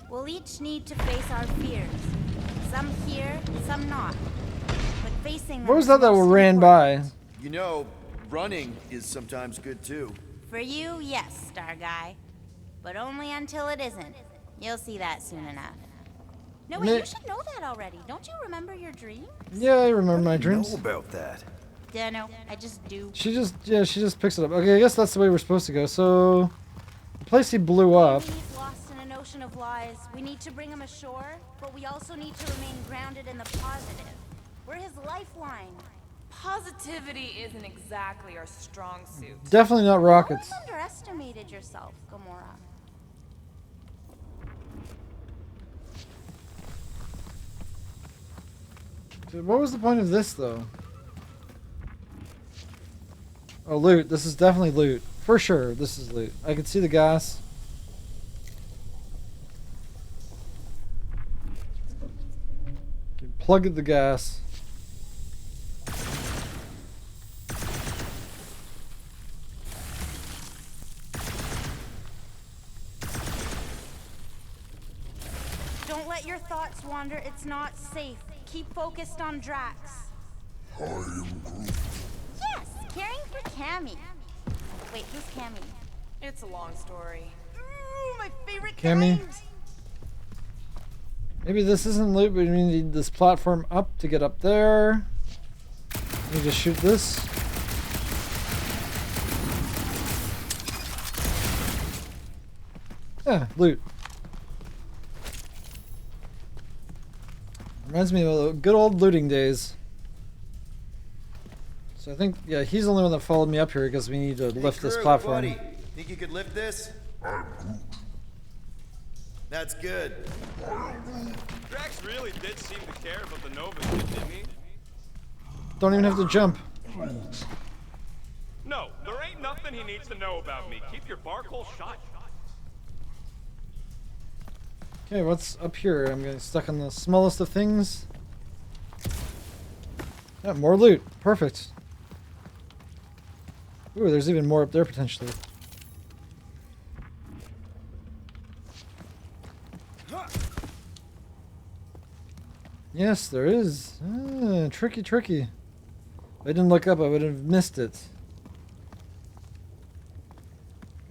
We'll each need to face our fears. Some here, some not. But facing them What was is that that most ran important. by? You know, running is sometimes good too. For you, yes, Star Guy. But only until it isn't. You'll see that soon enough. No, wait, you should know that already. Don't you remember your dreams? Yeah, I remember my dreams. Know about that? Dunno, I just do. She just picks it up. Okay, I guess that's the way we're supposed to go. So, the place he blew up. He's lost in an ocean of lies. We need to bring him ashore, but we also need to remain grounded in the positive. We're his lifeline. Positivity isn't exactly our strong suit. Definitely not rockets. You underestimated yourself, Gamora. Dude, what was the point of this, though? Oh, loot. This is definitely loot. For sure, this is loot. I can see the gas. Okay, plug the gas. Don't let your thoughts wander. It's not safe. Keep focused on Drax. I am Groot. Yes, caring for Cammy. Wait, who's Cammy? It's a long story. Ooh, my favorite Cammy. kind. Maybe this isn't loot, but we need this platform up to get up there. Let me just shoot this. Yeah, loot. Reminds me of the good old looting days. So I think, yeah, he's the only one that followed me up here because we need to lift this Groot, platform. buddy, think you could lift this? I'm Groot. That's good. Drax really did seem to care about the Nova kid, didn't he? Don't even have to jump. No, there ain't nothing he needs to know about me. Keep your bark-hole shut. Okay, what's up here? I'm getting stuck on the smallest of things. Yeah, more loot. Perfect. Ooh, there's even more up there potentially. Yes, there is. Ah, tricky, tricky. If I didn't look up, I would have missed it.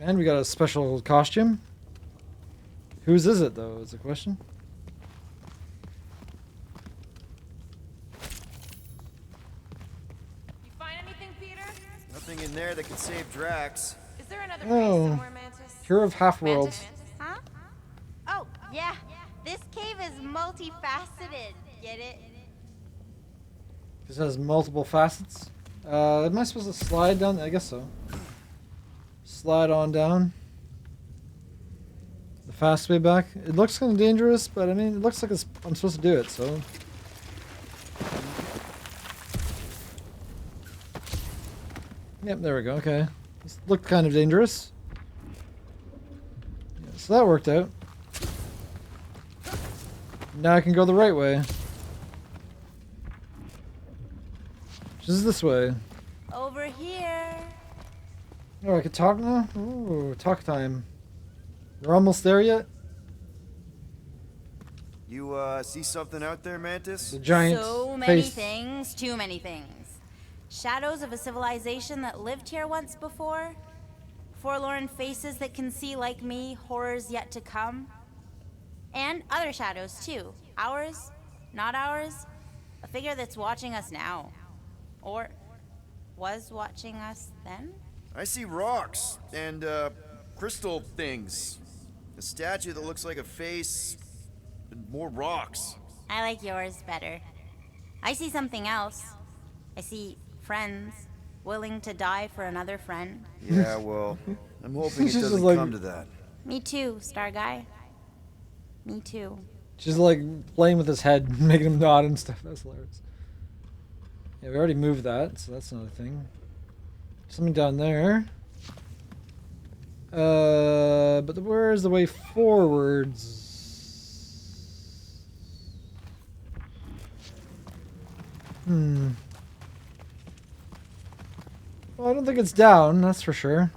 And we got a special costume. Whose is it, though, is the question. You find anything, Peter? Nothing in there that could save Drax. Is there another Oh. place somewhere, Mantis? Hero of Half-Worlds. Huh? Oh, yeah. This cave is multifaceted. Get it? This has multiple facets. Am I supposed to slide down? I guess so. Slide on down. The fast way back. It looks kind of dangerous, but I mean, it looks like I'm supposed to do it, so. Yep, there we go. Okay. This looked kind of dangerous. Yeah, so that worked out. Now I can go the right way. Which is this way. Over here. Oh, I could talk now? Ooh, talk time. We're almost there yet? You, see something out there, Mantis? The giant So many face. things, too many things. Shadows of a civilization that lived here once before. Forlorn faces that can see like me, horrors yet to come. And other shadows, too. Ours, not ours. A figure that's watching us now. Or was watching us then? I see rocks and crystal things. A statue that looks like a face and more rocks. I like yours better. I see something else. I see friends willing to die for another friend. Yeah, well, I'm hoping it She's just doesn't like- come to that. Me too, Star Guy. Me too. She's like playing with his head, making him nod and stuff. That's hilarious. Yeah, we already moved that, so that's not a thing. Something down there. But where's the way forwards? Well, I don't think it's down, that's for sure.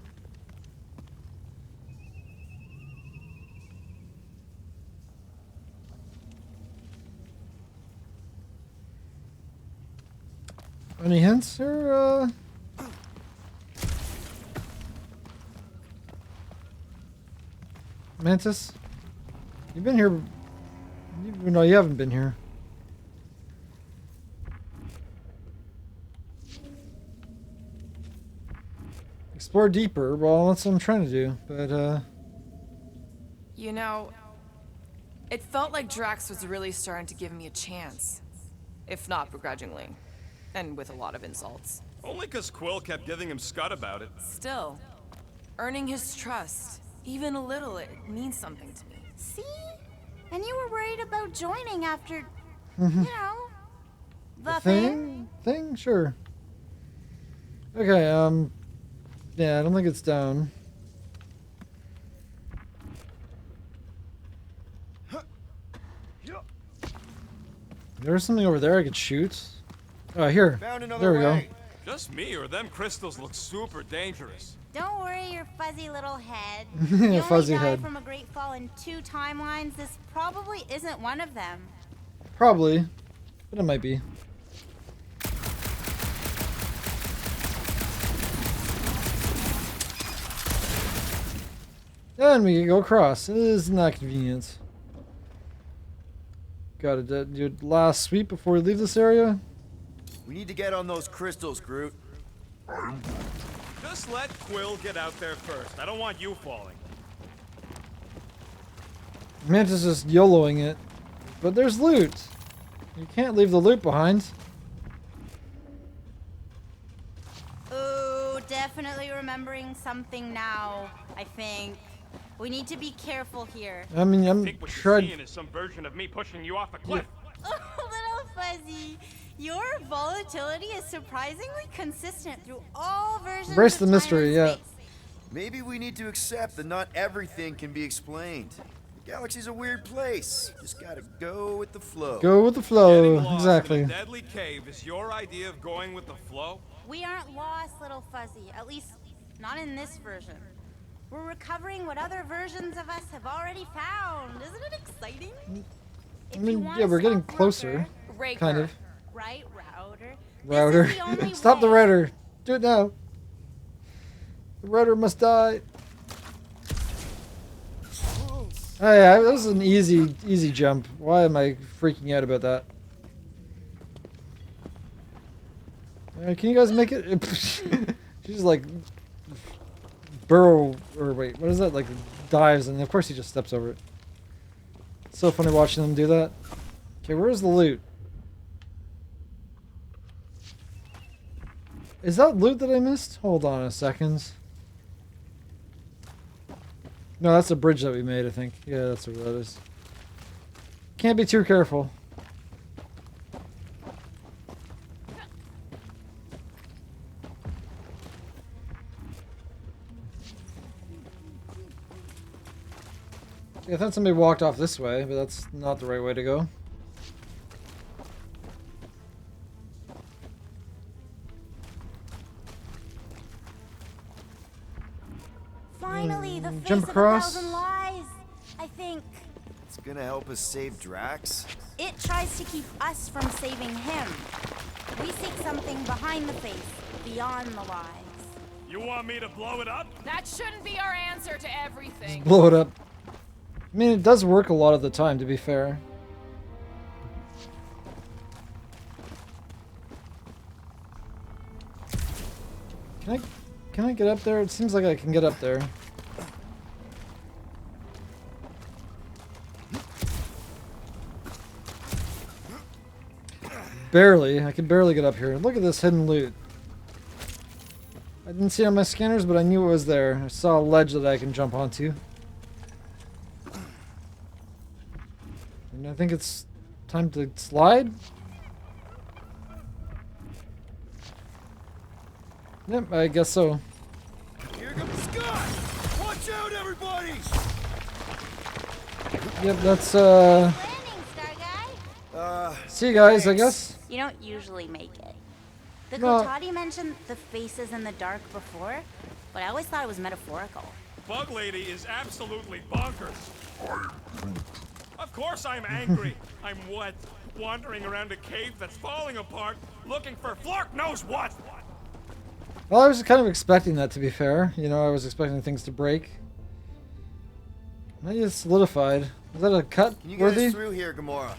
Any hints here? Mantis? You've been here. No, you haven't been here. Explore deeper. Well, that's what I'm trying to do. But, You know, it felt like Drax was really starting to give me a chance. If not begrudgingly. And with a lot of insults. Only because Quill kept giving him scud about it. Still, earning his trust, even a little, it means something to me. See? And you were worried about joining after, you know, the thing. Thing? Sure. Okay, yeah, I don't think it's down. There's something over there I could shoot. Oh, here. Found another There we way. Just me, or them crystals look super dangerous. Don't worry your fuzzy little head. Yeah, You only fuzzy died head. from a great fall in 2 timelines. This probably isn't one of them. go. Probably. But it might be. And we can go across. Isn't that convenient? Gotta do a last sweep before we leave this area. We need to get on those crystals, Groot. Just let Quill get out there first. I don't want you falling. Mantis is YOLOing it. But there's loot. You can't leave the loot behind. Ooh, definitely remembering something now, I think. We need to be careful here. I mean, I I'm think what you're trying. seeing is some version of me pushing you off a cliff. Oh, little fuzzy. Your volatility is surprisingly consistent through all versions Embrace of the time mystery, and yeah. space. Maybe we need to accept that not everything can be explained. The galaxy's a weird place. Just gotta go with the flow. Go with the Getting flow. lost Exactly. in a deadly cave is your idea of going with the flow? We aren't lost, little fuzzy. At least, not in this version. We're recovering what other versions of us have already found. Isn't it exciting? I mean, yeah, we're getting closer. Raker. Kind of. Right, Router? Router. This is the only Stop the way. router. Do it now. The router must die. Hey, that was an easy jump. Why am I freaking out about that? Can you guys make it? She's like burrow, or wait, what is that? Like dives, and of course he just steps over it. It's so funny watching them do that. Okay, where's the loot? Is that loot that I missed? Hold on a second. No, that's a bridge that we made, I think. Yeah, that's what that is. Can't be too careful. Yeah, I thought somebody walked off this way, but that's not the right way to go. Finally, the face jump of across. 1,000 lies. I think It's gonna help us save Drax. it tries to keep us from saving him. We seek something behind the face, beyond the lies. You want me to blow it up? That shouldn't be our answer to everything. Blow it up. I mean, it does work a lot of the time, to be fair. Can I get up there? It seems like I can get up there. Barely. I can barely get up here. Look at this hidden loot. I didn't see it on my scanners, but I knew it was there. I saw a ledge that I can jump onto. And I think it's time to slide. Yep, I guess so. Here comes Scott! Watch out, everybody! Yep, that's Landing, Star Guy. see you guys, I guess. You don't usually make it. The No. Kotati mentioned the faces in the dark before, but I always thought it was metaphorical. Bug Lady is absolutely bonkers. Of course I'm angry. I'm what? Wandering around a cave that's falling apart, looking for Flark knows what. Well, I was kind of expecting that, to be fair. You know, I was expecting things to break. Maybe it's solidified. Is that a cut Can you get worthy? us through here, Gamora?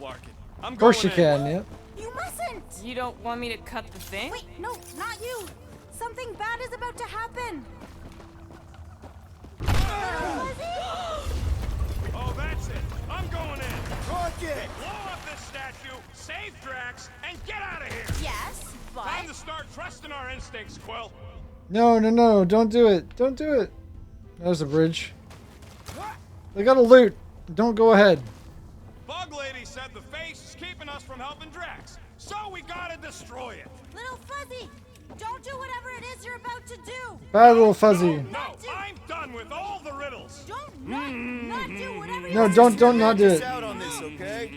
Flark it. I'm Of course you going in. can, yep. You mustn't! You don't want me to cut the thing? Wait, no, not you! Something bad is about to happen! Oh, that's it. I'm going in. Rocket! Blow up this statue, save Drax, and get out of here. Yes, but... Time to start trusting our instincts, Quill. No, no, no, don't do it. Don't do it. There's a bridge. They got a loot. Don't go ahead. Bug Lady said the face is keeping us from helping Drax, so we gotta destroy it. Little Fuzzy, don't do whatever it is you're about to do! Bad little fuzzy. No, I'm done with all the riddles. Don't not do whatever No, you don't not do it. out on this, okay?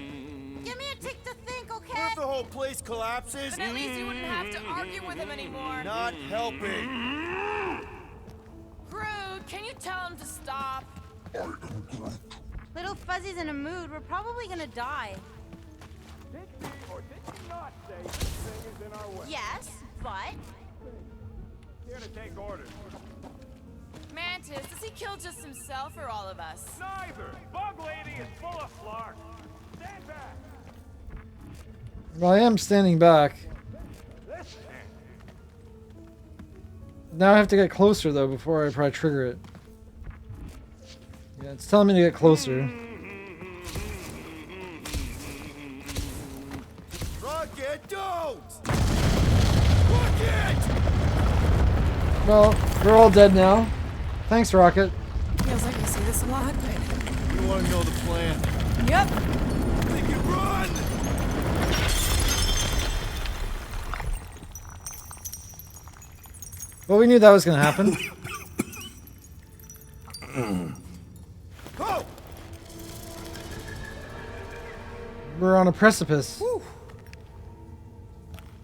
Give me a tick to think, okay? What if the whole place collapses? Then at least you wouldn't have to argue with him anymore. Not helping. Groot, can you tell him to stop? Little Fuzzy's in a mood. We're probably gonna die. Did she or did she not say this thing is in our way? Yes, but... Here to take orders. Mantis, does he kill just himself or all of us? Neither. Bug Lady is full of Flark. Stand back. Well, I am standing back. This thing. Now I have to get closer, though, before I probably trigger it. Yeah, it's telling me to get closer. Rocket, don't! Rocket! Well, we're all dead now. Thanks, Rocket. Feels like we see this a lot, but... You want to know the plan? Yep. They can run! Well, we knew that was going to happen. Oh! We're on a precipice. Whew.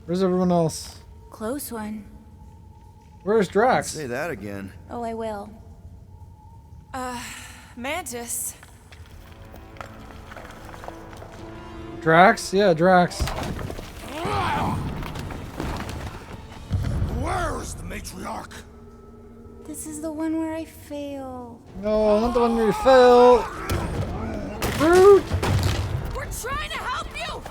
Where's everyone else? Close one. Where's Drax? Say that again. Oh, I will. Mantis. Drax? Yeah, Drax. Where is the matriarch? This is the one where I fail. No, not the one where you fell. Groot! We're trying to help you!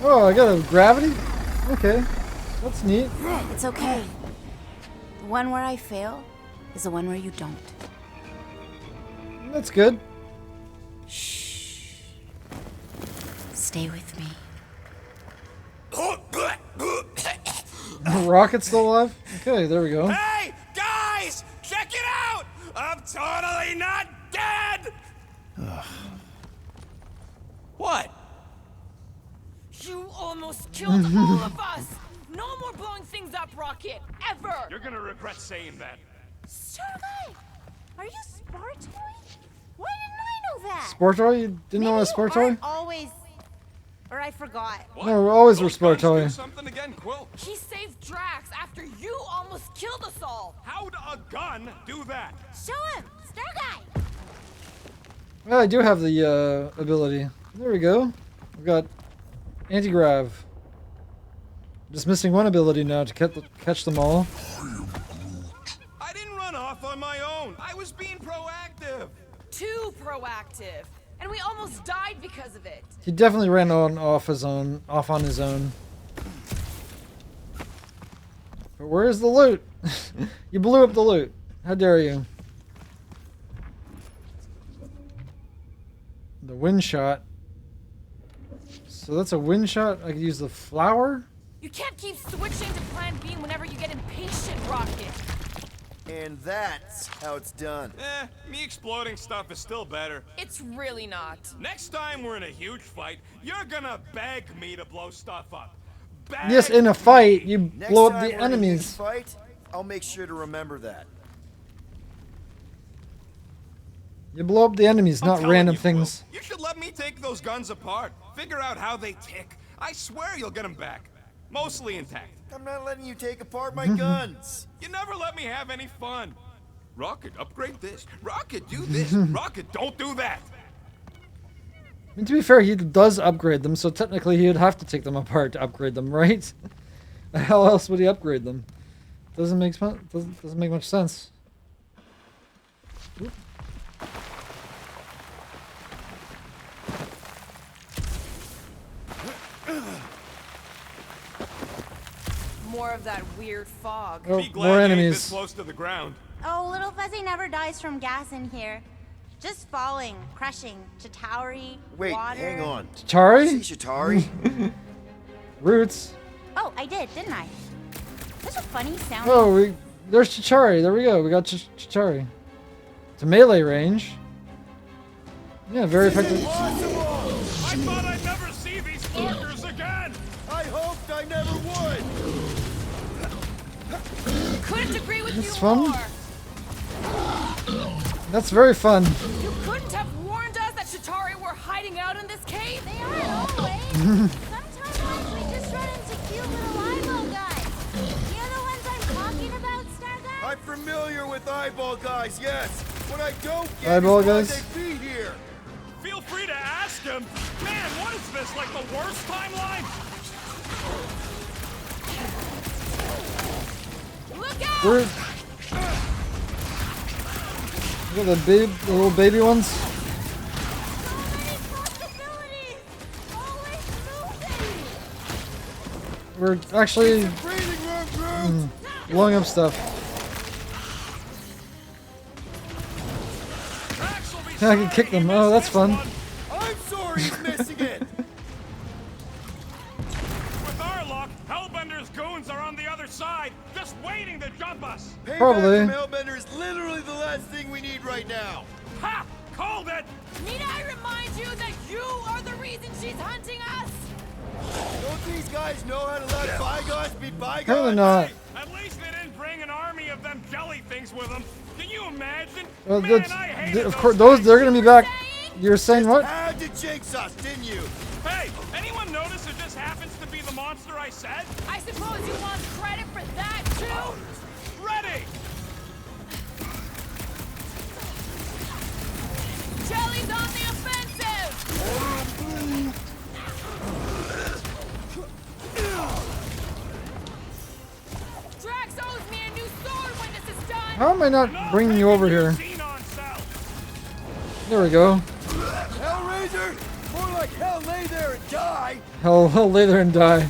Oh, I got a gravity? Okay. That's neat. It's okay. The one where I fail is the one where you don't. That's good. Shh. Stay with me. Rocket's still alive? Okay, there we go. Hey, guys, check it out! I'm totally not dead! What? You almost killed all of us! No more blowing things up, Rocket! Ever! You're gonna regret saying that. Star Guy, are you Spartoy? Why didn't I know that? Sport toy? You didn't know what a sport toy? Always. Or I forgot. No, we always were Those sport guns do toy. something again, Quill. He saved Drax after you almost killed us all! How'd a gun do that? Show him, Star Guy. Well, I do have the ability. There we go. We've got anti-grav. Just missing one ability now to catch them all. I didn't run off on my own. I was being proactive. too proactive, and we almost died because of it. He definitely ran off on his own. But where's the loot? You blew up the loot. How dare you? The wind shot. So that's a wind shot. I could use the flower. You can't keep switching to plan B whenever you get impatient, Rocket. And that's how it's done. Me exploding stuff is still better. It's really not. Next time we're in a huge fight, you're gonna beg me to blow stuff up. Beg Yes, in a fight, you Next blow up time the we're in a huge enemies. fight, I'll make sure to remember that. You blow up the enemies, I'm not telling random you, things. Will, you should let me take those guns apart. Figure out how they tick. I swear you'll get them back. Mostly intact. I'm not letting you take apart my guns. You never let me have any fun. Rocket, upgrade this. Rocket, do this. Rocket, don't do that. I mean, to be fair, he does upgrade them, so technically he would have to take them apart to upgrade them, right? How else would he upgrade them? Doesn't make much sense. Oop. More of that weird fog. Oh, Be glad more you ain't enemies. this close to the ground. Oh, Little Fuzzy never dies from gas in here. Just falling, crushing, Chitauri, Wait, water. hang on. Chitari? See Chitari? Roots. Oh, I did, didn't I? Such a funny sound. Oh, there's Chitari. There we go. We got Chitari. To melee range. Yeah, very effective. I thought I'd never see these fuckers again. I hoped I never would. Couldn't agree with That's you fun. more. That's very fun. You couldn't have warned us that Chitauri were hiding out in this cave. They aren't always. Sometimes we just run into cute little eyeball guys. You know the ones I'm talking about, Star Guy? I'm familiar with eyeball guys, yes. What I don't get Eyeball is why guys? they be here. Feel free to ask him. Man, what is this, like the worst timeline? Look out! We're, look at the little baby ones. So many possibilities. Always moving. We're actually Breathing room, blowing up stuff. Drax will be Yeah, I can kick them. Oh, that's fun. I'm sorry he's missing it. With our luck, Hellbender's goons are on the other side, just waiting to jump us. Payback Probably. from Hellbender is literally the last thing we need right now. Ha! Called it! Need I remind you that you are the reason she's hunting us? Don't these guys know how to let bygones be bygones? Apparently not. Hey, at least they didn't bring an army of them jelly things with them. Can you imagine? Well, Man, that's, I hated of course, they're gonna be back. You're saying what? Had to jinx us, didn't you? Hey, anyone notice it just happens to be the monster I said? I suppose you want credit for that, too? Ready! Jelly's on the offensive! Drax owes me a new sword when this is done! How am I not bringing you over here? There we go. Hellraiser? More like hell lay there and die. Hell, lay there and die.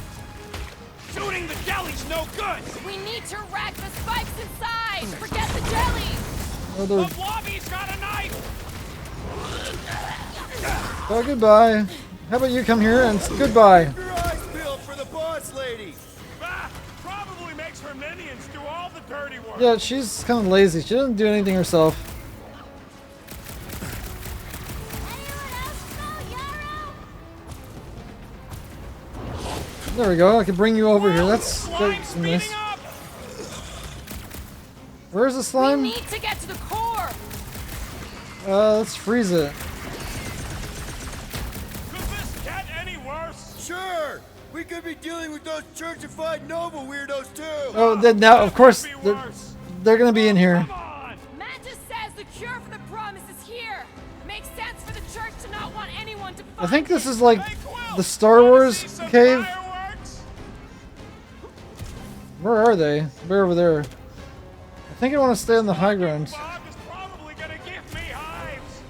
Shooting the jelly's no good! We need to rack the spikes inside! Forget the jellies! Oh, The they're- blobby's got a knife! oh, goodbye. How about you come here and goodbye? Your eyes peeled for the boss lady. Ah, probably makes her minions do all the dirty work. Yeah, she's kind of lazy. She doesn't do anything herself. There we go. I can bring you over here. That's nice. Where's the We slime? need to get to the core! Let's freeze it. Could this get any worse? Sure. We could be dealing with those churchified noble weirdos too. Oh, then now, of course, they're gonna be in here. Mantis says the cure for the promise is here! Makes sense for the church to not want anyone to I think this is like the Star Wars cave. Where are they? They're over there. I think I want to stay on the high ground. Bob is probably gonna give me hives.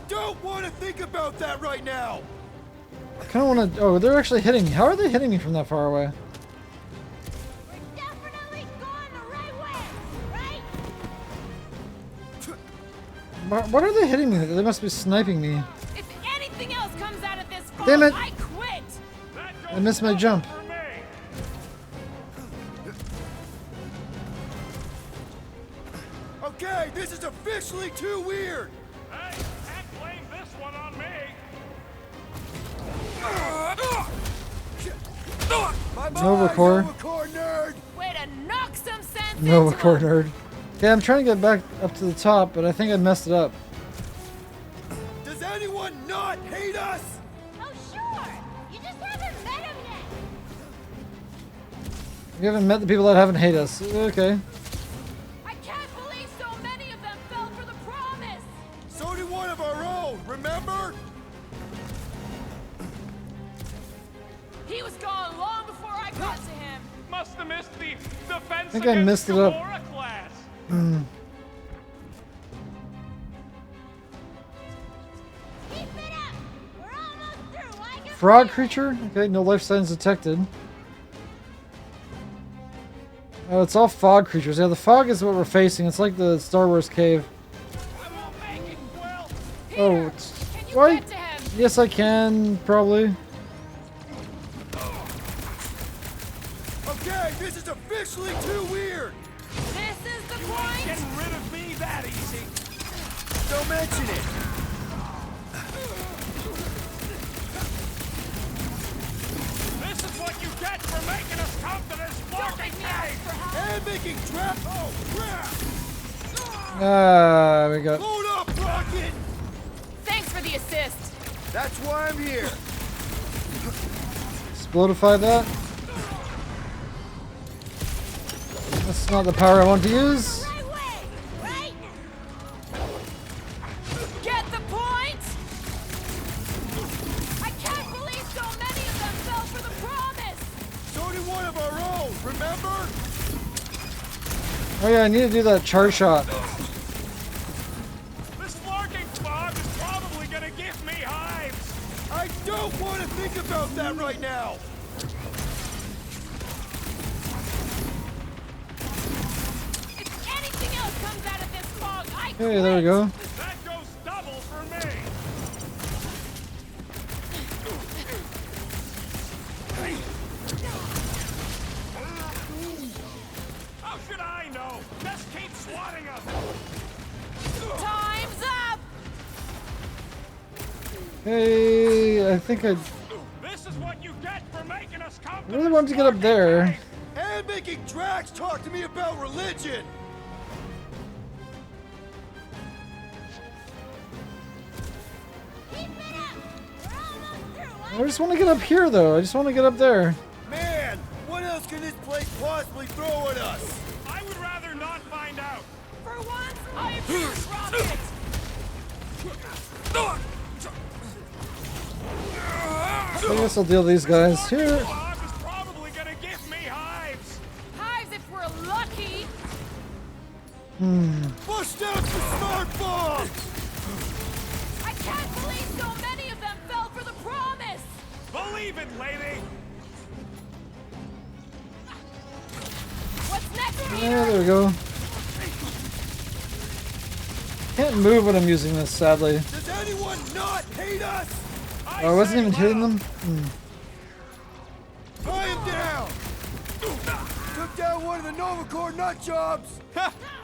don't want to think about that right now! I kind of want to... Oh, they're actually hitting me. How are they hitting me from that far away? We're definitely going the right way, right? What are they hitting me? They must be sniping me. If anything else comes out of this fog, Damn it. I quit. I missed my jump. Okay, this is officially too weird! Hey, can't blame this one on me. Nova Core. Nova Core nerd! Way to knock some sense Nova into Core him. nerd. Okay, I'm trying to get back up to the top, but I think I messed it up. Does anyone not hate us? Oh, sure. You just haven't met him yet. We haven't met the people that haven't hate us. Okay. I can't believe so many of them fell for the promise. So did one of our own, remember? He was gone long before I got to him. Must have missed the defense I think I against messed it up. Gamora class. Keep it up. We're almost through. I can Frog creature? Okay, no life signs detected. Oh, it's all fog creatures. Yeah, the fog is what we're facing. It's like the Star Wars cave. Oh, it's... Why? Yes, I can, probably. Okay, this is officially too weird! This is the point. Getting rid of me that easy. Don't mention it! This is what you get for making us come to this fucking cave. And making trap! Oh, crap! Ah, we got... Load up, Rocket! Thanks for the assist. That's why I'm here! Explodify that. That's not the power I want to use. right way, right? Get the point. I can't believe so many of them fell for the promise. So did one of our own, remember? Oh yeah, I need to do that charge shot. This larking fog is probably gonna give me hives. I don't want to think about that right now! If anything else comes out of this fog, I quit. Okay, there we go. That goes double for me. How should I know? Just keep swatting them. Time's up. Hey, I think I This is what you get for making us come to really wanted to get up there. And making Drax talk to me about religion! Keep it up. We're almost through. I just want to get up here, though. I just want to get up there. Man, what else can this place possibly throw at us? I would rather not find out. For once, I abuse Rocket. I guess I'll deal these guys here. Fog is probably gonna give me hives. Hives if we're lucky. Bust out the smart bomb! I can't believe so many of them fell for the promise. Believe it, lady. What's next, Peter? Yeah, there we go. Can't move when I'm using this, sadly. Does anyone not hate us? Oh, I wasn't even hitting them? Tie him down! Took down one of the Nova Corps nut jobs!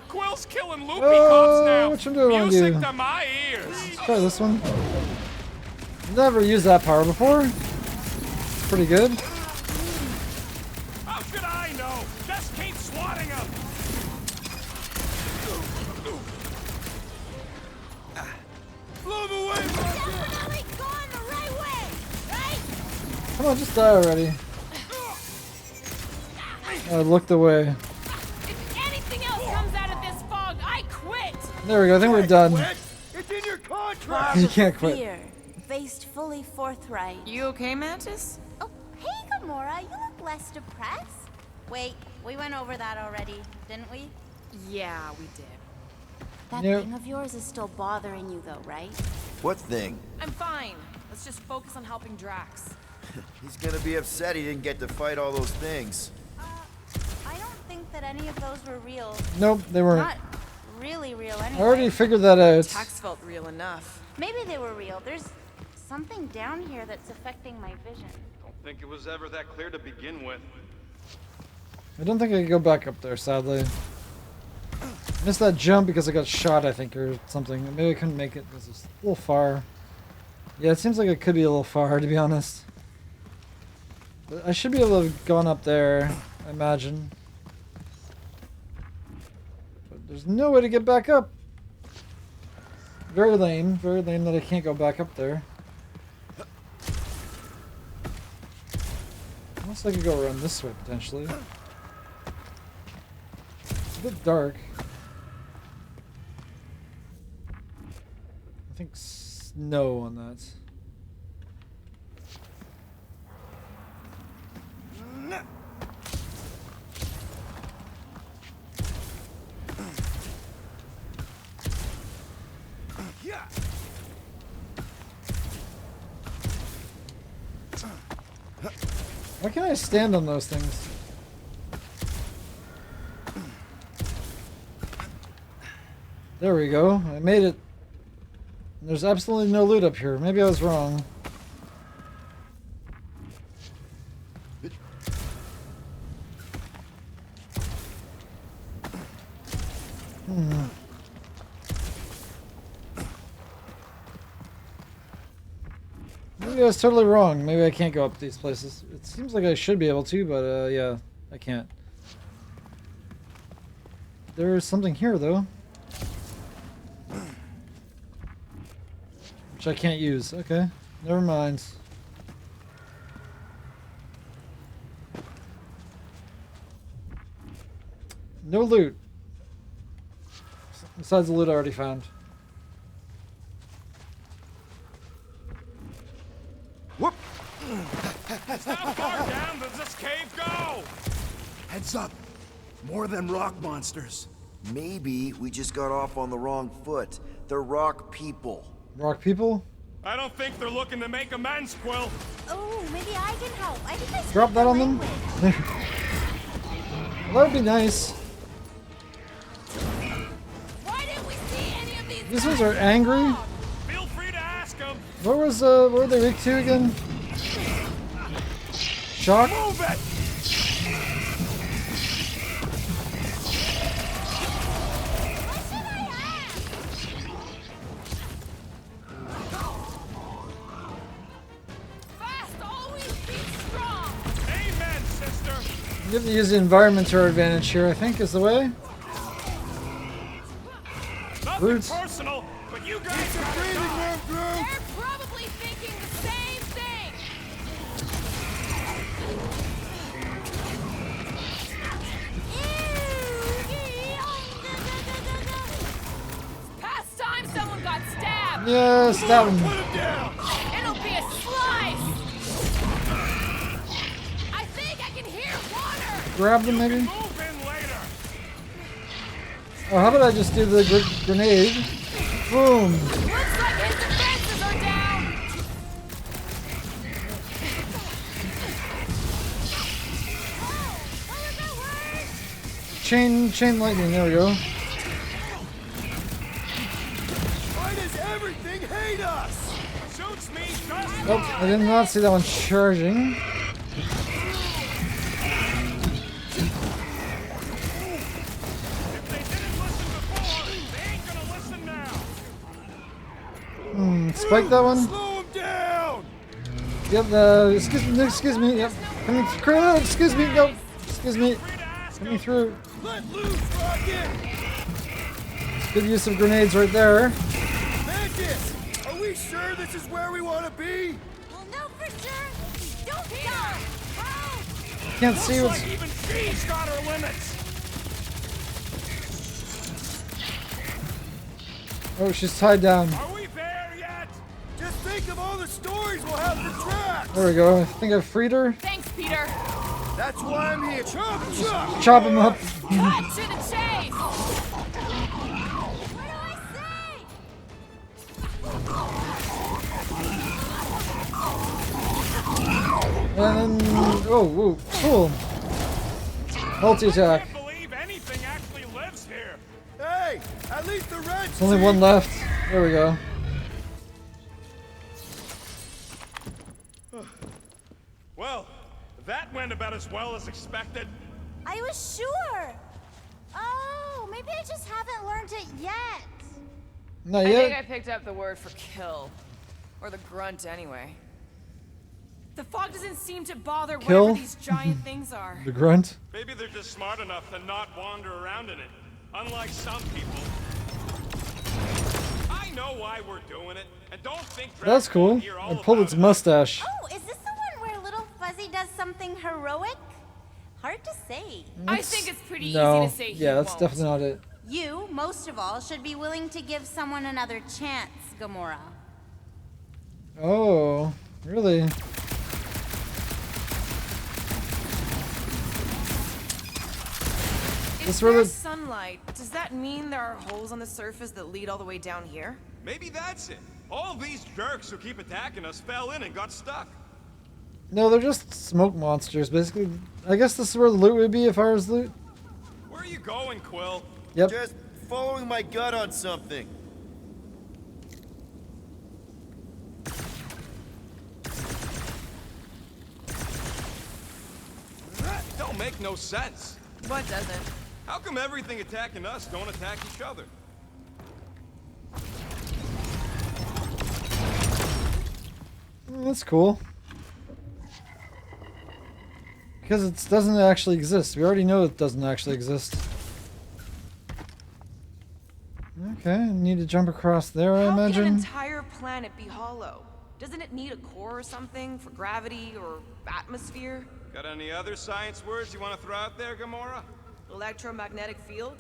Quill's killing loopy Oh, cops now. which one do I wanna Music do? to my ears. Let's try this one. Never used that power before. Pretty good. How should I know? Just keep swatting them. Blow him away, Rocket! Definitely going the right way, right? Come on, just die already. I looked away. If anything else comes out of this fog, I quit. There we go. I think we're done. It's in your contract! You can't quit. Fear, faced fully forthright. You okay, Mantis? Oh, hey, Gamora, you look less depressed. Wait, we went over that already, didn't we? Yeah, we did. That Yep. thing of yours is still bothering you, though, right? What thing? I'm fine. Let's just focus on helping Drax. He's gonna be upset he didn't get to fight all those things. I don't think that any of those were real. Nope, they weren't. Not really real I anyway. already figured that out. Tax felt real enough. Maybe they were real. There's something down here that's affecting my vision. Don't think it was ever that clear to begin with. I don't think I can go back up there, sadly. Missed that jump because I got shot, I think, or something. Maybe I couldn't make it because it's a little far. Yeah, it seems like it could be a little far, to be honest. But I should be able to have gone up there, I imagine. But there's no way to get back up. Very lame that I can't go back up there. Unless I could go around this way, potentially. It's a bit dark. I think no on that. Why can't I stand on those things? There we go. I made it. There's absolutely no loot up here. Maybe I was wrong. Maybe I was totally wrong. Maybe I can't go up these places. It seems like I should be able to, but yeah, I can't. There's something here, though. Which I can't use. Okay, never mind. No loot. Besides the loot I already found. Whoop! How far down does this cave go? Heads up. More than rock monsters. Maybe we just got off on the wrong foot. They're rock people. Rock people? I don't think they're looking to make amends, Quill. Oh, maybe I can help. I think I Drop that on them? Well, that would be nice. Why didn't we see any of these? These ones are angry. Feel free to ask them. What were they weak to again? Shock? Move it! We have to use the environment to our advantage here, I think, is the way. Nothing Roots. personal, but you guys gotta die. They're probably thinking the same thing. Past time someone got stabbed. Yes, that one. Put him down! It'll be a slice. I think I can hear water. Grab them, maybe? Move in later. Oh, how about I just do the grenade? Boom. Looks like his defenses are down. Chain lightning, there we go. Why does everything hate us? Shoots me just Nope, I did not see that one charging. If they didn't listen before, they ain't gonna listen now. Spike that one. Slow him down! Yep, excuse me, yep. Coming through, excuse me, no. Excuse me. Coming through. Let loose, Rocket! Good use of grenades right there. Mantis! Are we sure this is where we want to be? We'll know for sure. Don't stop. Help! Can't see Looks what's... like even she's got her limits. Oh, she's tied down. Are we there yet? Just think of all the stories we'll have to track! There we go. I think I've freed her. Thanks, Peter. That's why I'm here. Chop, chop! Chop him up. Cut to the chase. What do I say? And then, oh, whoa, cool. Multi attack. I can't believe anything actually lives here. Hey, at least the red. There's only one left. There we go. Well, that went about as well as expected. I was sure. Oh, maybe I just haven't learned it yet. Not I think yet. I picked up the word for kill. Or the grunt, anyway. The fog doesn't seem to bother Kill? whatever these giant things are. The grunt. Maybe they're just smart enough to not wander around in it. Unlike some people. I know why we're doing it, and don't think That's cool. I pulled its mustache. Oh, is this the one where little Fuzzy does something heroic? Hard to say. I think it's pretty No. easy to say he Yeah, that's won't. definitely not it. You, most of all, should be willing to give someone another chance, Gamora. Oh, really? If That's where there's the- sunlight, does that mean there are holes on the surface that lead all the way down here? Maybe that's it. All these jerks who keep attacking us fell in and got stuck. No, they're just smoke monsters, basically. I guess this is where the loot would be if I was loot. Where are you going, Quill? Yep. Just following my gut on something. Don't make no sense. What doesn't? How come everything attacking us don't attack each other? That's cool. Because it doesn't actually exist. We already know it doesn't actually exist. Okay, I need to jump across there, I How can an imagine. entire planet be hollow? Doesn't it need a core or something for gravity or atmosphere? Got any other science words you want to throw out there, Gamora? Electromagnetic field?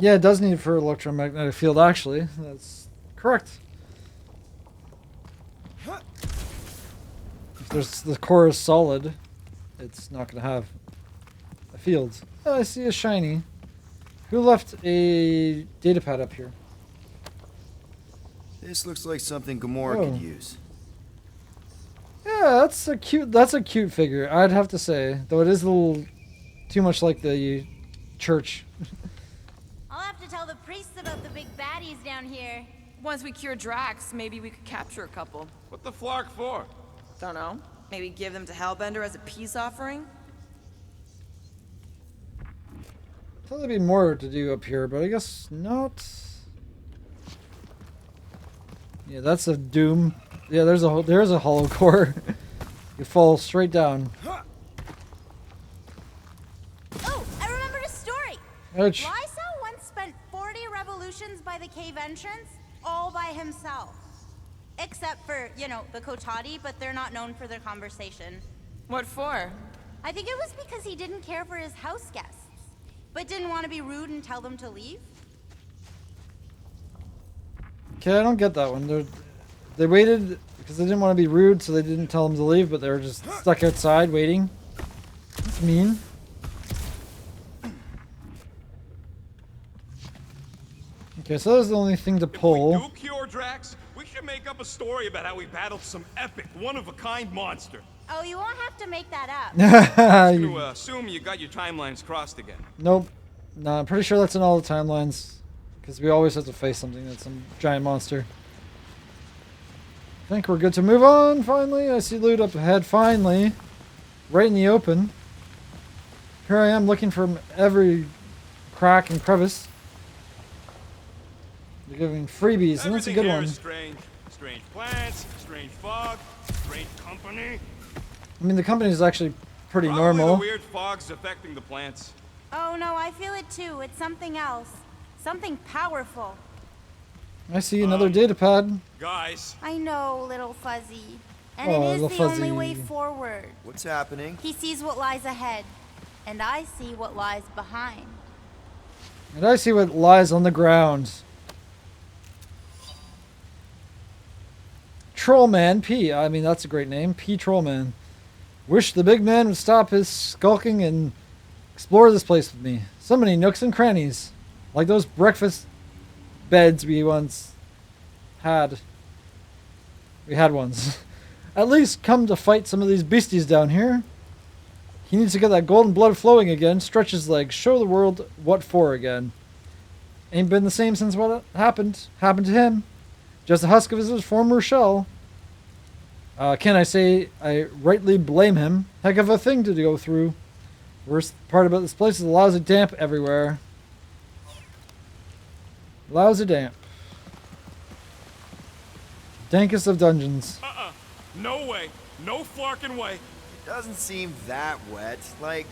Yeah, it does need it for electromagnetic field, actually. That's correct. If the core is solid, it's not going to have a field. Oh, I see a shiny. Who left a data pad up here? This looks like something Gamora Oh. could use. Yeah, that's a cute figure, I'd have to say. Though it is a little too much like the church. I'll have to tell the priests about the big baddies down here. Once we cure Drax, maybe we could capture a couple. What the flark for? Don't know. Maybe give them to Hellbender as a peace offering? Thought there'd be more to do up here, but I guess not. Yeah, that's a doom. Yeah, there's a hollow core. You fall straight down. Oh, I remembered a story. Ouch. Lysa once spent 40 revolutions by the cave entrance, all by himself. Except for, you know, the Kotati, but they're not known for their conversation. What for? I think it was because he didn't care for his house guests, but didn't want to be rude and tell them to leave. Okay, I don't get that one. They waited because they didn't want to be rude, so they didn't tell them to leave, but they were just stuck outside waiting. That's mean. Okay, so that was the only thing to pull. If we do cure Drax, we should make up a story about how we battled some epic, one-of-a-kind monster. Oh, you won't have to make that up. I'm gonna assume you got your timelines crossed again. Nope. No, I'm pretty sure that's in all the timelines. Because we always have to face something that's some giant monster. I think we're good to move on, finally. I see loot up ahead, finally. Right in the open. Here I am looking for every crack and crevice. They're giving freebies, and that's a Everything good here one. is strange. Strange plants, strange fog, strange company. I mean, the company is actually pretty Probably normal. the weird fog's affecting the plants. Oh no, I feel it too. It's something else. Something powerful. I see another data pad. Guys. I know, little Fuzzy. And Oh, it is the little only way Fuzzy. forward. What's happening? He sees what lies ahead, and I see what lies behind. And I see what lies on the ground. Trollman P. I mean, that's a great name. P. Trollman. Wish the big man would stop his skulking and explore this place with me. So many nooks and crannies. Like those breakfast beds we once had. We had ones. at least come to fight some of these beasties down here. He needs to get that golden blood flowing again, stretch his legs, show the world what for again. Ain't been the same since what happened to him. Just a husk of his former shell. Can I say I rightly blame him? Heck of a thing to go through. Worst part about this place is the lousy damp everywhere. Lousy damp. Dankest of dungeons. No way. No flarkin' way. It doesn't seem that wet. Like,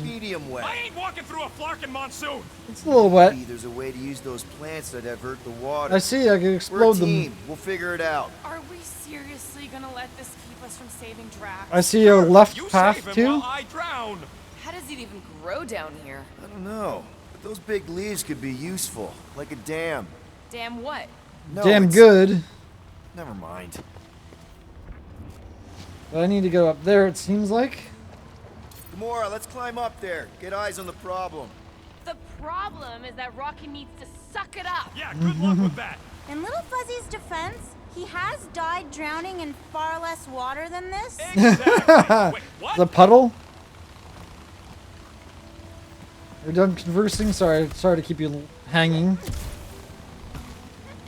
medium wet. I ain't walking through a flarkin' monsoon. It's a little wet. Maybe there's a way to use those plants to divert the water. I see, I can explode We're a team. them. We'll figure it out. Are we seriously gonna let this keep us from saving Drax? I see a left You path save him too. while I drown. How does it even grow down here? I don't know. But those big leaves could be useful. Like a dam. Damn what? No, Damn it's- good. Never mind. But I need to go up there, it seems like. Gamora, let's climb up there. Get eyes on the problem. The problem is that Rocky needs to suck it up. Yeah, good luck with that. In Little Fuzzy's defense, he has died drowning in far less water than this. Exactly. Wait, what? The puddle. We're done conversing. Sorry to keep you hanging.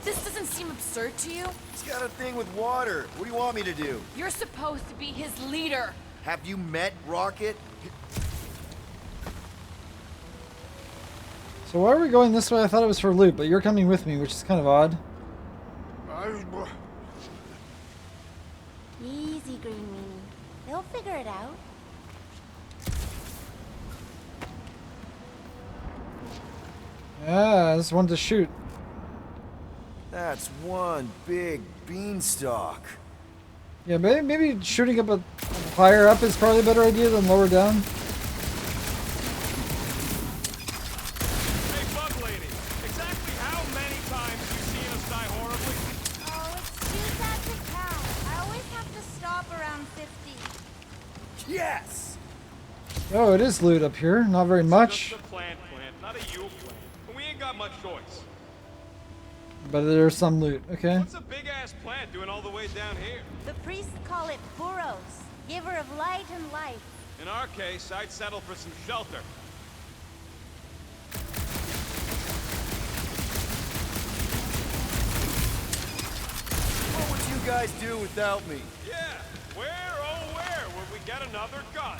This doesn't seem absurd to you? He's got a thing with water. What do you want me to do? You're supposed to be his leader. Have you met Rocket? So why are we going this way? I thought it was for loot, but you're coming with me, which is kind of odd. Easy, Green Meanie. They'll figure it out. Yeah, I just wanted to shoot. That's one big beanstalk. Yeah, maybe shooting up higher up is probably a better idea than lower down. Hey, Bug Lady. Exactly how many times have you seen us die horribly? Oh, it's too sad to count. I always have to stop around 50. Yes! Oh, it is loot up here. Not very much, Just a plant, not a you plant. And we ain't got much choice. but there's some loot. Okay. What's a big-ass plant doing all the way down here? The priests call it Buros, giver of light and life. In our case, I'd settle for some shelter. What would you guys do without me? Yeah, where, oh where, would we get another gun?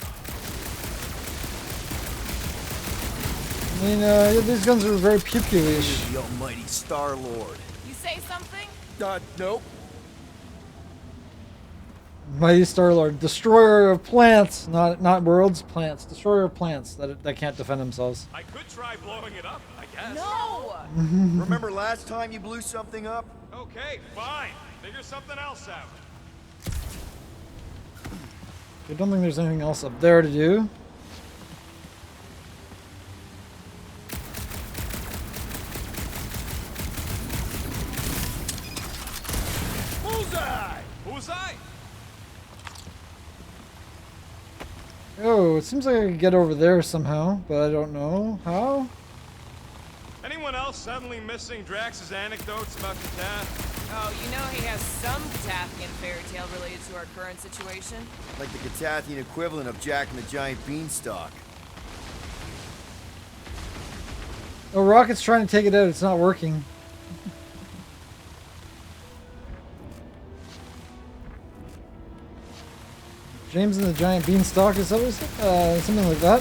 I mean, these guns are very pew-pew-ish. The almighty Star-Lord. You say something? Nope. Mighty Star-Lord, destroyer of plants, not worlds, plants. Destroyer of plants that can't defend themselves. I could try blowing it up, I guess. No! Remember last time you blew something up? Okay, fine. Figure something else out. I don't think there's anything else up there to do. Bullseye! Bullseye! Oh, it seems like I could get over there somehow, but I don't know how. Anyone else suddenly missing Drax's anecdotes about Katath? Oh, you know he has some Catathian fairy tale related to our current situation. Like the Catathian equivalent of Jack and the Giant Beanstalk. Oh, Rocket's trying to take it out. It's not working. James and the Giant Beanstalk, is that what something like that?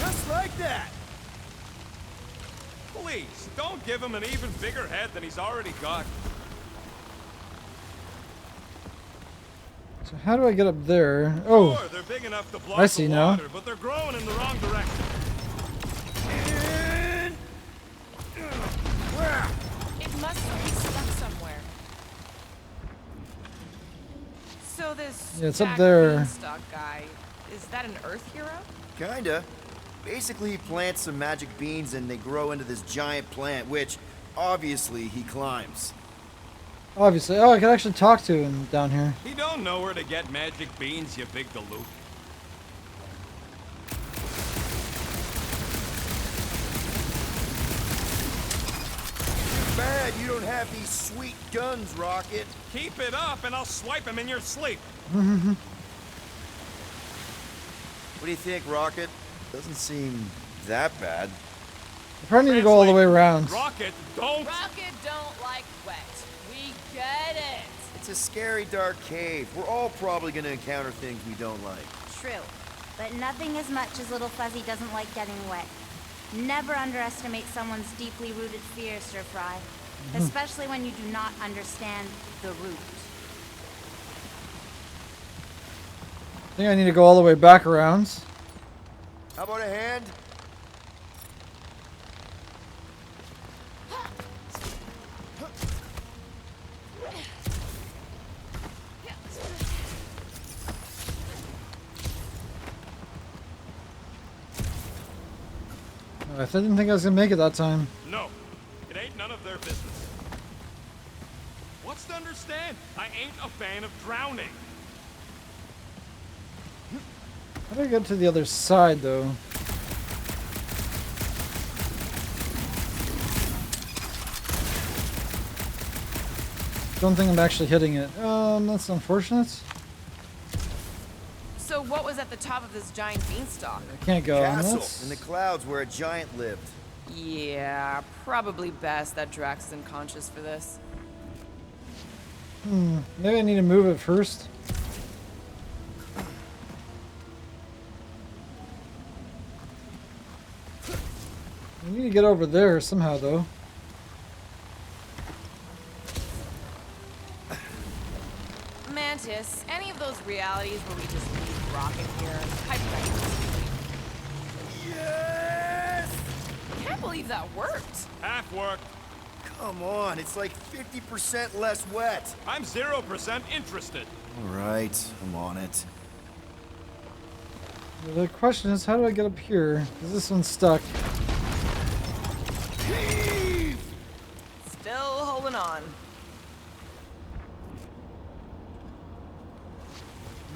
Just like that! Please, don't give him an even bigger head than he's already got. So how do I get up there? Oh, Sure, they're big enough to block I see the now. water, but they're growing in the wrong direction. It must be stuck somewhere. So this Yeah, it's up Jack there. Beanstalk guy, is that an Earth hero? Kinda. Basically, he plants some magic beans and they grow into this giant plant, which, obviously, he climbs. obviously. Oh, I can actually talk to him down here. He don't know where to get magic beans, you big galoot. Bad glad you don't have these sweet guns, Rocket. Keep it up and I'll swipe him in your sleep. What do you think, Rocket? Doesn't seem that bad. I probably need to go all the way around. Rocket, don't. Rocket don't like wet. We get it. It's a scary dark cave. We're all probably gonna encounter things we don't like. True. But nothing as much as Little Fuzzy doesn't like getting wet. Never underestimate someone's deeply rooted fear, Sir Fry. Especially when you do not understand the root. I think I need to go all the way back around. How about a hand? I didn't think I was gonna make it that time. No, it ain't none of their business. What's to understand? I ain't a fan of drowning. How do I get to the other side, though? Don't think I'm actually hitting it. That's unfortunate. So what was at the top of this giant beanstalk? I can't go on Castle this. in the clouds where a giant lived. Yeah, probably best that Drax is unconscious for this. Maybe I need to move it first. I need to get over there somehow, though. Mantis, any of those realities where we just leave Rocket here? Hypothetically. Yes! Can't believe that worked. Half worked. Come on, it's like 50% less wet. I'm 0% interested. All right, I'm on it. The question is, how do I get up here? Because this one's stuck. Still holding on.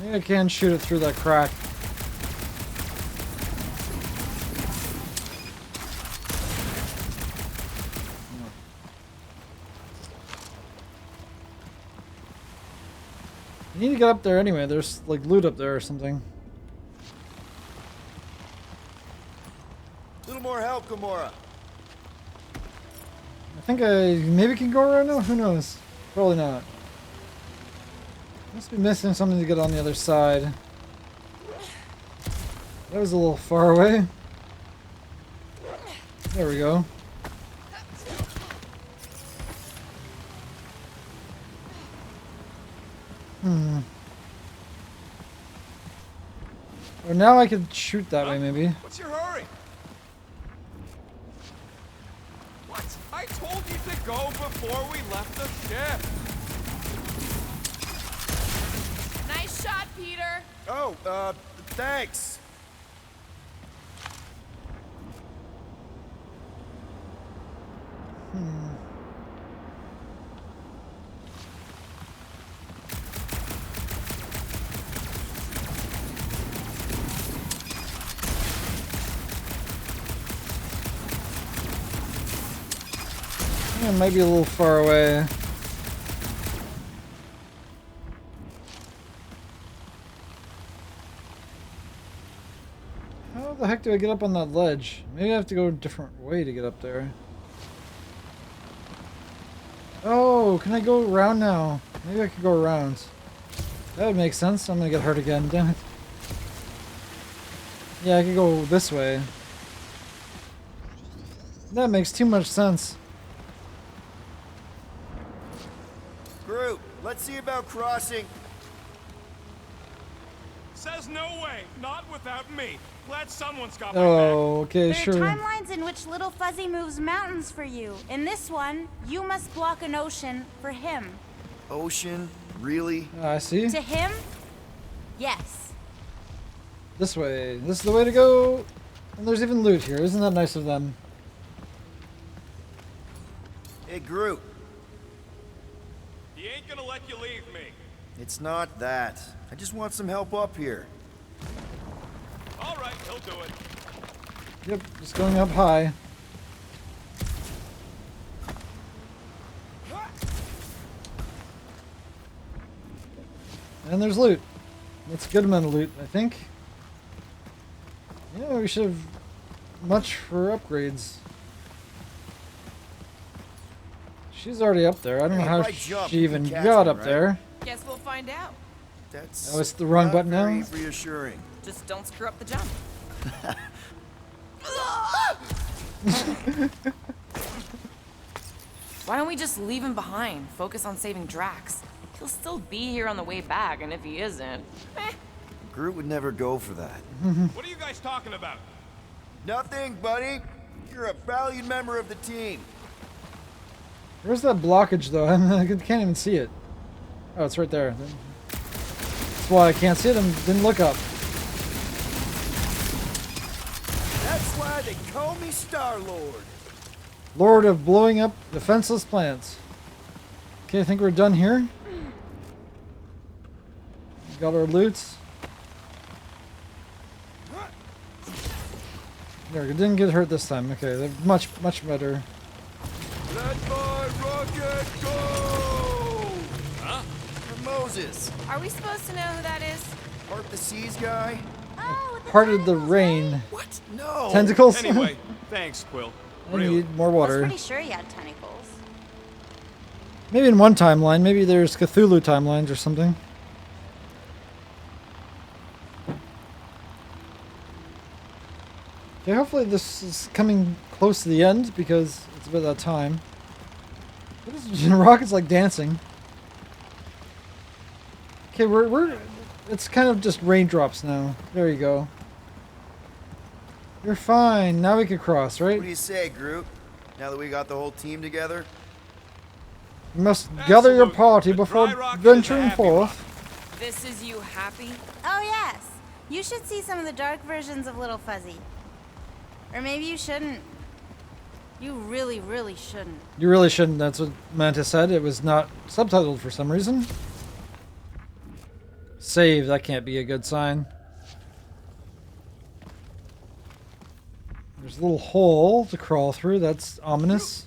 Maybe I can shoot it through that crack. You need to get up there anyway. There's like loot up there or something. A little more help, Gamora. I think I maybe can go around now? Who knows? Probably not. Must be missing something to get on the other side. That was a little far away. There we go. Or now I could shoot that way, maybe. What's your hurry? What? I told you to go before we left the ship. Nice shot, Peter. Oh, thanks. It might be a little far away. How the heck do I get up on that ledge? Maybe I have to go a different way to get up there. Oh, can I go around now? Maybe I could go around. That would make sense. I'm gonna get hurt again, damn it. Yeah, I could go this way. That makes too much sense. Groot, let's see about crossing. Says no way. Not without me. Glad someone's got my Oh, okay, There sure. are timelines in which Little Fuzzy moves mountains for you. In this one, you must block an ocean for him. Ocean? Really? I see. To him? Yes. This way. This is the way to go. And there's even loot here. Isn't that nice of them? Hey, Groot. He ain't gonna let you leave me. It's not that. I just want some help up here. All right, he'll do it. Yep, just going up high. And there's loot. That's a good amount of loot, I think. Yeah, we should have much for upgrades. She's already up there. I don't know how she even got up there. Guess we'll find out. That's Oh, it's the wrong button now? very reassuring. Just don't screw up the jump. Why don't we just leave him behind? Focus on saving Drax. He'll still be here on the way back, and if he isn't, Groot would never go for that. What are you guys talking about? Nothing, buddy. You're a valued member of the team. Where's that blockage, though? I can't even see it. Oh, it's right there. That's why I can't see it. I didn't look up. That's why they call me Star-Lord. Lord of blowing up defenseless planets. Okay, I think we're done here. Got our loots. There, we didn't get hurt this time. Okay, they're much better. Let my rocket go! Huh? Moses. are we supposed to know who that is? Part the seas guy? Oh, Parted the rain. What? No. Tentacles? Anyway, thanks, Quill. I Really. need more I was water. pretty sure you had tentacles. Maybe in one timeline. Maybe there's Cthulhu timelines or something. Okay, hopefully this is coming close to the end because it's about that time. What is Rocket's like dancing? Okay, we're it's kind of just raindrops now. There you go. You're fine. Now we can cross, right? What do you say, Groot? Now that we got the whole team together? You must gather your Absolutely. party The before dry rock is venturing a happy forth. This is you happy? Oh, yes. You should see some of the dark versions of Little Fuzzy. Or maybe you shouldn't. You really, really shouldn't. You really shouldn't. That's what Mantis said. It was not subtitled for some reason. Save. That can't be a good sign. There's a little hole to crawl through. That's ominous.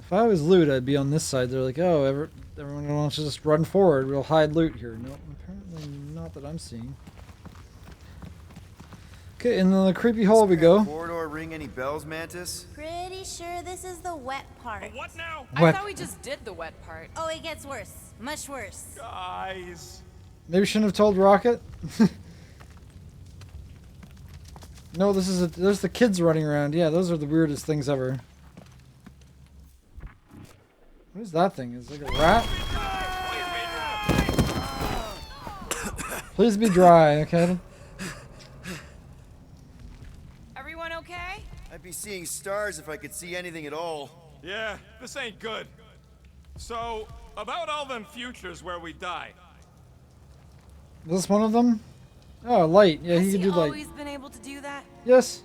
If I was loot, I'd be on this side. They're like, oh, everyone wants to just run forward. We'll hide loot here. No, apparently not that I'm seeing. Okay, in the creepy hole we go. Corridor ring any bells, Mantis? Pretty sure this is the wet part. What now? Wet. I thought we just did the wet part. Oh, it gets worse. Much worse. Guys. Maybe shouldn't have told Rocket. No, there's the kids running around. Yeah, those are the weirdest things ever. What is that thing? Is it like a rat? Please be dry, okay? Everyone okay? I'd be seeing stars if I could see anything at all. Yeah, this ain't good. So, about all them futures where we die. Is this one of them? Oh, light. Yeah, Has he can do light. always been able to do that? Yes.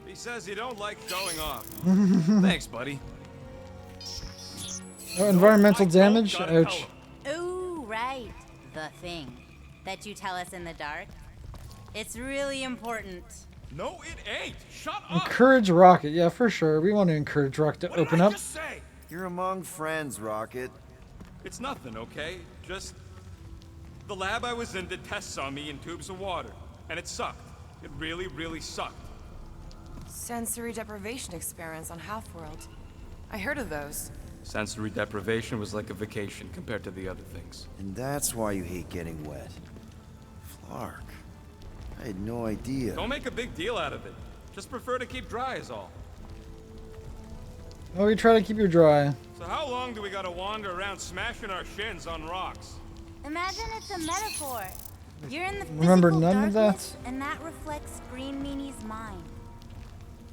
He says you don't like showing off. Thanks, buddy. Oh, environmental My damage? fault, gotta Ouch. tell him. Ooh, right. The thing that you tell us in the dark. It's really important. No, it ain't. Shut up. Encourage Rocket. Yeah, for sure. We want to encourage Rocket to What open did I up. just say? You're among friends, Rocket. It's nothing, okay? Just the lab I was in did tests on me in tubes of water, and it sucked. It really, really sucked. Sensory deprivation experiments on Half-World. I heard of those. Sensory deprivation was like a vacation compared to the other things. And that's why you hate getting wet. Flark. I had no idea. Don't make a big deal out of it. Just prefer to keep dry is all. Oh, we try to keep you dry. So how long do we gotta wander around smashing our shins on rocks? Imagine it's a metaphor. You're in the Remember physical none of darkness, that? and that reflects Green Meanie's mind.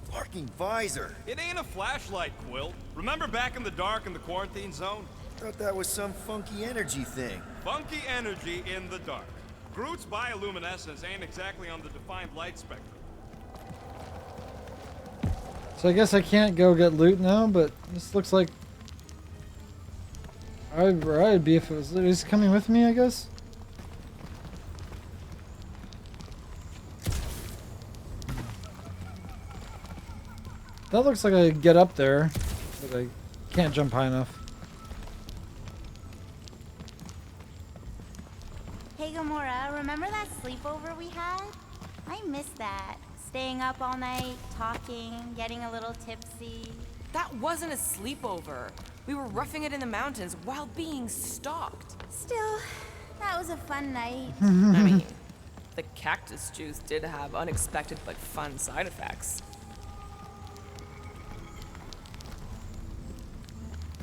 Flarking visor. It ain't a flashlight, Quill. Remember back in the dark in the quarantine zone? Thought that was some funky energy thing. Funky energy in the dark. Groot's bioluminescence ain't exactly on the defined light spectrum. So I guess I can't go get loot now, but this looks like I'd be if it was. He's coming with me, I guess. That looks like I could get up there, but I can't jump high enough. Hey Gamora, remember that sleepover we had? I miss that. Staying up all night, talking, getting a little tipsy. That wasn't a sleepover. We were roughing it in the mountains while being stalked. Still, that was a fun night. I mean, the cactus juice did have unexpected but fun side effects.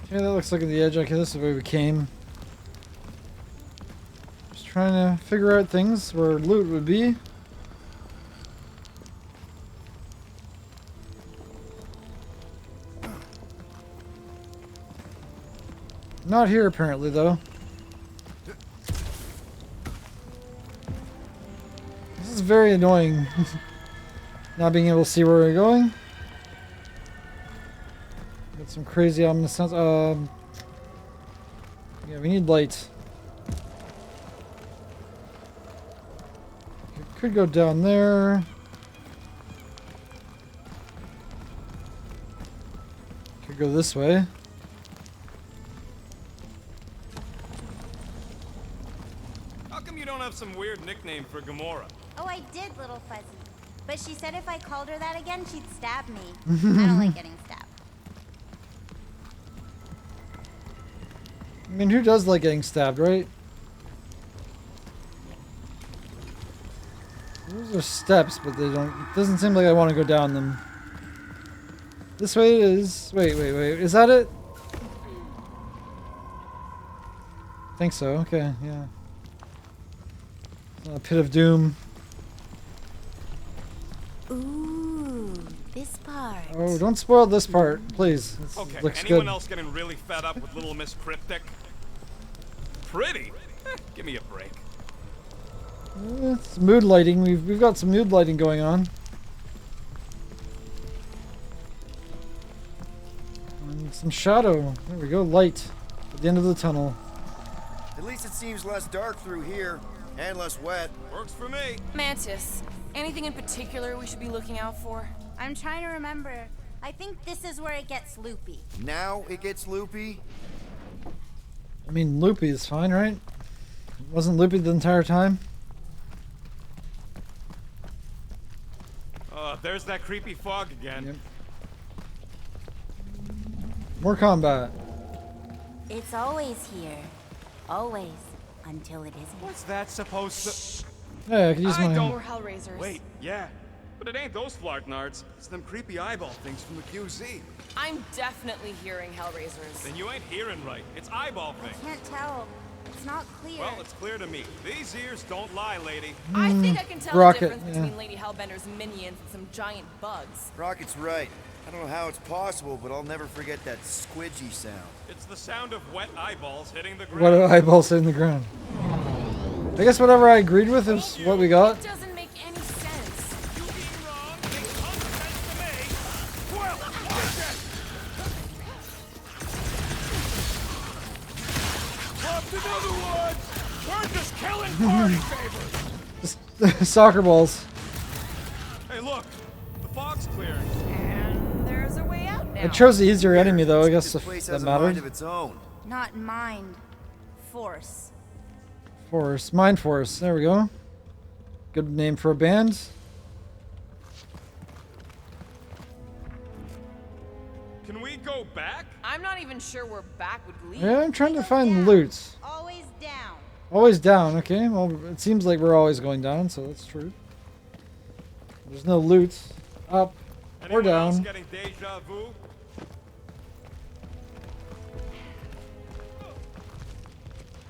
Okay, that looks like the edge. Okay, this is where we came. Just trying to figure out things where loot would be. Not here, apparently, though. This is very annoying. Not being able to see where we're going. Got some crazy ominous sounds. Yeah, we need light. Could go down there. Could go this way. How come you don't have some weird nickname for Gamora? Oh, I did, little fuzzy. But she said if I called her that again, she'd stab me. I don't like getting stabbed. I mean, who does like getting stabbed, right? Those are steps, but they don't... It doesn't seem like I want to go down them. This way it is. Wait. Is that it? I think so. Okay, yeah. A pit of doom. Ooh, this part. Oh, don't spoil this part, please. This Okay, looks anyone good. else getting really fed up with Little Miss Cryptic? Pretty? Give me a break. It's mood lighting. We've got some mood lighting going on. And some shadow. There we go. Light at the end of the tunnel. At least it seems less dark through here, and less wet. Works for me. Mantis, anything in particular we should be looking out for? I'm trying to remember. I think this is where it gets loopy. Now it gets loopy? I mean, loopy is fine, right? Wasn't loopy the entire time? There's that creepy fog again. Yep. More combat. It's always here. Always. Until it isn't. What's that supposed to... Yeah, I could use my... Or Hellraisers. Wait, yeah. But it ain't those Flarknards. It's them creepy eyeball things from the QZ. I'm definitely hearing Hellraisers. Then you ain't hearing right. It's eyeball things. Can't tell. It's not clear. Well, it's clear to me. These ears don't lie, lady. I think I can tell Rocket, the difference yeah. between Lady Hellbender's minions and some giant bugs. Rocket's right. I don't know how it's possible, but I'll never forget that squidgy sound. It's the sound of wet eyeballs hitting the What ground. do eyeballs in the ground? I guess whatever I agreed with is what we got. It doesn't make any sense. You being wrong makes tons of sense to me. Well, Dropped another one! We're just killing party favors! Just soccer balls. Hey, look! The fog's clearing. And there's a way out now. I chose the easier enemy though, I guess This if place that has a mind matters. of its own. Not mind. Force. Force. Mind Force. There we go. Good name for a band. Can we go back? I'm not even sure where back would lead. Yeah, I'm trying to find loot. Always down. Always down, okay. Well, it seems like we're always going down, so that's true. There's no loot. Up or Anyone else down. getting deja vu?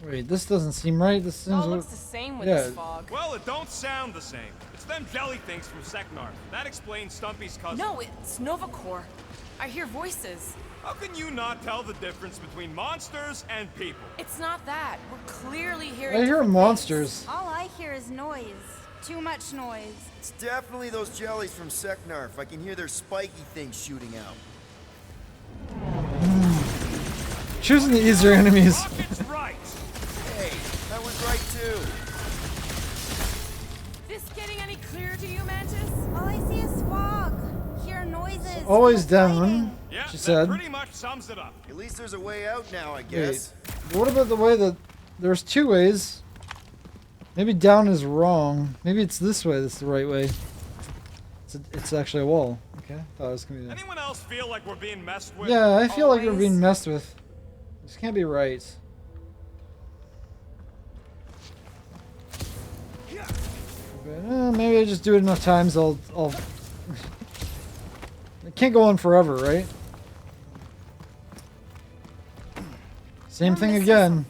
Wait, this doesn't seem right. This seems... All looks the same with yeah. this fog. Well, it don't sound the same. It's them jelly things from Seknar. That explains Stumpy's cousin. No, it's Nova Corps. I hear voices. How can you not tell the difference between monsters and people? It's not that. We're clearly hearing. I hear different monsters. All I hear is noise. Too much noise. It's definitely those jellies from Seknarf. I can hear their spiky things shooting out. Choosing the easier enemies. Rocket's right. Hey, that was right too. This getting any clearer to you, Mantis? All I see is fog. Hear noises. Always people down, fighting. Yeah, she that said. pretty much sums it up. At least there's a way out now, I Wait, guess. what about the way that... There's two ways. Maybe down is wrong. Maybe it's this way that's the right way. It's actually a wall. Okay. Thought it was gonna be Anyone else feel like we're being messed with? Yeah, I feel like we're Always. being messed with. This can't be right. But, maybe I just do it enough times. I'll. It can't go on forever, right? Same thing again.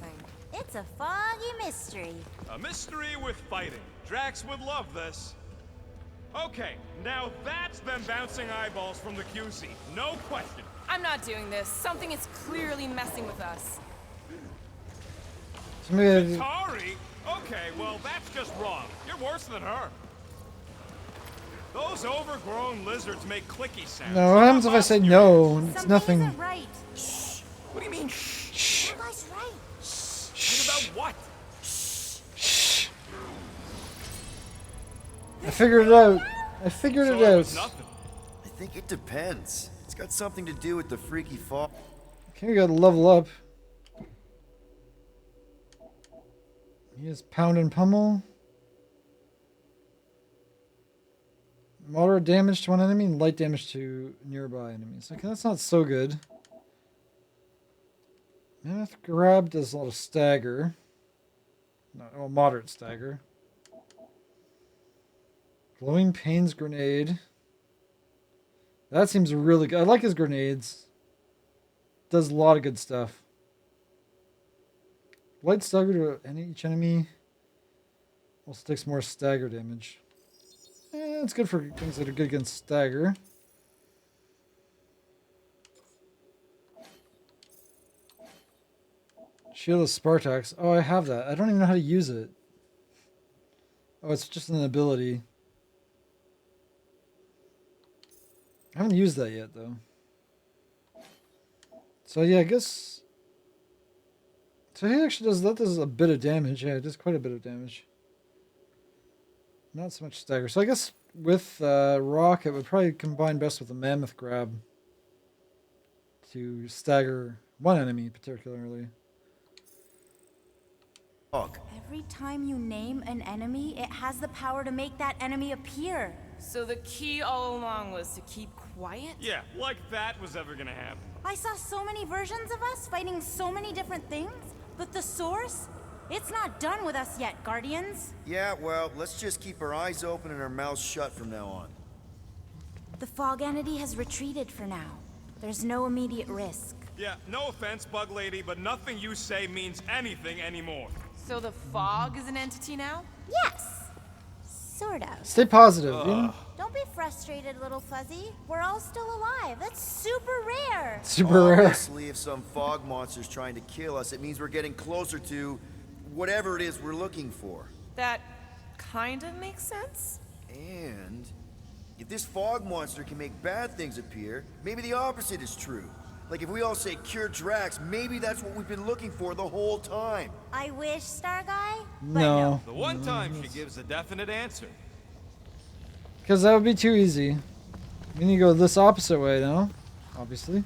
It's a foggy mystery. A mystery with fighting. Drax would love this. Okay, now that's them bouncing eyeballs from the QC. No question. I'm not doing this. Something is clearly messing with us. So maybe Atari? Okay, well, that's just wrong. You're worse than her. Those overgrown lizards make clicky sounds. no, what happens if I say no? It's Something nothing. isn't right. What do you mean, shh? That guy's right. What about what? I figured it out. I figured it So was out. nothing. I think it depends. It's got something to do with the freaky fog. Okay, we gotta level up. He has pound and pummel. Moderate damage to one enemy and light damage to nearby enemies. Okay, that's not so good. Mammoth grab does a lot of stagger. No, moderate stagger. Glowing Pains grenade. That seems really good. I like his grenades. Does a lot of good stuff. Light stagger to each enemy. Also takes more stagger damage. It's good for things that are good against stagger. Shield of Spartax. Oh, I have that. I don't even know how to use it. Oh, it's just an ability. I haven't used that yet, though. So, yeah, I guess... So he actually does... That does a bit of damage. Yeah, it does quite a bit of damage. Not so much stagger. So I guess with Rock, it would probably combine best with the Mammoth Grab to stagger one enemy particularly. Every time you name an enemy, it has the power to make that enemy appear. So the key all along was to keep quiet? Yeah, like that was ever gonna happen. I saw so many versions of us fighting so many different things, but the source, it's not done with us yet, Guardians. Yeah, well, let's just keep our eyes open and our mouths shut from now on. The fog entity has retreated for now. There's no immediate risk. Yeah, no offense, Bug Lady, but nothing you say means anything anymore. So the fog is an entity now? Yes, sort of. Stay positive. You know? Don't be frustrated, little fuzzy. We're all still alive. That's super rare. Super rare. Obviously, if some fog monster's trying to kill us, it means we're getting closer to whatever it is we're looking for. That kind of makes sense. And if this fog monster can make bad things appear, maybe the opposite is true. Like if we all say cure Drax, maybe that's what we've been looking for the whole time. I wish, Star Guy. No. The one time she gives a definite answer. Because that would be too easy. We need to go this opposite way now, obviously.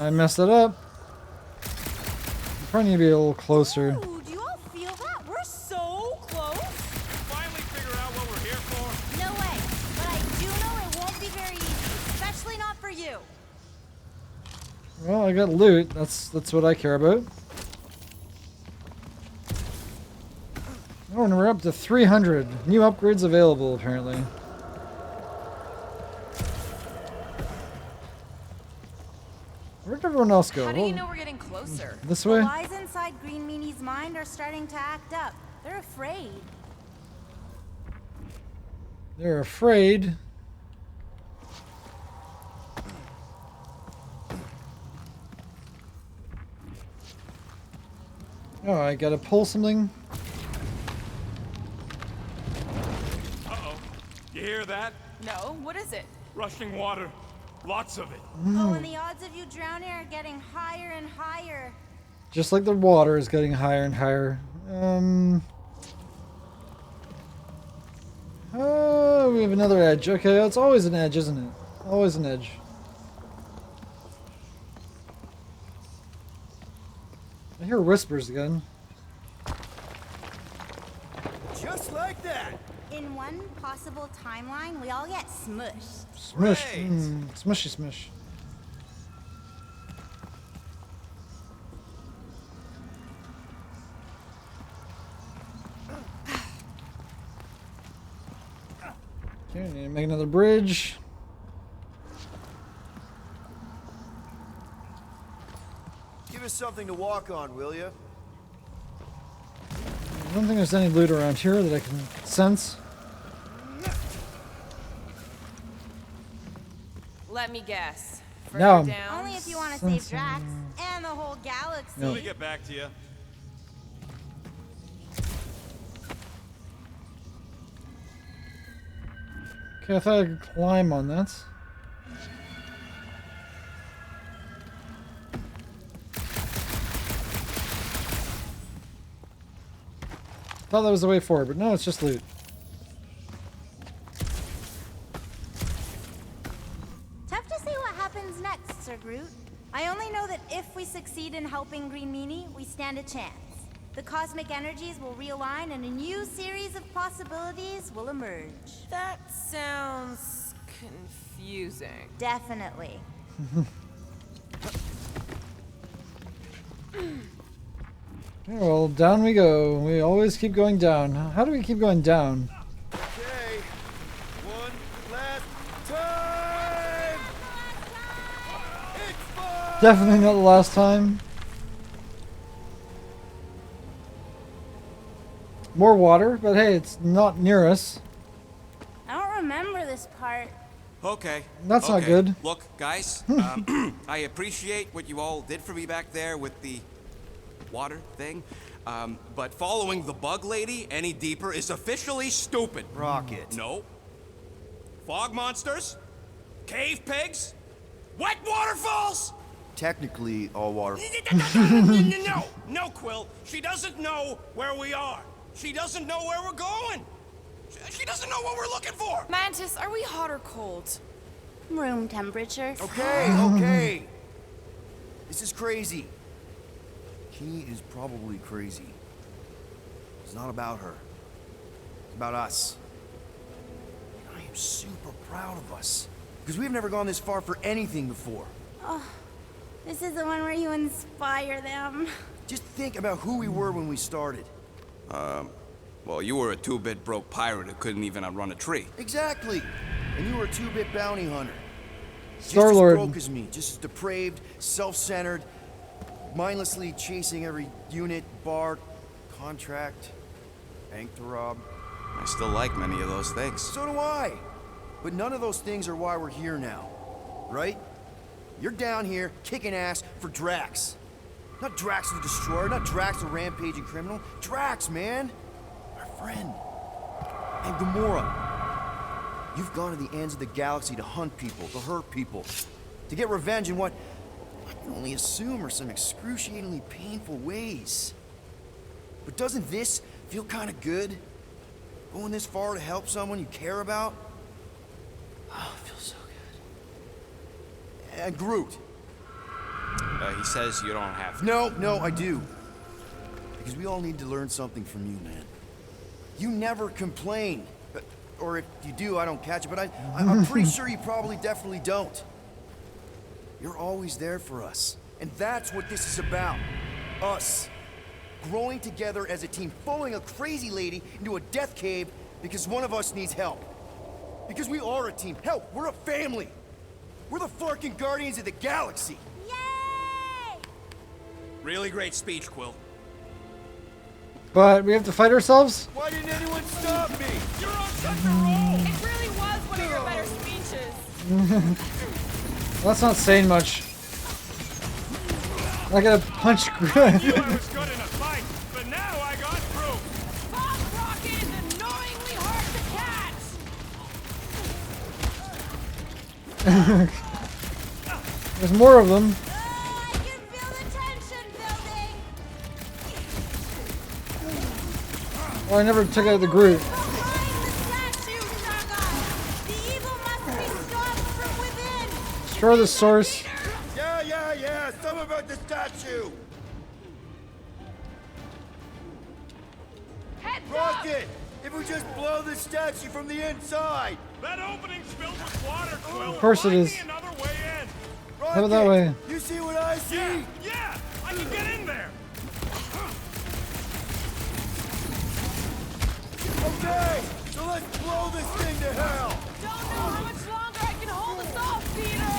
I messed it up. Probably need to be a little closer. Ooh, do you all feel that? We're so close. Finally figure out what we're here for? No way. But I do know it won't be very easy, especially not for you. Well, I got loot. That's what I care about. Oh, and we're up to 300. New upgrades available, apparently. Where'd everyone else go? How do you know we're getting closer? This The way? lies inside Green Meanie's mind are starting to act up. They're afraid. They're afraid. Oh, I gotta pull something. Uh-oh. You hear that? No, what is it? Rushing water. Lots of it. Oh, and the odds of you drowning are getting higher and higher. Just like the water is getting higher and higher. Oh, we have another edge. Okay, it's always an edge, isn't it? Always an edge. I hear whispers again. Just like that. In one possible timeline, we all get smushed. Smush. Smushy smush. Okay, we need to make another bridge. Give us something to walk on, will you? I don't think there's any loot around here that I can sense. Let me guess. Further No. down. Only if you want to save Drax and the whole galaxy. Let me get back to you. Okay, I thought I could climb on that. Thought that was the way forward, but no, it's just loot. Tough to say what happens next, Sir Groot. I only know that if we succeed in helping Green Meanie, we stand a chance. The cosmic energies will realign and a new series of possibilities will emerge. That sounds confusing. Definitely. Okay, well, down we go. We always keep going down. How do we keep going down? Okay. One last time. It's fun. Definitely not the last time. More water, but hey, it's not near us. I don't remember this part. Okay. That's not good. Look, guys, I appreciate what you all did for me back there with the water thing, but following the bug lady any deeper is officially stupid. Rocket. No. Fog monsters? Cave pigs? Wet waterfalls? Technically, all water. No, Quill. She doesn't know where we are. She doesn't know where we're going. She doesn't know what we're looking for. Mantis, are we hot or cold? Room temperature. Okay, okay. This is crazy. She is probably crazy. It's not about her. It's about us. I am super proud of us. Because we've never gone this far for anything before. Oh, this is the one where you inspire them. Just think about who we were when we started. Well, you were a two-bit broke pirate who couldn't even outrun a tree. Exactly. And you were a two-bit bounty hunter. Star-Lord. Just as broke as me. Just as depraved, self-centered, mindlessly chasing every unit, bar, contract, bank to rob. I still like many of those things. So do I. But none of those things are why we're here now. Right? You're down here kicking ass for Drax. Not Drax the Destroyer, not Drax the rampaging criminal. Drax, man! Our friend. And Gamora. You've gone to the ends of the galaxy to hunt people, to hurt people, to get revenge in what I can only assume are some excruciatingly painful ways. But doesn't this feel kind of good? Going this far to help someone you care about? Oh, it feels so good. And Groot. He says you don't have to. No, I do. Because we all need to learn something from you, man. You never complain. Or if you do, I don't catch it, but I'm pretty sure you probably definitely don't. You're always there for us. And that's what this is about. Us. Growing together as a team, following a crazy lady into a death cave because one of us needs help. Because we are a team. Hell, we're a family. We're the fucking Guardians of the Galaxy. Really great speech, Quill. But we have to fight ourselves? Why didn't anyone stop me? You're on such a roll! It really was one of your better speeches. That's not saying much. I gotta punch. I knew I was good in a fight, but now I got through. Fog Rocket is annoyingly hard to catch. There's more of them. I can feel the tension building. Oh, I never took out the Groot. Destroy the source. Yeah. Something about the statue. Rocket! If we just blow the statue from the inside. That opening's filled with water, Quill. Of course it Find is. me another way in. Rocket, how about that way? You see what I see? Yeah, I can get in there. Okay, so let's blow this thing to hell. Don't know how much longer I can hold us off, Peter.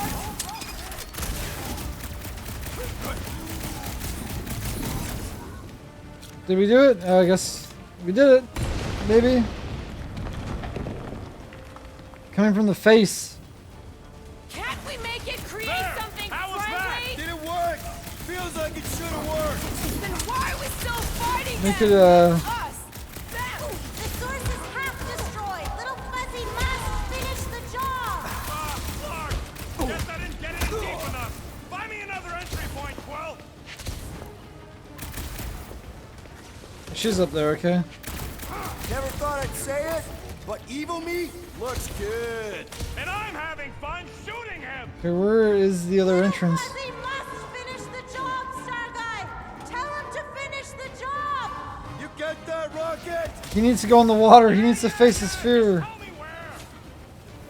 Did we do it? I guess we did it. Maybe. Coming from the face. Can't we make it create something How was friendly? Did it work? Feels like it should have worked. Then why are we still fighting Make them? it Us. The source is half destroyed. Little Fuzzy must finish the job. Clark! Guess I didn't get in deep enough. Find me another entry point, Quill. She's up there, okay? Never thought I'd say it, but evil me looks good. And I'm having fun shooting him. Okay, where is the other entrance? Fuzzy must finish the job, Star Guy. Tell him to finish the job. You get that, Rocket? He needs to go in the water. He needs to face his fear. Tell me where.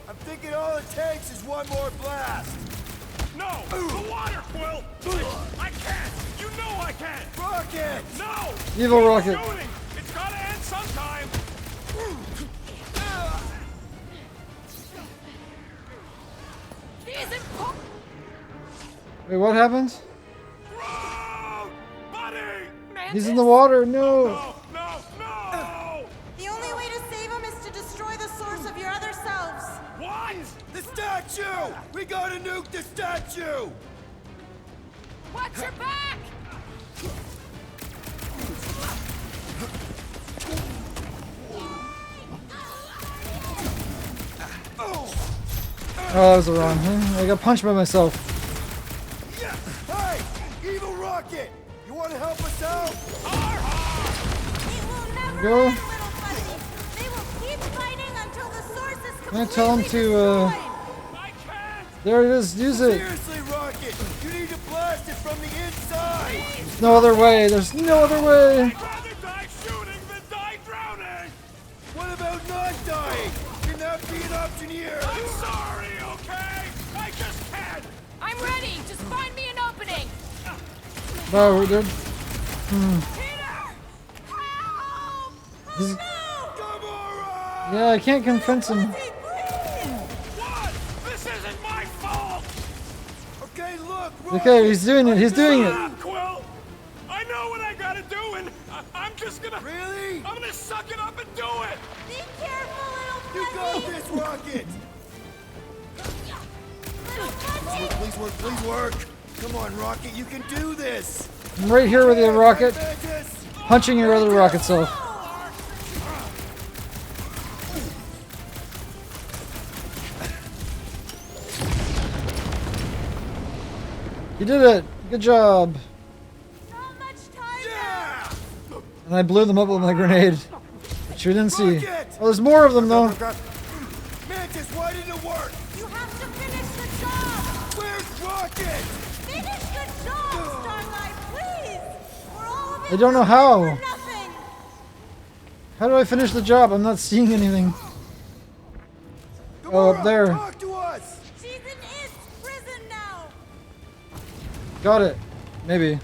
I'm thinking all it takes is one more blast. No, the water, Quill. I can't. You know I can't. Rocket! No. Evil Rocket. Shooting. It's gotta end sometime. He's impo- Wait, what happens? Groot! Buddy! He's in the water. No. No! The only way to save him is to destroy the source of your other selves. What? The statue! We gotta nuke the statue! Watch your back! Oh, that was the wrong thing. I got punched by myself. Yeah. Hey! Evil Rocket! You wanna help us out? It will never Go. end, Little Fuzzy. They will keep fighting until the source is Can I completely tell him to, destroyed. there it is. Use it. Seriously, Rocket! You need to blast it from the inside! There's no other way. There's no other way. I'd rather die shooting than die drowning. What about not dying? Can that be an option here? I'm sorry, okay? I just can't. I'm ready. Just find me an opening. No, we're good. Yeah, I can't convince him. What? This isn't my fault. Okay, look. Okay, he's doing it. He's doing it. Stop, Quill. I know what I gotta do, and I'm just gonna. Really? I'm gonna suck it up and do it. Be careful, Little You got Fuzzy. this, Rocket! Little Fuzzy. Please work, please work! Come on, Rocket, you can do this! I'm right here with you, Rocket. Mantis! Punching your other rocket self. You did it. Good job. Not much time. Yeah! And I blew them up with my grenade. Which you didn't see. Oh, there's more of them, though. Mantis, why didn't it work? You have to finish the job. Where's Rocket? Finish the job, Starlight, please. We're all of it I don't know how. for nothing. How do I finish the job? I'm not seeing anything. Oh, up there. Talk to us! She's in its prison now. Got it. Maybe.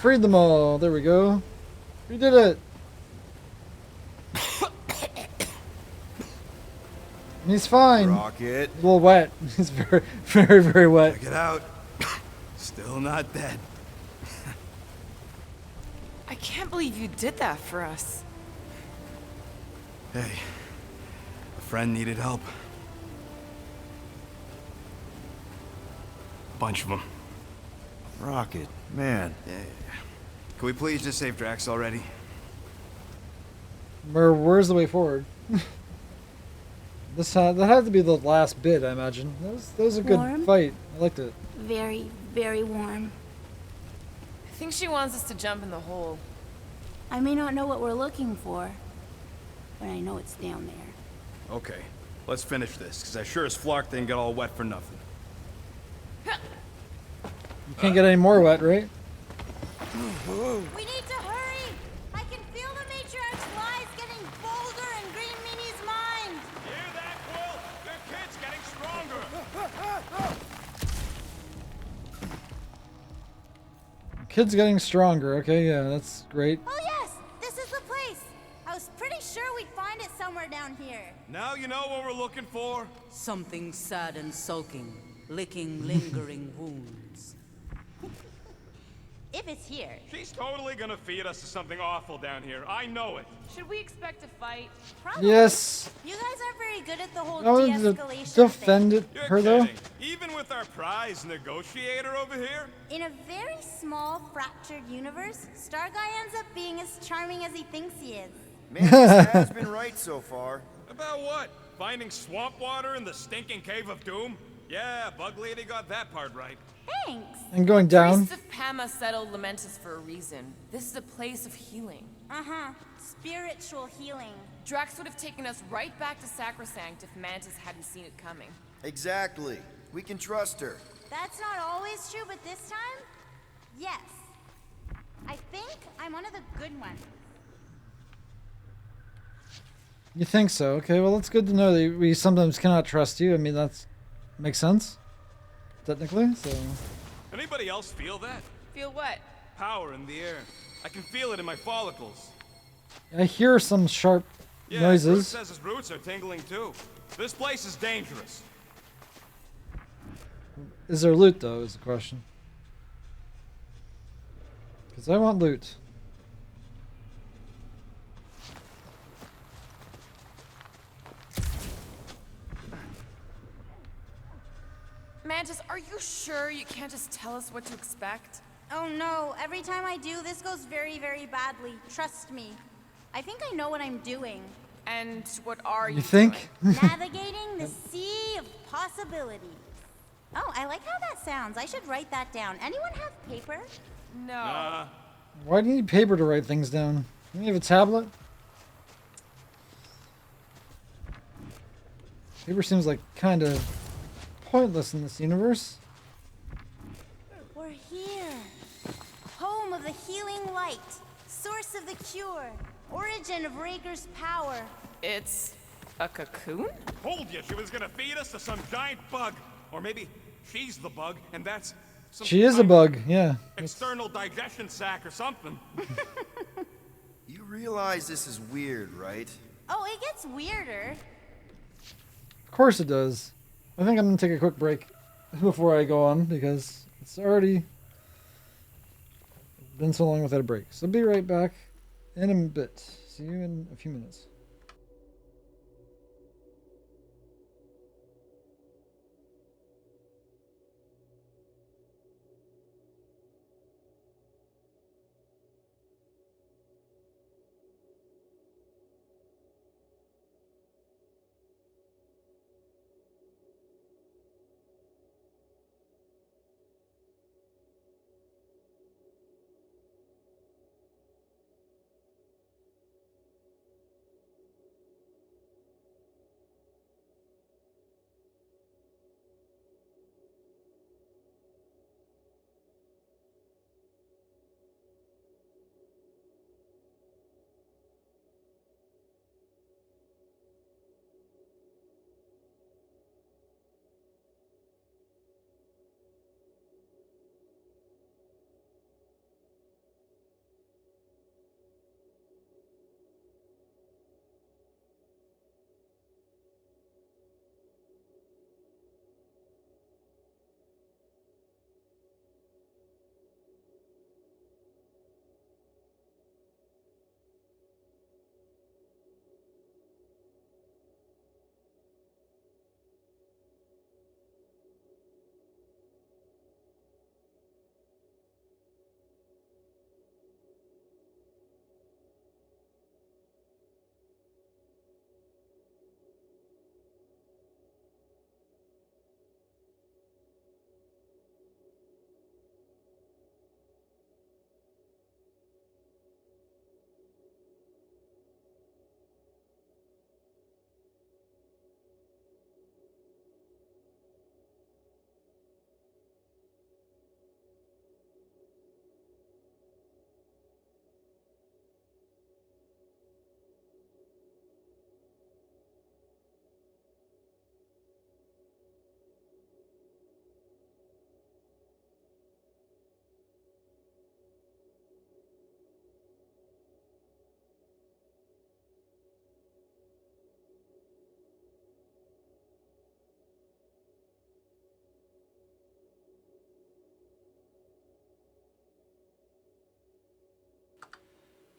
Freed them all. There we go. We did it. He's fine. Rocket. A little wet. He's very, very, very wet. Check it out. Still not dead. I can't believe you did that for us. Hey, a friend needed help. A bunch of them. Rocket, man. Yeah. Can we please just save Drax already? Where's the way forward? That had to be the last bit, I imagine. That was a good Warm? fight. I liked it. Very, very warm. I think she wants us to jump in the hole. I may not know what we're looking for, but I know it's down there. Okay, let's finish this, because I sure as Flark didn't get all wet for nothing. You can't get any more wet, right? We need to hurry! I can feel the matriarch's lies getting bolder in Green Meanie's mind! Hear that, Quill? Their kid's getting stronger. Kid's getting stronger. Okay, yeah, that's great. Oh yes! This is the place! I was pretty sure we'd find it somewhere down here. Now you know what we're looking for? Something sad and sulking, licking lingering wounds. If it's here. She's totally gonna feed us to something awful down here. I know it. Should we expect a fight? Probably. Yes. You guys aren't very good at the whole I would de-escalation defend thing. You're her though. kidding. Even with our prize negotiator over here? In a very small, fractured universe, Star Guy ends up being as charming as he thinks he is. Mantis has been right so far. About what? Finding swamp water in the stinking cave of doom? Yeah, Bug Lady got that part right. Thanks! And going down. Priests of Pama settled Lamentus for a reason. This is a place of healing. Uh-huh. Spiritual healing. Drax would have taken us right back to Sacrosanct if Mantis hadn't seen it coming. Exactly. We can trust her. That's not always true, but this time, yes. I think I'm one of the good ones. You think so? Okay, well, it's good to know that we sometimes cannot trust you. I mean, that's makes sense, technically. So. Anybody else feel that? Feel what? Power in the air. I can feel it in my follicles. I hear some sharp Yeah, Groot noises. says his roots are tingling too. This place is dangerous. Is there loot though? Is the question. Because I want loot. Mantis, are you sure you can't just tell us what to expect? Oh no, every time I do, this goes very, very badly. Trust me. I think I know what I'm doing. And what are you You think? Navigating the sea of possibilities. Oh, I like how that sounds. I should write that down. Anyone have paper? No. Why do you need paper to write things down? Don't you have a tablet? Paper seems like kind of pointless in this universe. We're here. Home of the healing light. Source of the cure. Origin of Raker's power. It's a cocoon? Told you she was gonna feed us to some giant bug. Or maybe she's the bug, and that's some She is a kind bug, yeah. of external digestion sac or something. You realize this is weird, right? Oh, it gets weirder. Of course it does. I think I'm gonna take a quick break before I go on because it's already been so long without a break. So be right back in a bit. See you in a few minutes.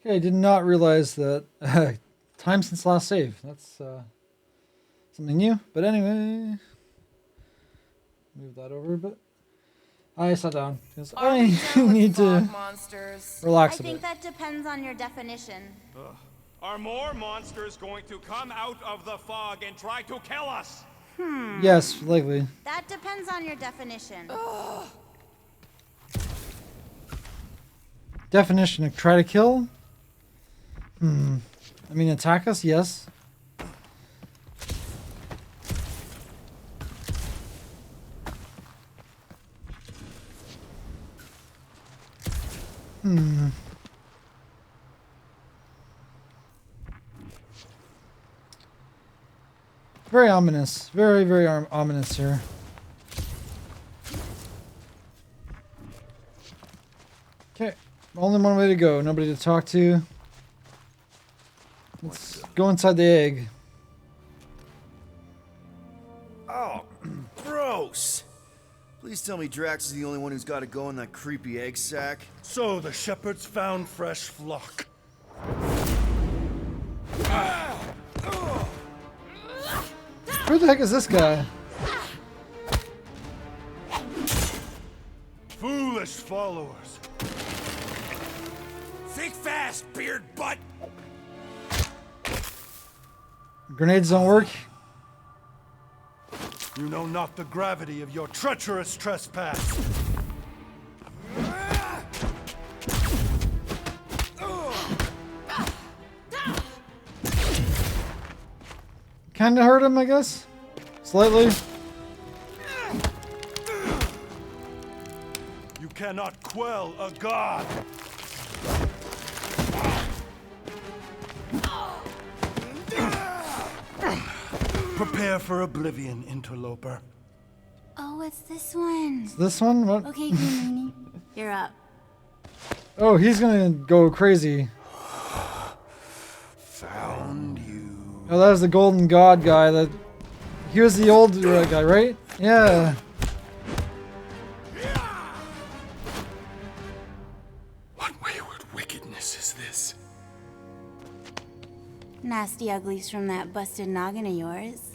Okay, I did not realize that time since last save. That's something new. But anyway, move that over a bit. I sat down because I need to relax a I think bit. that depends on your definition. Ugh. Are more monsters going to come out of the fog and try to kill us? Yes, likely. That depends on your definition. Definition of try to kill? I mean, attack us? Yes. Very ominous. Very, very ominous here. Okay. Only one way to go. Nobody to talk to. Let's go inside the egg. Oh, gross! Please tell me Drax is the only one who's got to go in that creepy egg sack. So the shepherds found fresh flock. Who the heck is this guy? Foolish followers. Think fast, beard butt! Grenades don't work. You know not the gravity of your treacherous trespass. Kinda hurt him, I guess. Slightly. You cannot quell a god. Prepare for oblivion, interloper. Oh, it's this one. Is this one? What? Okay, Green Meanie, you're up. Oh, he's gonna go crazy. Found you. Oh, that was the Golden God guy. That he was the old guy, right? Yeah. What wayward wickedness is this? Nasty uglies from that busted noggin of yours.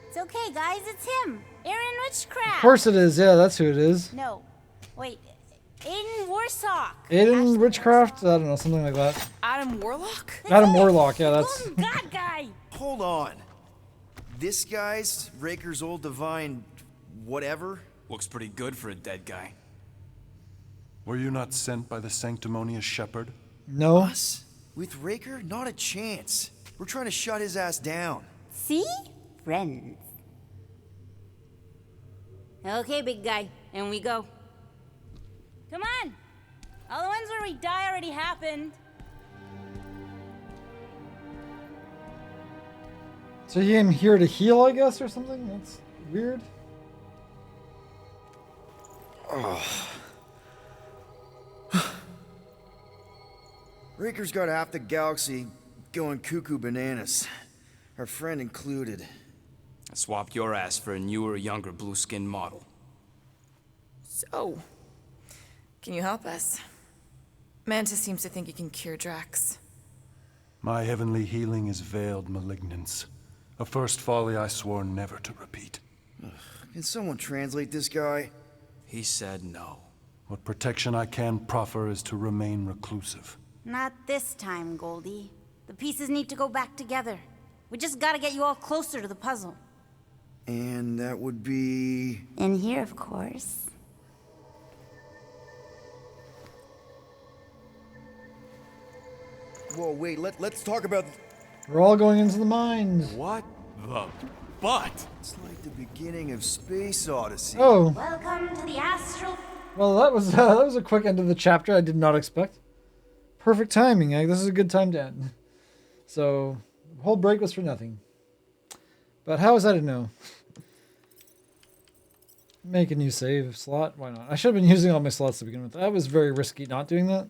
It's okay, guys, it's him. Aaron Witchcraft. Of course it is. Yeah, that's who it is. No. Wait. Aiden Warsock. Aiden Witchcraft? I don't know, something like that. Adam Warlock? Adam Warlock, yeah, that's... God guy. Hold on. This guy's Raker's old divine whatever? Looks pretty good for a dead guy. Were you not sent by the sanctimonious shepherd? No. Us? With Raker? Not a chance. We're trying to shut his ass down. See? Friends. Okay, big guy. And we go. Come on! All the ones where we die already happened. So he came here to heal, I guess, or something? That's weird. Raker's got half the galaxy going cuckoo bananas. Our friend included. I swapped your ass for a newer, younger blue-skinned model. So, can you help us? Mantis seems to think he can cure Drax. My heavenly healing is veiled malignance. A first folly I swore never to repeat. Can someone translate this guy? He said no. What protection I can proffer is to remain reclusive. Not this time, Goldie. The pieces need to go back together. We just gotta get you all closer to the puzzle. And that would be... In here, of course. Whoa, wait, let's talk about... We're all going into the mines. What the butt? It's like the beginning of Space Odyssey. Oh. Welcome to the astral... Well, that was a quick end of the chapter I did not expect. Perfect timing, eh? This is a good time to end. So, the whole break was for nothing. But how was I to know? Make a new save slot? Why not? I should have been using all my slots to begin with. That was very risky not doing that.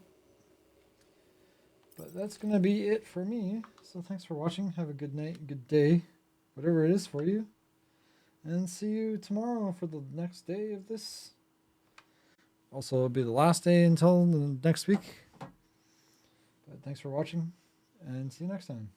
But that's going to be it for me. So thanks for watching. Have a good night, good day, whatever it is for you. And see you tomorrow for the next day of this Also, it'll be the last day until the next week. But thanks for watching, and see you next time.